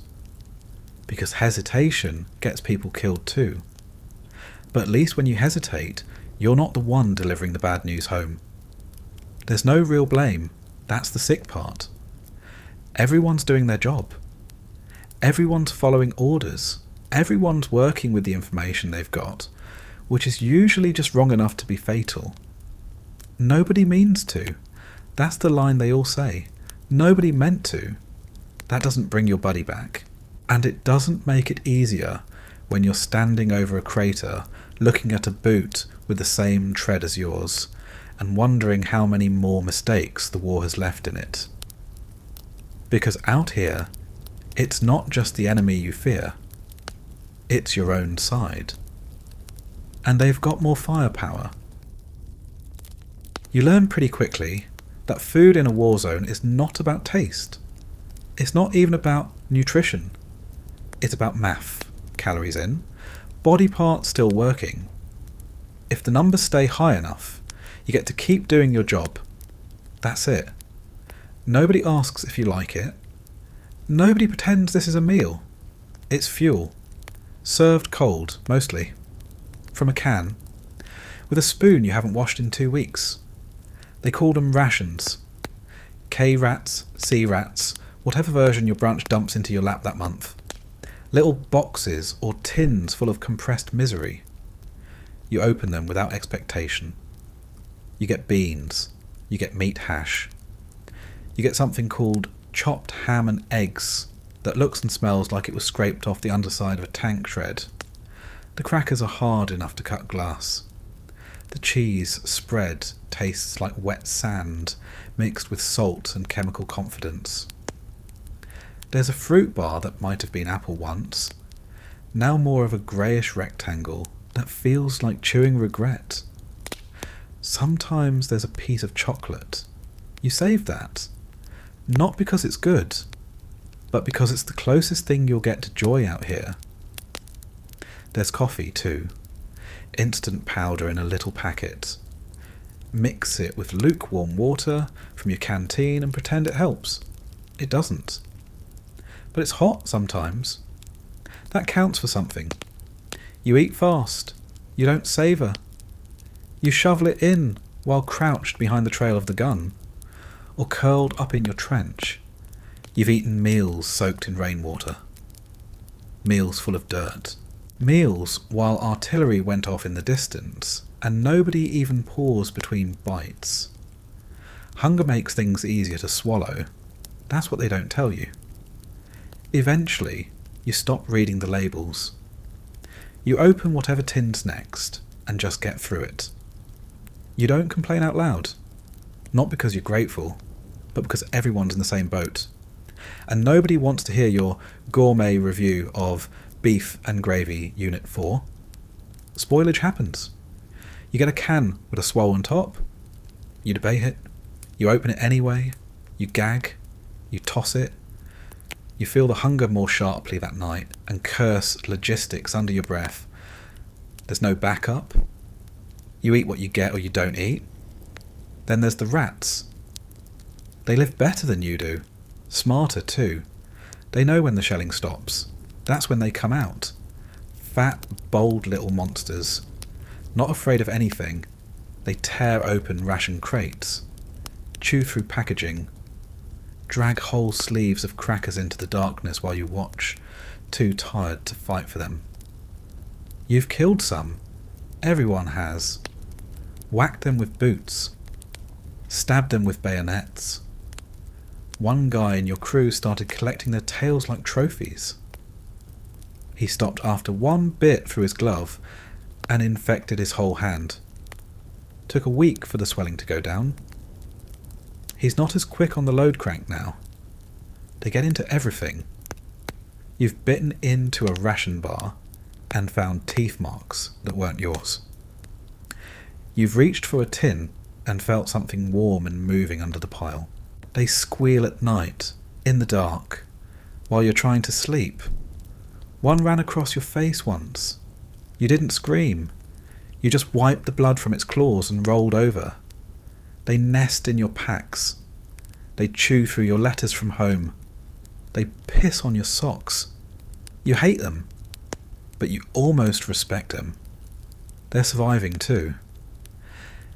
Because hesitation gets people killed too. But at least when you hesitate, you're not the one delivering the bad news home. There's no real blame. That's the sick part. Everyone's doing their job. Everyone's following orders. Everyone's working with the information they've got, which is usually just wrong enough to be fatal. Nobody means to. That's the line they all say. Nobody meant to. That doesn't bring your buddy back. And it doesn't make it easier when you're standing over a crater looking at a boot with the same tread as yours and wondering how many more mistakes the war has left in it. Because out here, it's not just the enemy you fear. It's your own side. And they've got more firepower. You learn pretty quickly that food in a war zone is not about taste. It's not even about nutrition. It's about math. Calories in, body parts still working. If the numbers stay high enough, you get to keep doing your job. That's it. Nobody asks if you like it. Nobody pretends this is a meal. It's fuel. Served cold, mostly. From a can. With a spoon you haven't washed in 2 weeks. They call them rations. K-rats, C-rats, whatever version your branch dumps into your lap that month. Little boxes or tins full of compressed misery. You open them without expectation. You get beans. You get meat hash. You get something called chopped ham and eggs that looks and smells like it was scraped off the underside of a tank shred. The crackers are hard enough to cut glass. The cheese spread tastes like wet sand mixed with salt and chemical confidence. There's a fruit bar that might have been apple once, now more of a greyish rectangle that feels like chewing regret. Sometimes there's a piece of chocolate. You save that. Not because it's good, but because it's the closest thing you'll get to joy out here. There's coffee too. Instant powder in a little packet. Mix it with lukewarm water from your canteen and pretend it helps. It doesn't. But it's hot sometimes. That counts for something. You eat fast. You don't savour. You shovel it in while crouched behind the trail of the gun, or curled up in your trench. You've eaten meals soaked in rainwater. Meals full of dirt. Meals while artillery went off in the distance, and nobody even paused between bites. Hunger makes things easier to swallow. That's what they don't tell you. Eventually, you stop reading the labels. You open whatever tin's next, and just get through it. You don't complain out loud. Not because you're grateful, but because everyone's in the same boat. And nobody wants to hear your gourmet review of Beef and Gravy Unit 4. Spoilage happens. You get a can with a swollen top. You debate it. You open it anyway. You gag. You toss it. You feel the hunger more sharply that night and curse logistics under your breath. There's no backup. You eat what you get or you don't eat. Then there's the rats. They live better than you do. Smarter too. They know when the shelling stops. That's when they come out. Fat, bold little monsters. Not afraid of anything. They tear open ration crates. Chew through packaging. Drag whole sleeves of crackers into the darkness while you watch, too tired to fight for them. You've killed some. Everyone has. Whacked them with boots. Stabbed them with bayonets. one guy in your crew started collecting their tails like trophies. He stopped after one bit through his glove and infected his whole hand. Took a week for the swelling to go down. He's not as quick on the load crank now. They get into everything. You've bitten into a ration bar and found teeth marks that weren't yours. You've reached for a tin and felt something warm and moving under the pile. They squeal at night, in the dark, while you're trying to sleep. One ran across your face once. You didn't scream. You just wiped the blood from its claws and rolled over. They nest in your packs. They chew through your letters from home. They piss on your socks. You hate them, but you almost respect them. They're surviving too.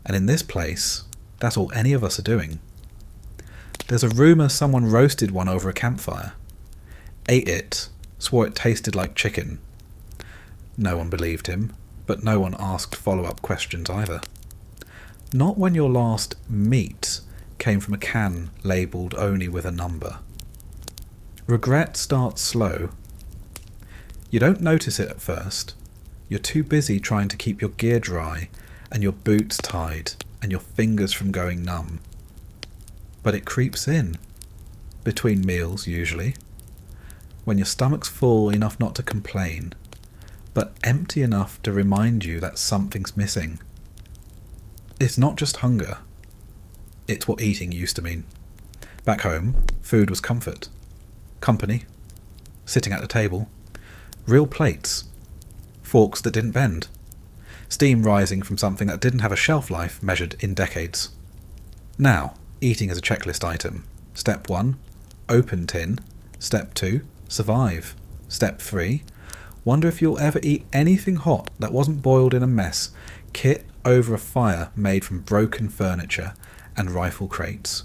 And in this place, that's all any of us are doing. There's a rumour someone roasted one over a campfire. Ate it, swore it tasted like chicken. No one believed him, but no one asked follow-up questions either. Not when your last meat came from a can labelled only with a number. Regret starts slow. You don't notice it at first. You're too busy trying to keep your gear dry and your boots tied and your fingers from going numb. But it creeps in, between meals usually, when your stomach's full enough not to complain, but empty enough to remind you that something's missing. It's not just hunger. It's what eating used to mean. Back home, food was comfort. Company. Sitting at the table. Real plates. Forks that didn't bend. Steam rising from something that didn't have a shelf life measured in decades. Now, eating is a checklist item. Step 1, open tin. Step 2, survive. Step 3, wonder if you'll ever eat anything hot that wasn't boiled in a mess, kit over a fire made from broken furniture and rifle crates.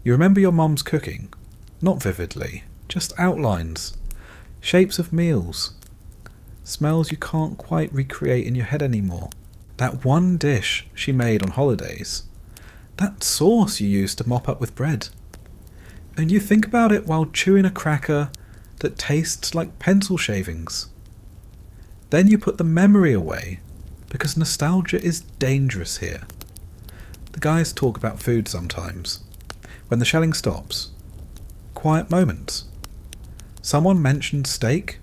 You remember your mum's cooking? Not vividly, just outlines. Shapes of meals. Smells you can't quite recreate in your head anymore. That one dish she made on holidays. That sauce you used to mop up with bread. And you think about it while chewing a cracker that tastes like pencil shavings. Then you put the memory away, because nostalgia is dangerous here. The guys talk about food sometimes. When the shelling stops. Quiet moments. Someone mentioned steak,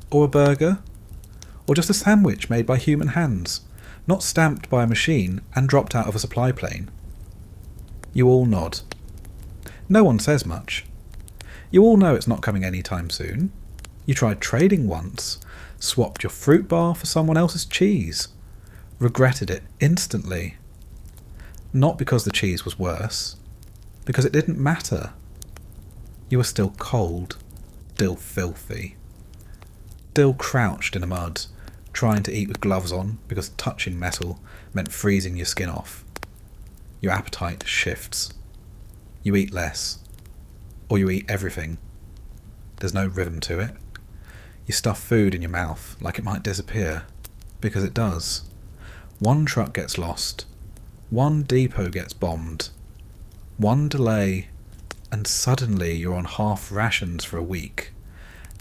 or a burger, or just a sandwich made by human hands, not stamped by a machine and dropped out of a supply plane. You all nod. No one says much. You all know it's not coming anytime soon. You tried trading once, swapped your fruit bar for someone else's cheese, regretted it instantly. Not because the cheese was worse, because it didn't matter. You were still cold, still filthy, still crouched in the mud, trying to eat with gloves on because touching metal meant freezing your skin off. Your appetite shifts. You eat less, or you eat everything. There's no rhythm to it. You stuff food in your mouth like it might disappear, because it does. One truck gets lost, one depot gets bombed, one delay, and suddenly you're on half rations for a week,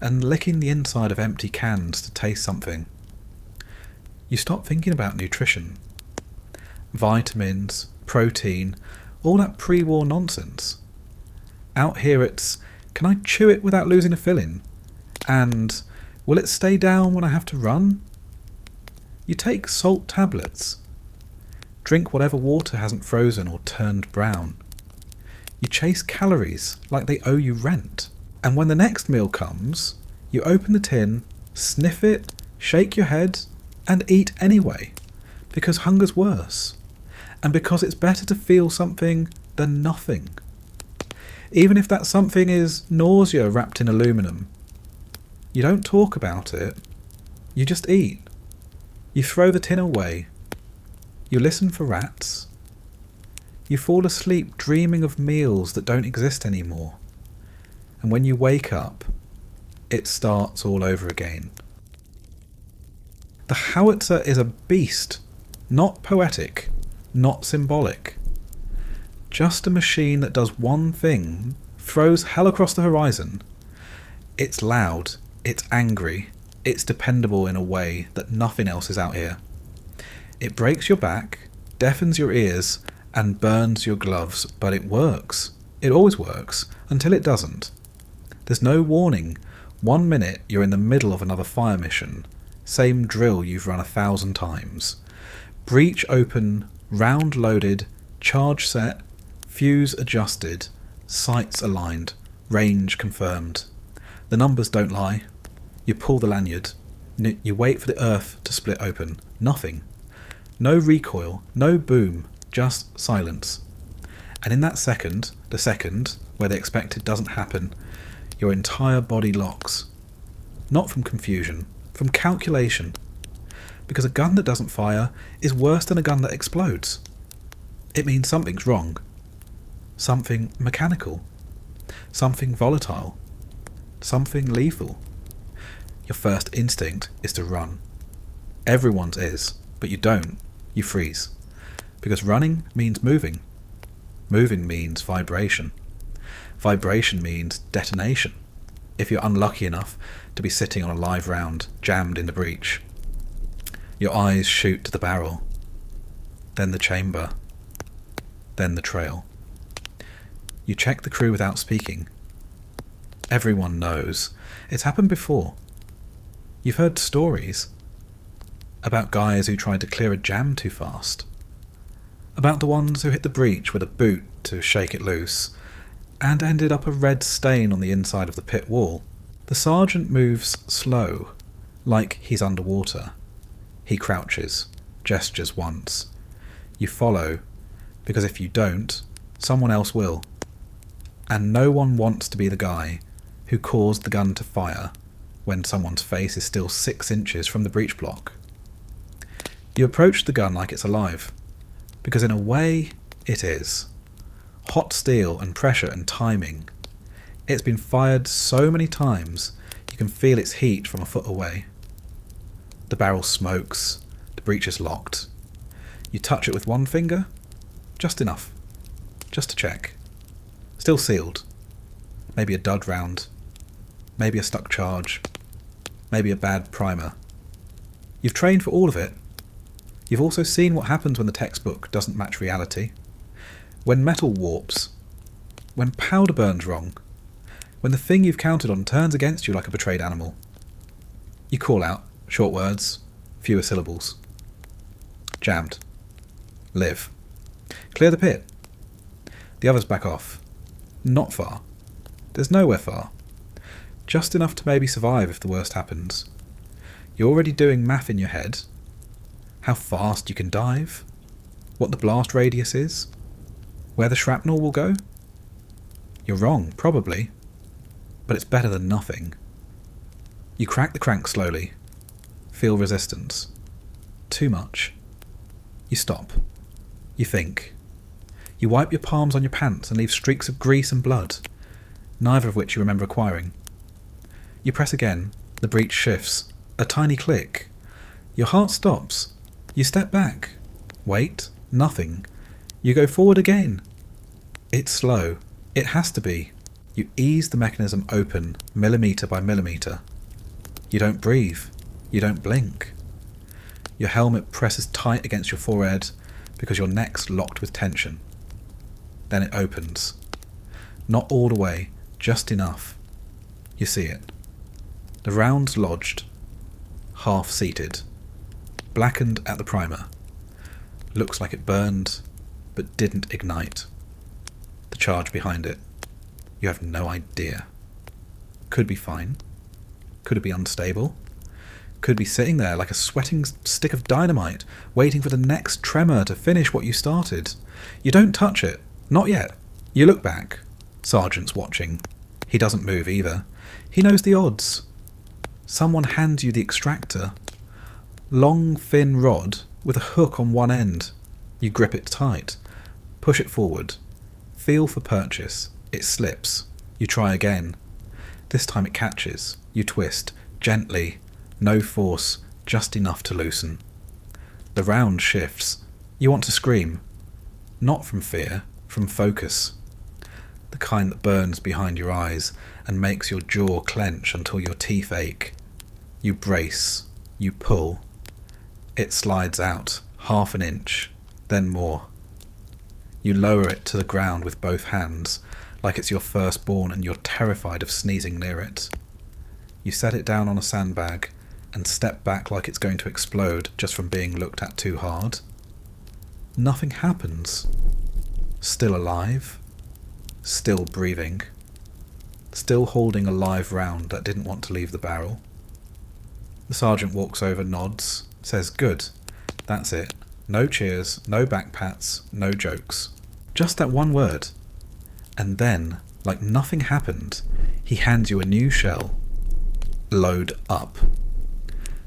and licking the inside of empty cans to taste something. You stop thinking about nutrition. Vitamins, protein, all that pre-war nonsense. Out here it's, can I chew it without losing a filling? And, will it stay down when I have to run? You take salt tablets. Drink whatever water hasn't frozen or turned brown. You chase calories like they owe you rent. And when the next meal comes, you open the tin, sniff it, shake your head, and eat anyway, because hunger's worse, and because it's better to feel something than nothing. Even if that something is nausea wrapped in aluminum. You don't talk about it, you just eat. You throw the tin away. You listen for rats. You fall asleep dreaming of meals that don't exist anymore. And when you wake up, it starts all over again. The howitzer is a beast, not poetic, not symbolic. Just a machine that does one thing throws hell across the horizon. It's loud, it's angry, it's dependable in a way that nothing else is out here. It breaks your back, deafens your ears, and burns your gloves, but it works. It always works, until it doesn't. There's no warning. 1 minute you're in the middle of another fire mission. Same drill you've run 1,000 times. Breach open, round loaded, charge set, fuse adjusted, sights aligned, range confirmed. The numbers don't lie. You pull the lanyard. You wait for the earth to split open. Nothing. No recoil, no boom, just silence. And in that second, the second where the expected doesn't happen, your entire body locks. Not from confusion, from calculation. Because a gun that doesn't fire is worse than a gun that explodes. It means something's wrong. Something mechanical. Something volatile. Something lethal. Your first instinct is to run. Everyone's is, but you don't. You freeze. Because running means moving. Moving means vibration. Vibration means detonation, if you're unlucky enough to be sitting on a live round jammed in the breech. Your eyes shoot to the barrel, then the chamber, then the trail. You check the crew without speaking. Everyone knows. It's happened before. You've heard stories about guys who tried to clear a jam too fast, about the ones who hit the breech with a boot to shake it loose, and ended up a red stain on the inside of the pit wall. The sergeant moves slow, like he's underwater. He crouches, gestures once. You follow, because if you don't, someone else will. And no one wants to be the guy who caused the gun to fire when someone's face is still 6 inches from the breech block. You approach the gun like it's alive, because in a way it is. Hot steel and pressure and timing. It's been fired so many times you can feel its heat from a foot away. The barrel smokes, the breech is locked. You touch it with one finger, just enough, just to check. Still sealed. Maybe a dud round, maybe a stuck charge, maybe a bad primer. You've trained for all of it. You've also seen what happens when the textbook doesn't match reality. When metal warps, when powder burns wrong, when the thing you've counted on turns against you like a betrayed animal. You call out, short words, fewer syllables. Jammed. Live. Clear the pit. The others back off. Not far. There's nowhere far. Just enough to maybe survive if the worst happens. You're already doing math in your head. How fast you can dive. What the blast radius is. Where the shrapnel will go? You're wrong, probably. But it's better than nothing. You crack the crank slowly. Feel resistance. Too much. You stop. You think. You wipe your palms on your pants and leave streaks of grease and blood, neither of which you remember acquiring. You press again. The breech shifts. A tiny click. Your heart stops. You step back. Wait. Nothing. You go forward again. It's slow. It has to be. You ease the mechanism open, millimetre by millimetre. You don't breathe. You don't blink. Your helmet presses tight against your forehead because your neck's locked with tension. Then it opens. Not all the way, just enough. You see it. The round's lodged. Half-seated. Blackened at the primer. Looks like it burned, but didn't ignite. The charge behind it. You have no idea. Could be fine. Could it be unstable? Could be sitting there like a sweating stick of dynamite, waiting for the next tremor to finish what you started. You don't touch it. Not yet. You look back. Sergeant's watching. He doesn't move either. He knows the odds. Someone hands you the extractor. Long, thin rod with a hook on one end. You grip it tight. Push it forward. Feel for purchase. It slips. You try again. This time it catches. You twist. Gently. No force. Just enough to loosen. The round shifts. You want to scream. Not from fear. From focus. the kind that burns behind your eyes and makes your jaw clench until your teeth ache. You brace, you pull. It slides out, 1/2 inch, then more. You lower it to the ground with both hands, like it's your firstborn and you're terrified of sneezing near it. You set it down on a sandbag and step back like it's going to explode just from being looked at too hard. Nothing happens. Still alive. Still breathing. Still holding a live round that didn't want to leave the barrel. The sergeant walks over, nods, says, "Good. That's it. No cheers, no back pats, no jokes." Just that one word. And then, like nothing happened, he hands you a new shell. Load up.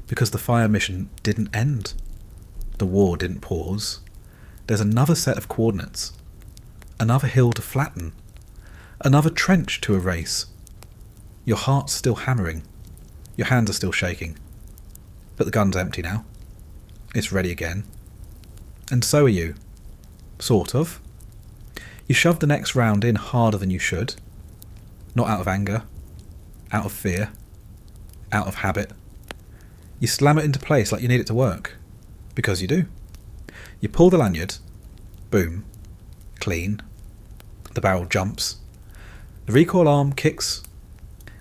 Because the fire mission didn't end. The war didn't pause. There's another set of coordinates. Another hill to flatten. Another trench to erase. Your heart's still hammering. Your hands are still shaking. But the gun's empty now. It's ready again. And so are you. Sort of. You shove the next round in harder than you should. Not out of anger. Out of fear. Out of habit. You slam it into place like you need it to work. Because you do. You pull the lanyard. Boom. Clean. The barrel jumps. The recoil arm kicks.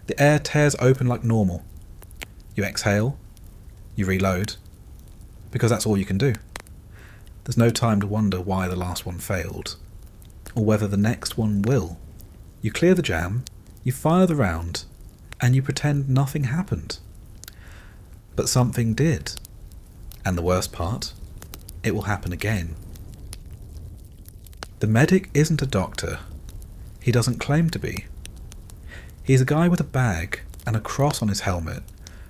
The air tears open like normal. You exhale. You reload. Because that's all you can do. There's no time to wonder why the last one failed. Or whether the next one will. You clear the jam. You fire the round. And you pretend nothing happened. But something did. And the worst part, it will happen again. The medic isn't a doctor. He doesn't claim to be. He's a guy with a bag and a cross on his helmet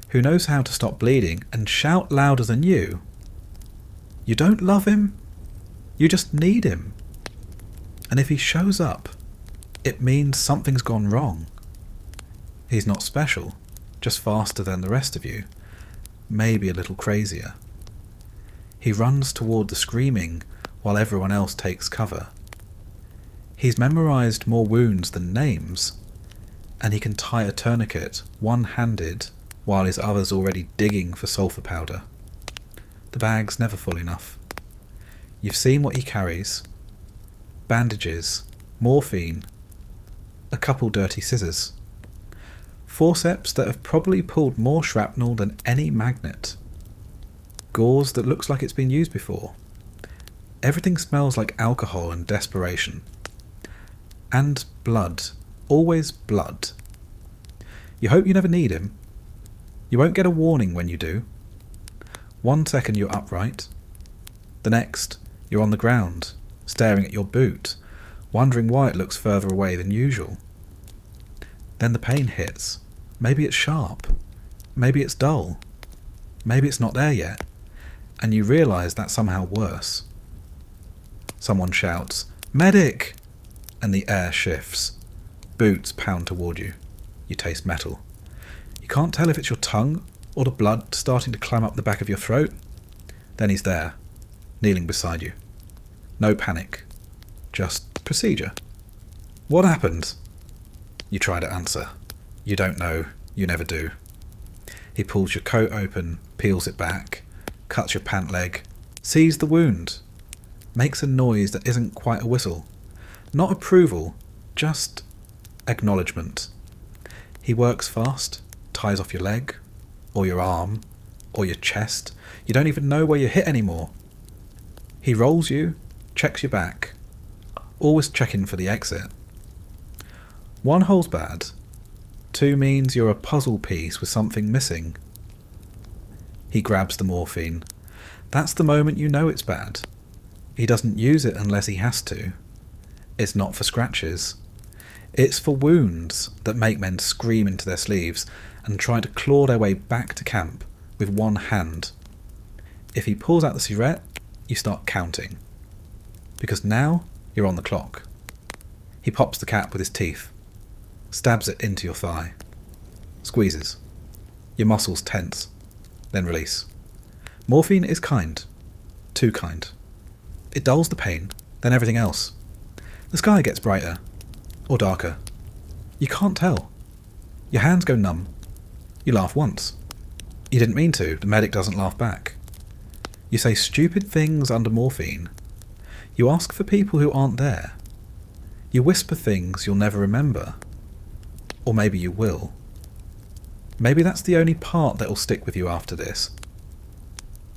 who knows how to stop bleeding and shout louder than you. You don't love him. You just need him. And if he shows up, it means something's gone wrong. He's not special, just faster than the rest of you, maybe a little crazier. He runs toward the screaming while everyone else takes cover. He's memorized more wounds than names, and he can tie a tourniquet one-handed while his other's already digging for sulphur powder. The bag's never full enough. You've seen what he carries. Bandages, morphine, a couple dirty scissors. Forceps that have probably pulled more shrapnel than any magnet. Gauze that looks like it's been used before. Everything smells like alcohol and desperation. And blood. Always blood. You hope you never need him. You won't get a warning when you do. 1 second you're upright. The next, you're on the ground, staring at your boot, wondering why it looks further away than usual. Then the pain hits. Maybe it's sharp. Maybe it's dull. Maybe it's not there yet. And you realise that's somehow worse. Someone shouts, "Medic!" And the air shifts. Boots pound toward you. You taste metal. You can't tell if it's your tongue or the blood starting to climb up the back of your throat. Then he's there, kneeling beside you. No panic. Just procedure. What happened? You try to answer. You don't know. You never do. He pulls your coat open, peels it back, cuts your pant leg, sees the wound, makes a noise that isn't quite a whistle. Not approval, just acknowledgement. He works fast, ties off your leg, or your arm, or your chest. You don't even know where you're hit anymore. He rolls you, checks your back, always checking for the exit. 1 hole's bad. 2 means you're a puzzle piece with something missing. He grabs the morphine. That's the moment you know it's bad. He doesn't use it unless he has to. It's not for scratches. It's for wounds that make men scream into their sleeves and try to claw their way back to camp with 1 hand. If he pulls out the cigarette, you start counting. Because now you're on the clock. He pops the cap with his teeth, stabs it into your thigh, squeezes. Your muscles tense, then release. Morphine is kind. Too kind. It dulls the pain, then everything else. The sky gets brighter. Or darker? You can't tell. Your hands go numb. You laugh once. You didn't mean to. The medic doesn't laugh back. You say stupid things under morphine. You ask for people who aren't there. You whisper things you'll never remember. Or maybe you will. Maybe that's the only part that will stick with you after this.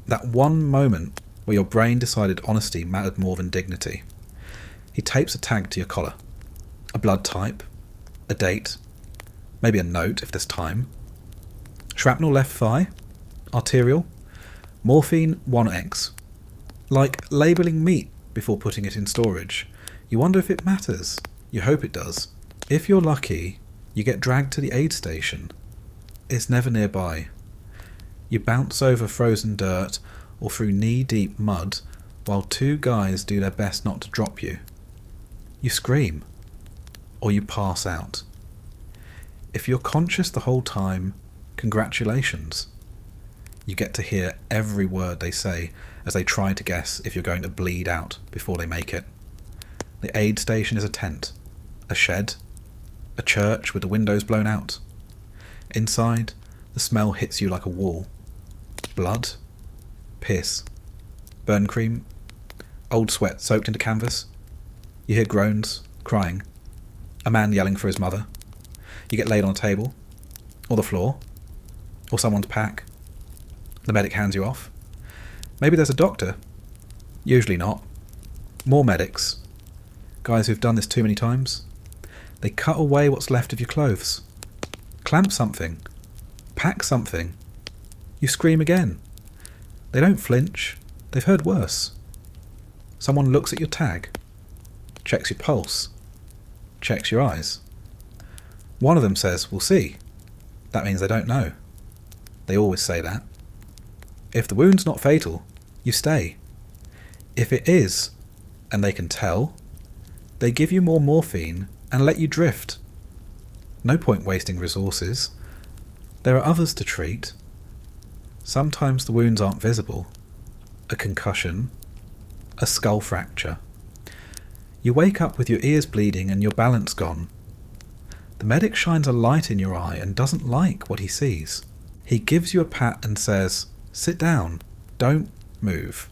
That one moment where your brain decided honesty mattered more than dignity. He tapes a tag to your collar. A blood type. A date. Maybe a note if there's time. Shrapnel left thigh. Arterial. Morphine 1X. Like labelling meat before putting it in storage. You wonder if it matters. You hope it does. If you're lucky, you get dragged to the aid station. It's never nearby. You bounce over frozen dirt or through knee-deep mud while two guys do their best not to drop you. You scream. Or you pass out. If you're conscious the whole time, congratulations. You get to hear every word they say as they try to guess if you're going to bleed out before they make it. The aid station is a tent, a shed, a church with the windows blown out. Inside, the smell hits you like a wall. Blood, piss, burn cream, old sweat soaked into canvas. You hear groans, crying, a man yelling for his mother. You get laid on a table, or the floor, or someone's pack. The medic hands you off. Maybe there's a doctor. Usually not. More medics. Guys who've done this too many times. They cut away what's left of your clothes. Clamp something. Pack something. You scream again. They don't flinch. They've heard worse. Someone looks at your tag. Checks your pulse. Checks your eyes. One of them says, "We'll see." That means they don't know. They always say that. If the wound's not fatal, you stay. If it is, and they can tell, they give you more morphine and let you drift. No point wasting resources. There are others to treat. Sometimes the wounds aren't visible. A concussion, a skull fracture. You wake up with your ears bleeding and your balance gone. The medic shines a light in your eye and doesn't like what he sees. He gives you a pat and says, "Sit down, don't move."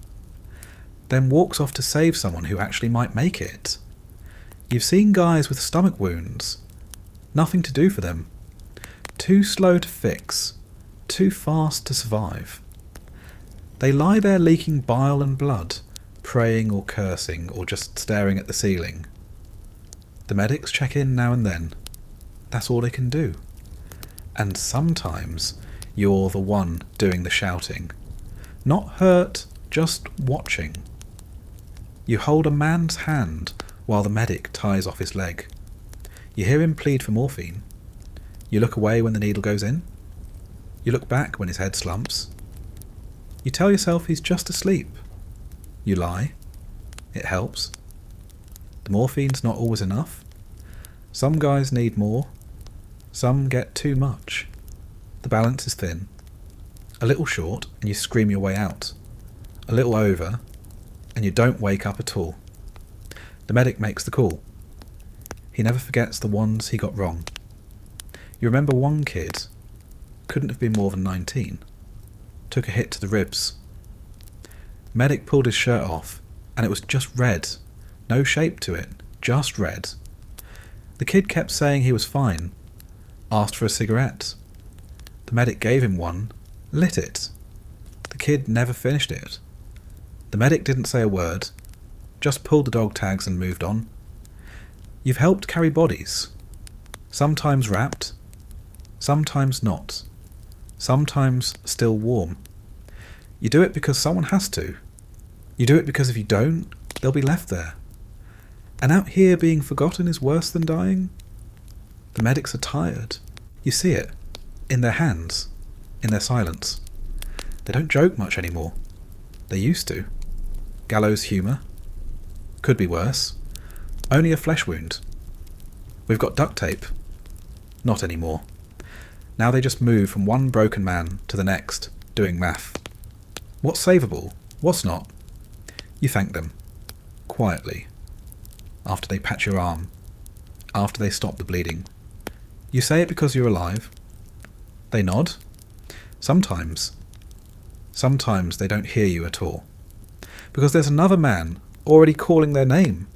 Then walks off to save someone who actually might make it. You've seen guys with stomach wounds. Nothing to do for them. Too slow to fix. Too fast to survive. They lie there leaking bile and blood, praying or cursing or just staring at the ceiling. The medics check in now and then. That's all they can do. And sometimes you're the one doing the shouting. Not hurt, just watching. You hold a man's hand while the medic ties off his leg. You hear him plead for morphine. You look away when the needle goes in. You look back when his head slumps. You tell yourself he's just asleep. You lie. It helps. The morphine's not always enough. Some guys need more. Some get too much. The balance is thin. A little short and you scream your way out. A little over and you don't wake up at all. The medic makes the call. He never forgets the ones he got wrong. You remember one kid, couldn't have been more than 19, took a hit to the ribs. Medic pulled his shirt off and it was just red. No shape to it, just red. The kid kept saying he was fine. Asked for a cigarette. The medic gave him one, lit it. The kid never finished it. The medic didn't say a word, just pulled the dog tags and moved on. You've helped carry bodies. Sometimes wrapped, sometimes not. Sometimes still warm. You do it because someone has to. You do it because if you don't, they'll be left there. And out here being forgotten is worse than dying. The medics are tired. You see it. In their hands. In their silence. They don't joke much anymore. They used to. Gallows humour. Could be worse. Only a flesh wound. We've got duct tape. Not anymore. Now they just move from one broken man to the next, doing math. What's savable? What's not? You thank them. Quietly. After they pat your arm. after they stop the bleeding. You say it because you're alive. They nod. Sometimes they don't hear you at all. Because there's another man already calling their name.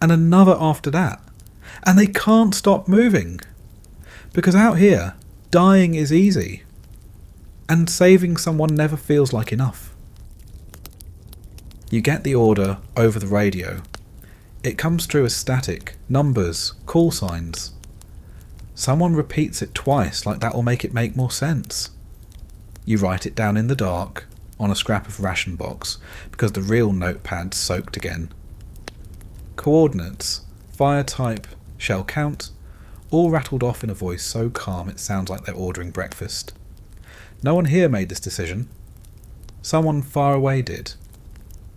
And another after that. And they can't stop moving. Because out here, dying is easy. And saving someone never feels like enough. You get the order over the radio. It comes through as static, numbers, call signs. Someone repeats it twice like that will make it make more sense. You write it down in the dark on a scrap of ration box because the real notepad's soaked again. Coordinates, fire type, shell count, all rattled off in a voice so calm it sounds like they're ordering breakfast. No one here made this decision. Someone far away did.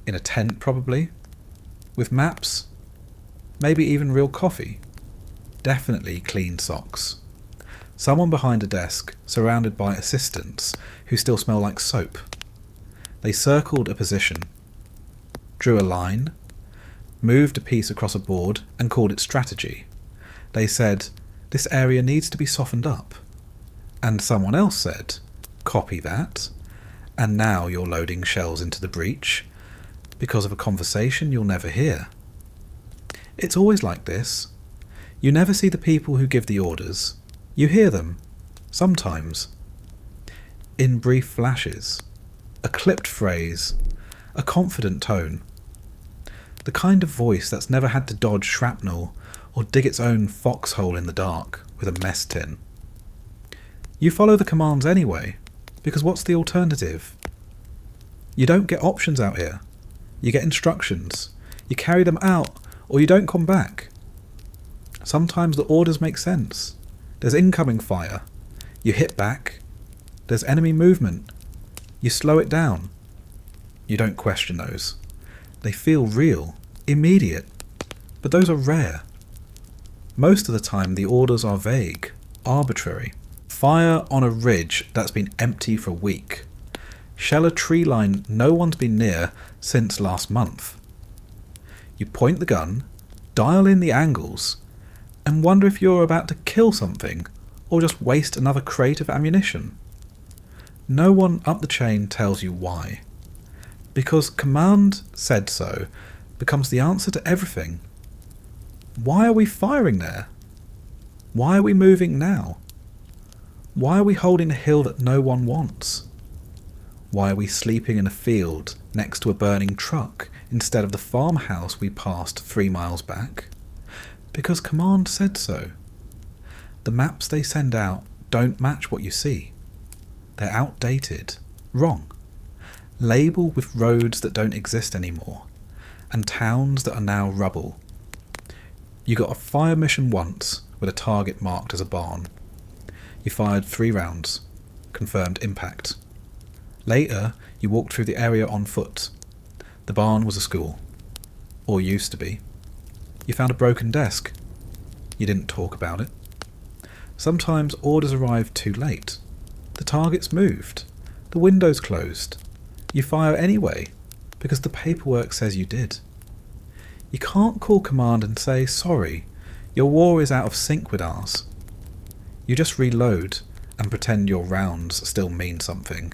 In a tent, probably. With maps. Maybe even real coffee. Definitely clean socks. Someone behind a desk, surrounded by assistants who still smell like soap. They circled a position, drew a line, moved a piece across a board and called it strategy. They said, "This area needs to be softened up." And someone else said, "Copy that. And now you're loading shells into the breach because of a conversation you'll never hear." It's always like this. You never see the people who give the orders. You hear them, sometimes. In brief flashes. A clipped phrase. A confident tone. The kind of voice that's never had to dodge shrapnel or dig its own foxhole in the dark with a mess tin. You follow the commands anyway, because what's the alternative? You don't get options out here. You get instructions. You carry them out, or you don't come back. Sometimes the orders make sense. There's incoming fire. You hit back. There's enemy movement. You slow it down. You don't question those. They feel real, immediate, but those are rare. Most of the time the orders are vague, arbitrary. Fire on a ridge that's been empty for a week. Shell a tree line no one's been near since last month. You point the gun, dial in the angles, and wonder if you're about to kill something or just waste another crate of ammunition. No one up the chain tells you why. Because command said so becomes the answer to everything. Why are we firing there? Why are we moving now? Why are we holding a hill that no one wants? Why are we sleeping in a field next to a burning truck instead of the farmhouse we passed 3 miles back? Because command said so. The maps they send out don't match what you see. They're outdated, wrong, labelled with roads that don't exist anymore, and towns that are now rubble. You got a fire mission once with a target marked as a barn. You fired 3 rounds, confirmed impact. Later, you walked through the area on foot. The barn was a school, or used to be. You found a broken desk. You didn't talk about it. Sometimes orders arrived too late. The target's moved. The window's closed. You fire anyway, because the paperwork says you did. You can't call command and say, "Sorry, your war is out of sync with ours." You just reload and pretend your rounds still mean something.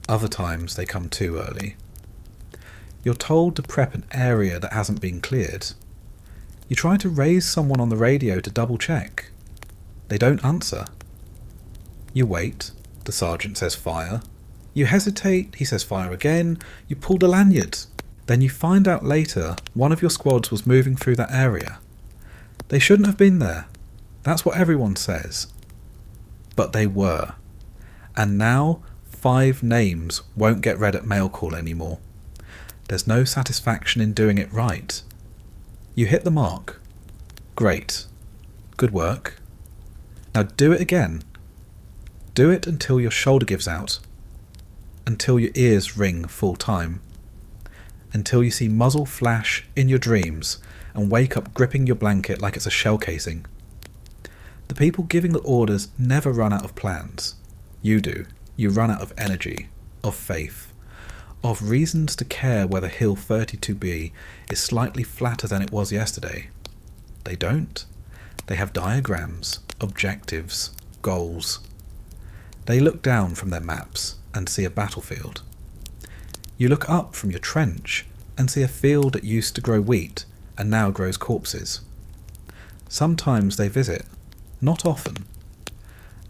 Other times they come too early. You're told to prep an area that hasn't been cleared. You try to raise someone on the radio to double check. They don't answer. You wait. The sergeant says fire. You hesitate. He says fire again. You pull the lanyard. Then you find out later one of your squads was moving through that area. They shouldn't have been there. That's what everyone says. But they were. And now 5 names won't get read at mail call anymore. There's no satisfaction in doing it right. You hit the mark. Great. Good work. Now do it again. Do it until your shoulder gives out. Until your ears ring full time. Until you see muzzle flash in your dreams and wake up gripping your blanket like it's a shell casing. The people giving the orders never run out of plans. You do. You run out of energy, of faith, of reasons to care whether Hill 32B is slightly flatter than it was yesterday. They don't. They have diagrams, objectives, goals. They look down from their maps and see a battlefield. You look up from your trench and see a field that used to grow wheat and now grows corpses. Sometimes they visit, not often.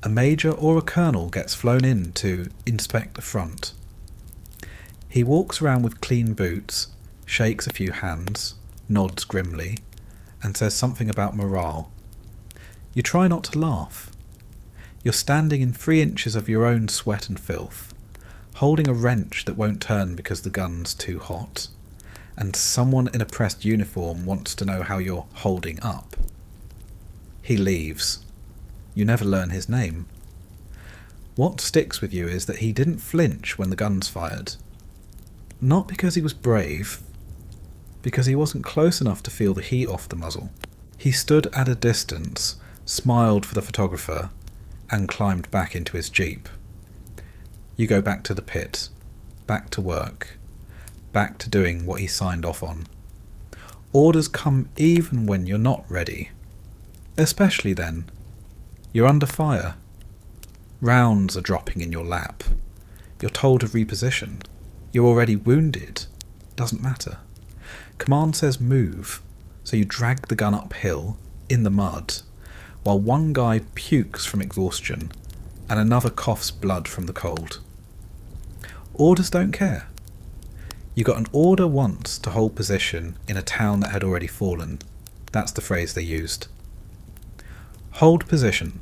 A major or a colonel gets flown in to inspect the front. He walks around with clean boots, shakes a few hands, nods grimly, and says something about morale. You try not to laugh. You're standing in 3 inches of your own sweat and filth, holding a wrench that won't turn because the gun's too hot, and someone in a pressed uniform wants to know how you're holding up. He leaves. You never learn his name. What sticks with you is that he didn't flinch when the guns fired. Not because he was brave, because he wasn't close enough to feel the heat off the muzzle. He stood at a distance, smiled for the photographer, and climbed back into his jeep. You go back to the pit, back to work, back to doing what he signed off on. Orders come even when you're not ready. Especially then. You're under fire. Rounds are dropping in your lap. You're told to reposition. You're already wounded. Doesn't matter. Command says move, so you drag the gun uphill, in the mud, while one guy pukes from exhaustion and another coughs blood from the cold. Orders don't care. You got an order once to hold position in a town that had already fallen. That's the phrase they used. Hold position.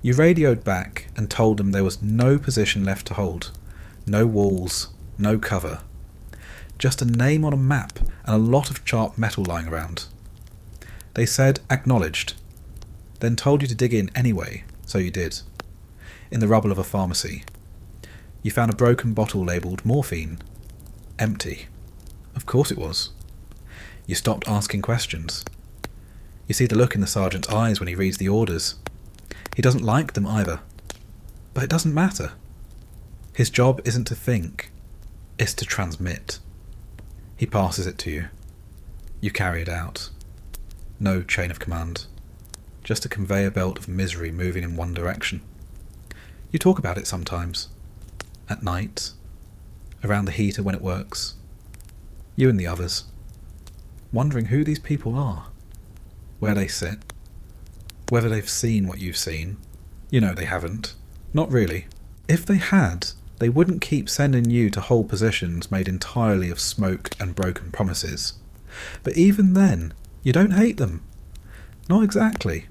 You radioed back and told them there was no position left to hold. No walls, no cover. Just a name on a map and a lot of sharp metal lying around. They said acknowledged, then told you to dig in anyway, so you did. In the rubble of a pharmacy. You found a broken bottle labelled morphine. Empty. Of course it was. You stopped asking questions. You see the look in the sergeant's eyes when he reads the orders. He doesn't like them either. But it doesn't matter. His job isn't to think, it's to transmit. He passes it to you. You carry it out. No chain of command. Just a conveyor belt of misery moving in one direction. You talk about it sometimes. At night. Around the heater when it works. You and the others. Wondering who these people are. Where they sit. Whether they've seen what you've seen. You know they haven't. Not really. If they had, they wouldn't keep sending you to hold positions made entirely of smoke and broken promises. But even then, you don't hate them. Not exactly.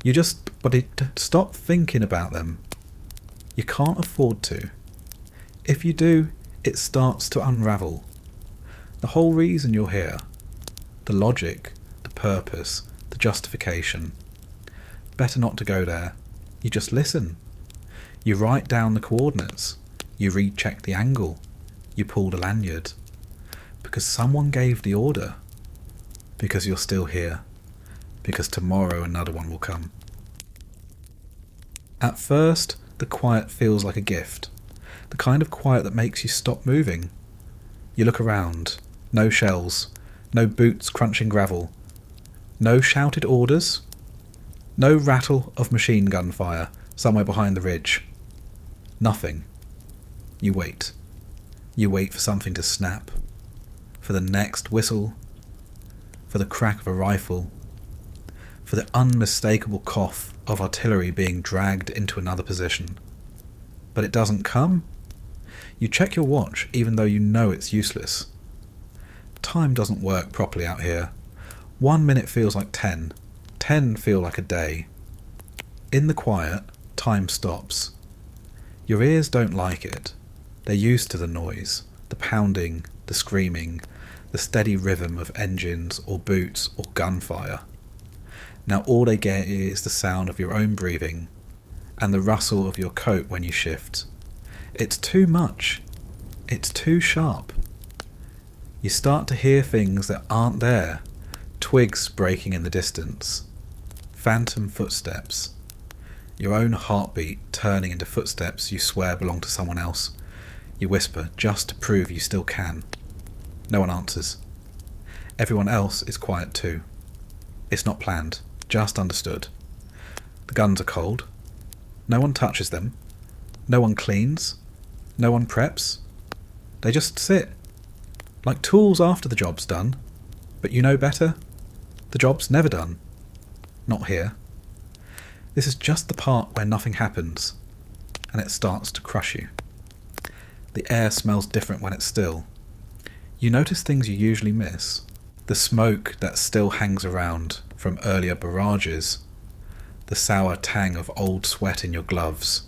You just stop thinking about them. You can't afford to. If you do, it starts to unravel. The whole reason you're here. The logic, the purpose, the justification. Better not to go there. You just listen. You write down the coordinates. You recheck the angle. You pull the lanyard. Because someone gave the order. Because you're still here. Because tomorrow another one will come. At first, the quiet feels like a gift. The kind of quiet that makes you stop moving. You look around. No shells. No boots crunching gravel. No shouted orders. No rattle of machine gun fire somewhere behind the ridge. Nothing. You wait. You wait for something to snap. For the next whistle. For the crack of a rifle. For the unmistakable cough of artillery being dragged into another position. But it doesn't come. You check your watch even though you know it's useless. Time doesn't work properly out here. 1 minute feels like 10. 10 feel like a day. In the quiet, time stops. Your ears don't like it. They're used to the noise, the pounding, the screaming, the steady rhythm of engines or boots or gunfire. Now all they get is the sound of your own breathing and the rustle of your coat when you shift. It's too much. It's too sharp. You start to hear things that aren't there. Twigs breaking in the distance. Phantom footsteps. Your own heartbeat turning into footsteps you swear belong to someone else. You whisper just to prove you still can. No one answers. Everyone else is quiet too. It's not planned, just understood. The guns are cold. No one touches them. No one cleans. No one preps. They just sit. Like tools after the job's done. But you know better. The job's never done. Not here. This is just the part where nothing happens, and it starts to crush you. The air smells different when it's still. You notice things you usually miss. The smoke that still hangs around from earlier barrages. The sour tang of old sweat in your gloves.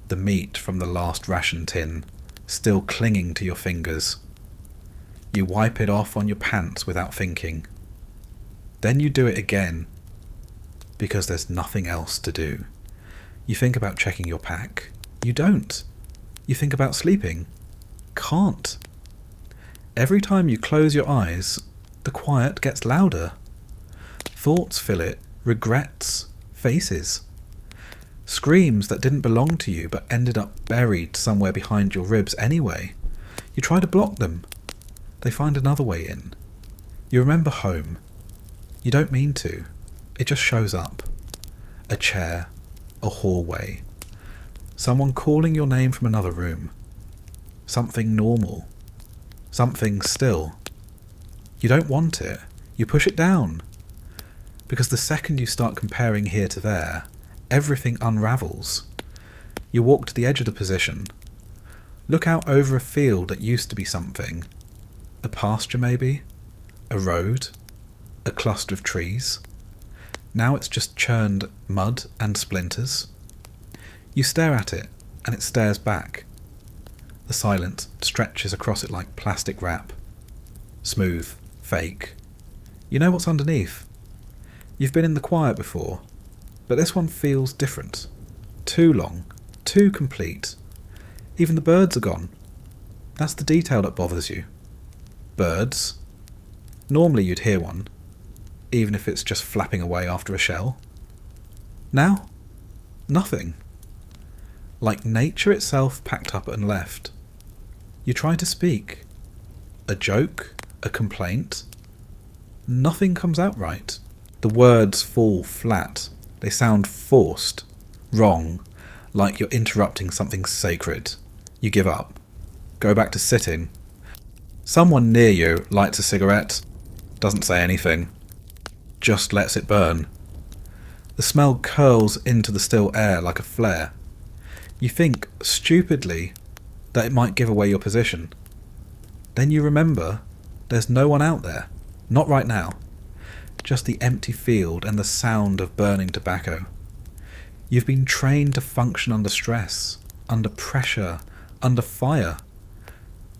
The meat from the last ration tin still clinging to your fingers. You wipe it off on your pants without thinking. Then you do it again, because there's nothing else to do. You think about checking your pack. You don't. You think about sleeping. Can't. Every time you close your eyes, the quiet gets louder. Thoughts fill it, regrets, faces. Screams that didn't belong to you but ended up buried somewhere behind your ribs anyway. You try to block them. They find another way in. You remember home. You don't mean to. It just shows up. A chair, a hallway, someone calling your name from another room. Something normal. Something still. You don't want it. You push it down. Because the second you start comparing here to there, everything unravels. You walk to the edge of the position. Look out over a field that used to be something. A pasture maybe? A road? A cluster of trees? Now it's just churned mud and splinters. You stare at it, and it stares back. The silence stretches across it like plastic wrap. Smooth, fake. You know what's underneath. You've been in the quiet before, but this one feels different. Too long, too complete. Even the birds are gone. That's the detail that bothers you. Birds. Normally you'd hear one, even if it's just flapping away after a shell. Now, nothing. Like nature itself packed up and left. You try to speak. A joke, a complaint. Nothing comes out right. The words fall flat. They sound forced, wrong, like you're interrupting something sacred. You give up. Go back to sitting. Someone near you lights a cigarette, doesn't say anything, just lets it burn. The smell curls into the still air like a flare. You think, stupidly, that it might give away your position. Then you remember there's no one out there, not right now. Just the empty field and the sound of burning tobacco. You've been trained to function under stress, under pressure, under fire.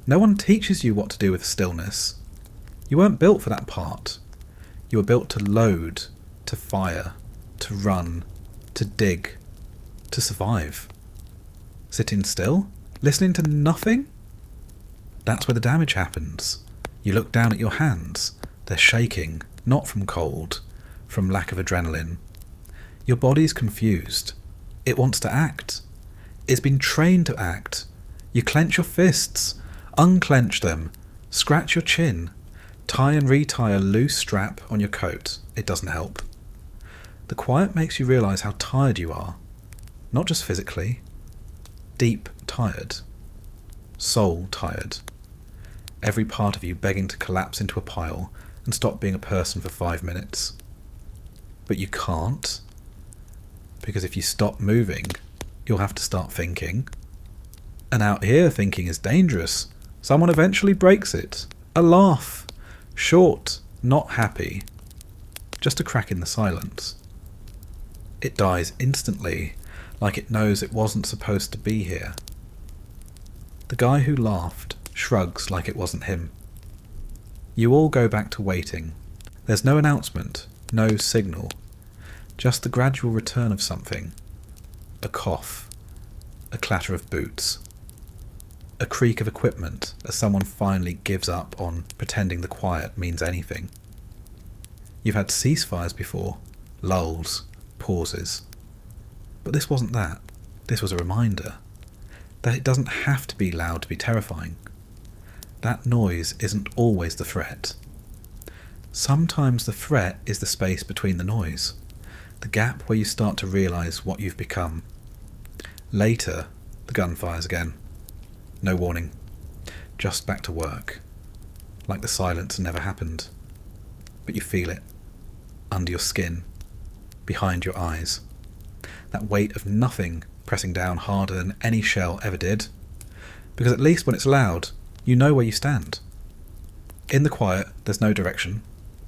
No one teaches you what to do with stillness. You weren't built for that part. You were built to load, to fire, to run, to dig, to survive. Sitting still? Listening to nothing? That's where the damage happens. You look down at your hands. They're shaking, not from cold, from lack of adrenaline. Your body's confused. It wants to act. It's been trained to act. You clench your fists, unclench them, scratch your chin, tie and retie a loose strap on your coat. It doesn't help. The quiet makes you realise how tired you are. Not just physically. Deep tired. Soul tired. Every part of you begging to collapse into a pile and stop being a person for 5 minutes. But you can't. Because if you stop moving, you'll have to start thinking. And out here, thinking is dangerous. Someone eventually breaks it. A laugh. Short, not happy. Just a crack in the silence. It dies instantly, like it knows it wasn't supposed to be here. The guy who laughed shrugs like it wasn't him. You all go back to waiting. There's no announcement, no signal. Just the gradual return of something. A cough. A clatter of boots. A creak of equipment as someone finally gives up on pretending the quiet means anything. You've had ceasefires before. Lulls. Pauses. But this wasn't that. This was a reminder that it doesn't have to be loud to be terrifying. That noise isn't always the threat. Sometimes the threat is the space between the noise, the gap where you start to realise what you've become. Later, the gun fires again. No warning. Just back to work. Like the silence never happened. But you feel it. Under your skin. Behind your eyes. That weight of nothing pressing down harder than any shell ever did. Because at least when it's loud, you know where you stand. In the quiet, there's no direction,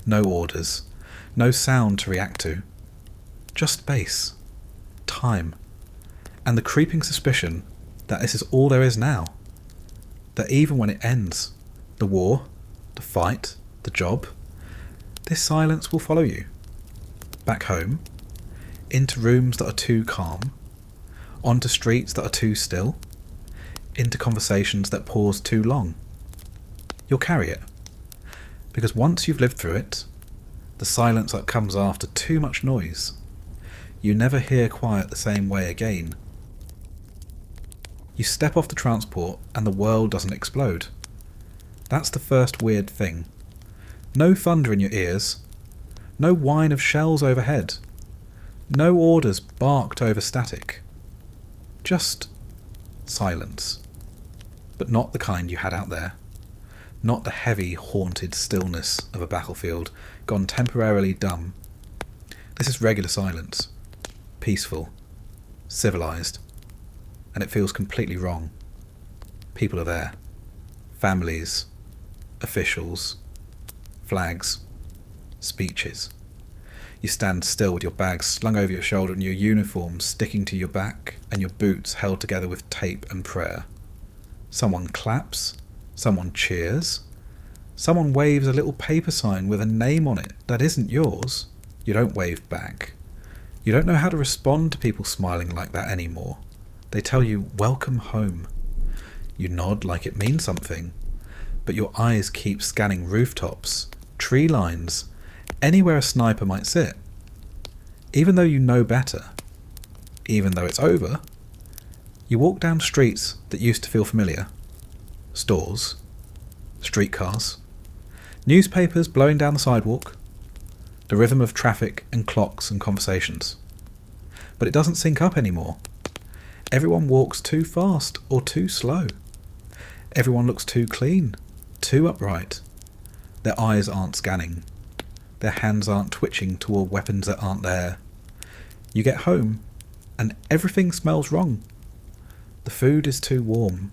no orders, no sound to react to. Just space, time, and the creeping suspicion that this is all there is now. That even when it ends, the war, the fight, the job, this silence will follow you. Back home, into rooms that are too calm, onto streets that are too still, into conversations that pause too long. You'll carry it. Because once you've lived through it, the silence that comes after too much noise, you never hear quiet the same way again. You step off the transport and the world doesn't explode. That's the first weird thing. No thunder in your ears. No whine of shells overhead. No orders barked over static. Just silence. But not the kind you had out there. Not the heavy, haunted stillness of a battlefield, gone temporarily dumb. This is regular silence. Peaceful. Civilized. And it feels completely wrong. People are there. Families. Officials. Flags. Speeches. You stand still with your bags slung over your shoulder and your uniform sticking to your back and your boots held together with tape and prayer. Someone claps. Someone cheers. Someone waves a little paper sign with a name on it that isn't yours. You don't wave back. You don't know how to respond to people smiling like that anymore. They tell you, welcome home. You nod like it means something, but your eyes keep scanning rooftops, tree lines, anywhere a sniper might sit. Even though you know better, even though it's over, you walk down streets that used to feel familiar. Stores, streetcars, newspapers blowing down the sidewalk, the rhythm of traffic and clocks and conversations. But it doesn't sync up anymore. Everyone walks too fast or too slow. Everyone looks too clean, too upright. Their eyes aren't scanning. Their hands aren't twitching toward weapons that aren't there. You get home and everything smells wrong. The food is too warm.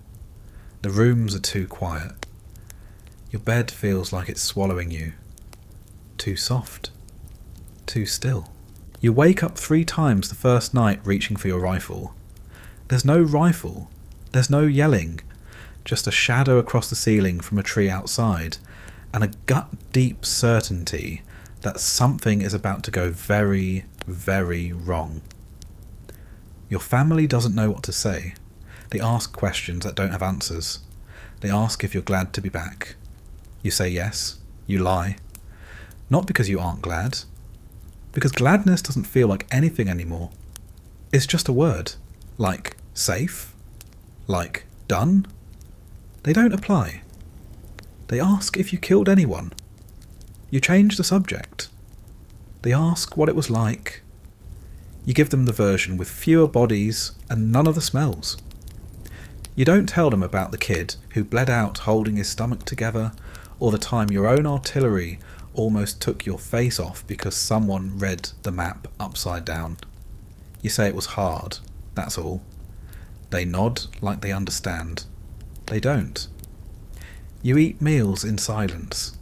The rooms are too quiet. Your bed feels like it's swallowing you. Too soft. Too still. You wake up 3 times the first night reaching for your rifle. There's no rifle. There's no yelling. Just a shadow across the ceiling from a tree outside, and a gut-deep certainty that something is about to go very, very wrong. Your family doesn't know what to say. They ask questions that don't have answers. They ask if you're glad to be back. You say yes. You lie. Not because you aren't glad. Because gladness doesn't feel like anything anymore. It's just a word. Like safe. Like done. They don't apply. They ask if you killed anyone. You change the subject. They ask what it was like. You give them the version with fewer bodies and none of the smells. You don't tell them about the kid who bled out holding his stomach together, or the time your own artillery almost took your face off because someone read the map upside down. You say it was hard, that's all. They nod like they understand. They don't. You eat meals in silence.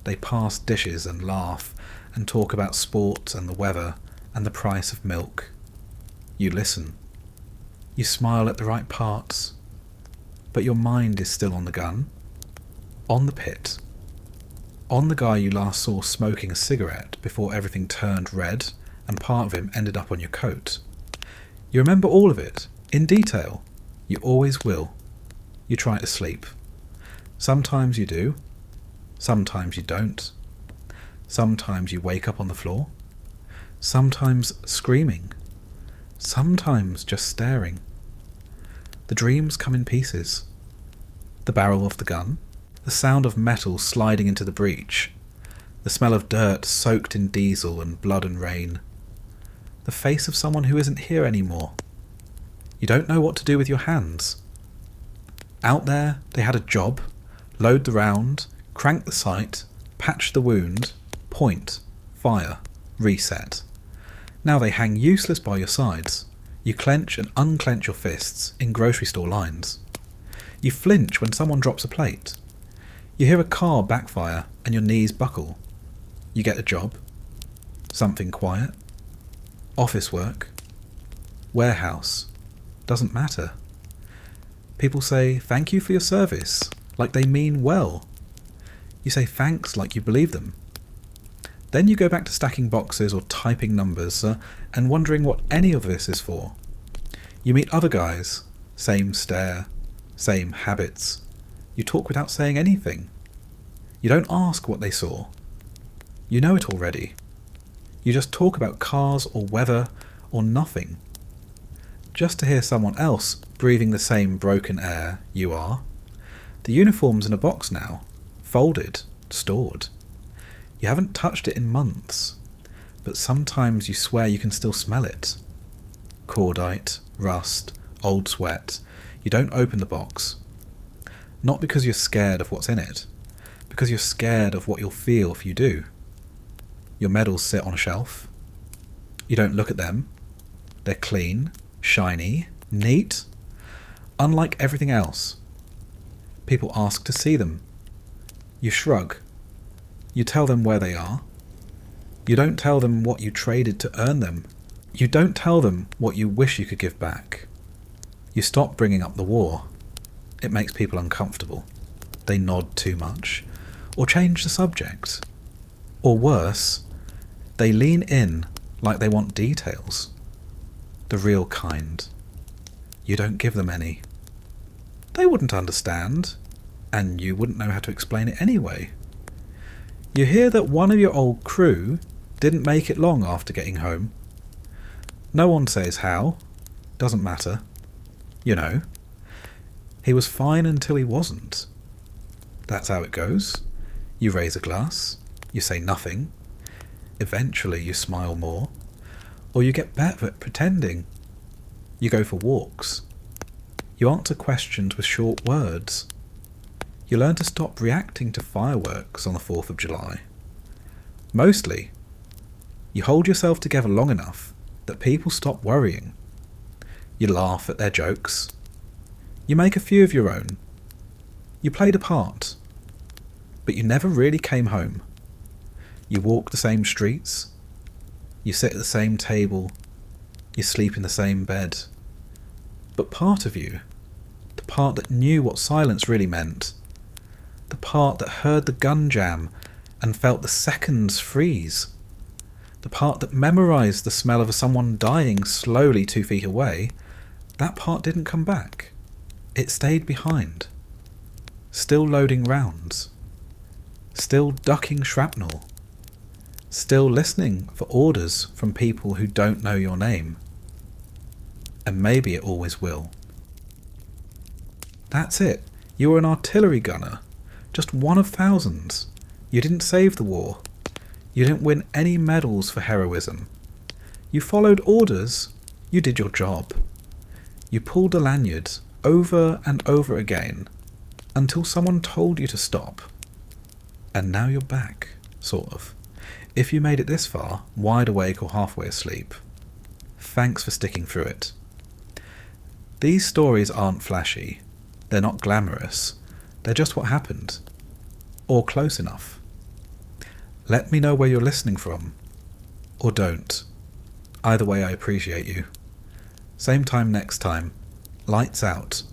They pass dishes and laugh and talk about sport and the weather and the price of milk. You listen. You smile at the right parts. But your mind is still on the gun, on the pit, on the guy you last saw smoking a cigarette before everything turned red and part of him ended up on your coat. You remember all of it, in detail. You always will. You try to sleep. Sometimes you do. Sometimes you don't. Sometimes you wake up on the floor. Sometimes screaming. Sometimes just staring. The dreams come in pieces. The barrel of the gun, the sound of metal sliding into the breech, The smell of dirt soaked in diesel and blood and rain. The face of someone who isn't here anymore. You don't know what to do with your hands. Out there, they had a job, load the round, crank the sight, patch the wound, point, fire, reset. Now they hang useless by your sides. You clench and unclench your fists in grocery store lines. You flinch when someone drops a plate. You hear a car backfire and your knees buckle. You get a job. Something quiet. Office work. Warehouse. Doesn't matter. People say thank you for your service, like they mean well. You say thanks like you believe them. Then you go back to stacking boxes or typing numbers and wondering what any of this is for. You meet other guys, same stare, same habits. You talk without saying anything. You don't ask what they saw. You know it already. You just talk about cars or weather or nothing. Just to hear someone else breathing the same broken air you are. The uniform's in a box now, folded, stored. You haven't touched it in months, but sometimes you swear you can still smell it. Cordite, rust, old sweat. You don't open the box. Not because you're scared of what's in it, because you're scared of what you'll feel if you do. Your medals sit on a shelf. You don't look at them. They're clean, shiny, neat. Unlike everything else. People ask to see them. You shrug. You tell them where they are. You don't tell them what you traded to earn them. You don't tell them what you wish you could give back. You stop bringing up the war. It makes people uncomfortable. They nod too much, or change the subject. Or worse, they lean in like they want details. The real kind. You don't give them any. They wouldn't understand, and you wouldn't know how to explain it anyway. You hear that one of your old crew didn't make it long after getting home. No one says how. Doesn't matter. You know. He was fine until he wasn't. That's how it goes. You raise a glass. You say nothing. Eventually you smile more. Or you get better at pretending. You go for walks. You answer questions with short words. You learn to stop reacting to fireworks on the 4th of July. Mostly, you hold yourself together long enough that people stop worrying. You laugh at their jokes. You make a few of your own. You played a part. But you never really came home. You walk the same streets. You sit at the same table. You sleep in the same bed. But part of you, the part that knew what silence really meant, the part that heard the gun jam and felt the seconds freeze, the part that memorised the smell of someone dying slowly 2 feet away, that part didn't come back. It stayed behind. Still loading rounds. Still ducking shrapnel. Still listening for orders from people who don't know your name. And maybe it always will. That's it. You were an artillery gunner. Just one of thousands. You didn't save the war. You didn't win any medals for heroism. You followed orders. You did your job. You pulled a lanyard over and over again until someone told you to stop. And now you're back, sort of. If you made it this far, wide awake or halfway asleep. Thanks for sticking through it. These stories aren't flashy. They're not glamorous. They're just what happened. Or close enough. Let me know where you're listening from. Or don't. Either way, I appreciate you. Same time next time. Lights out.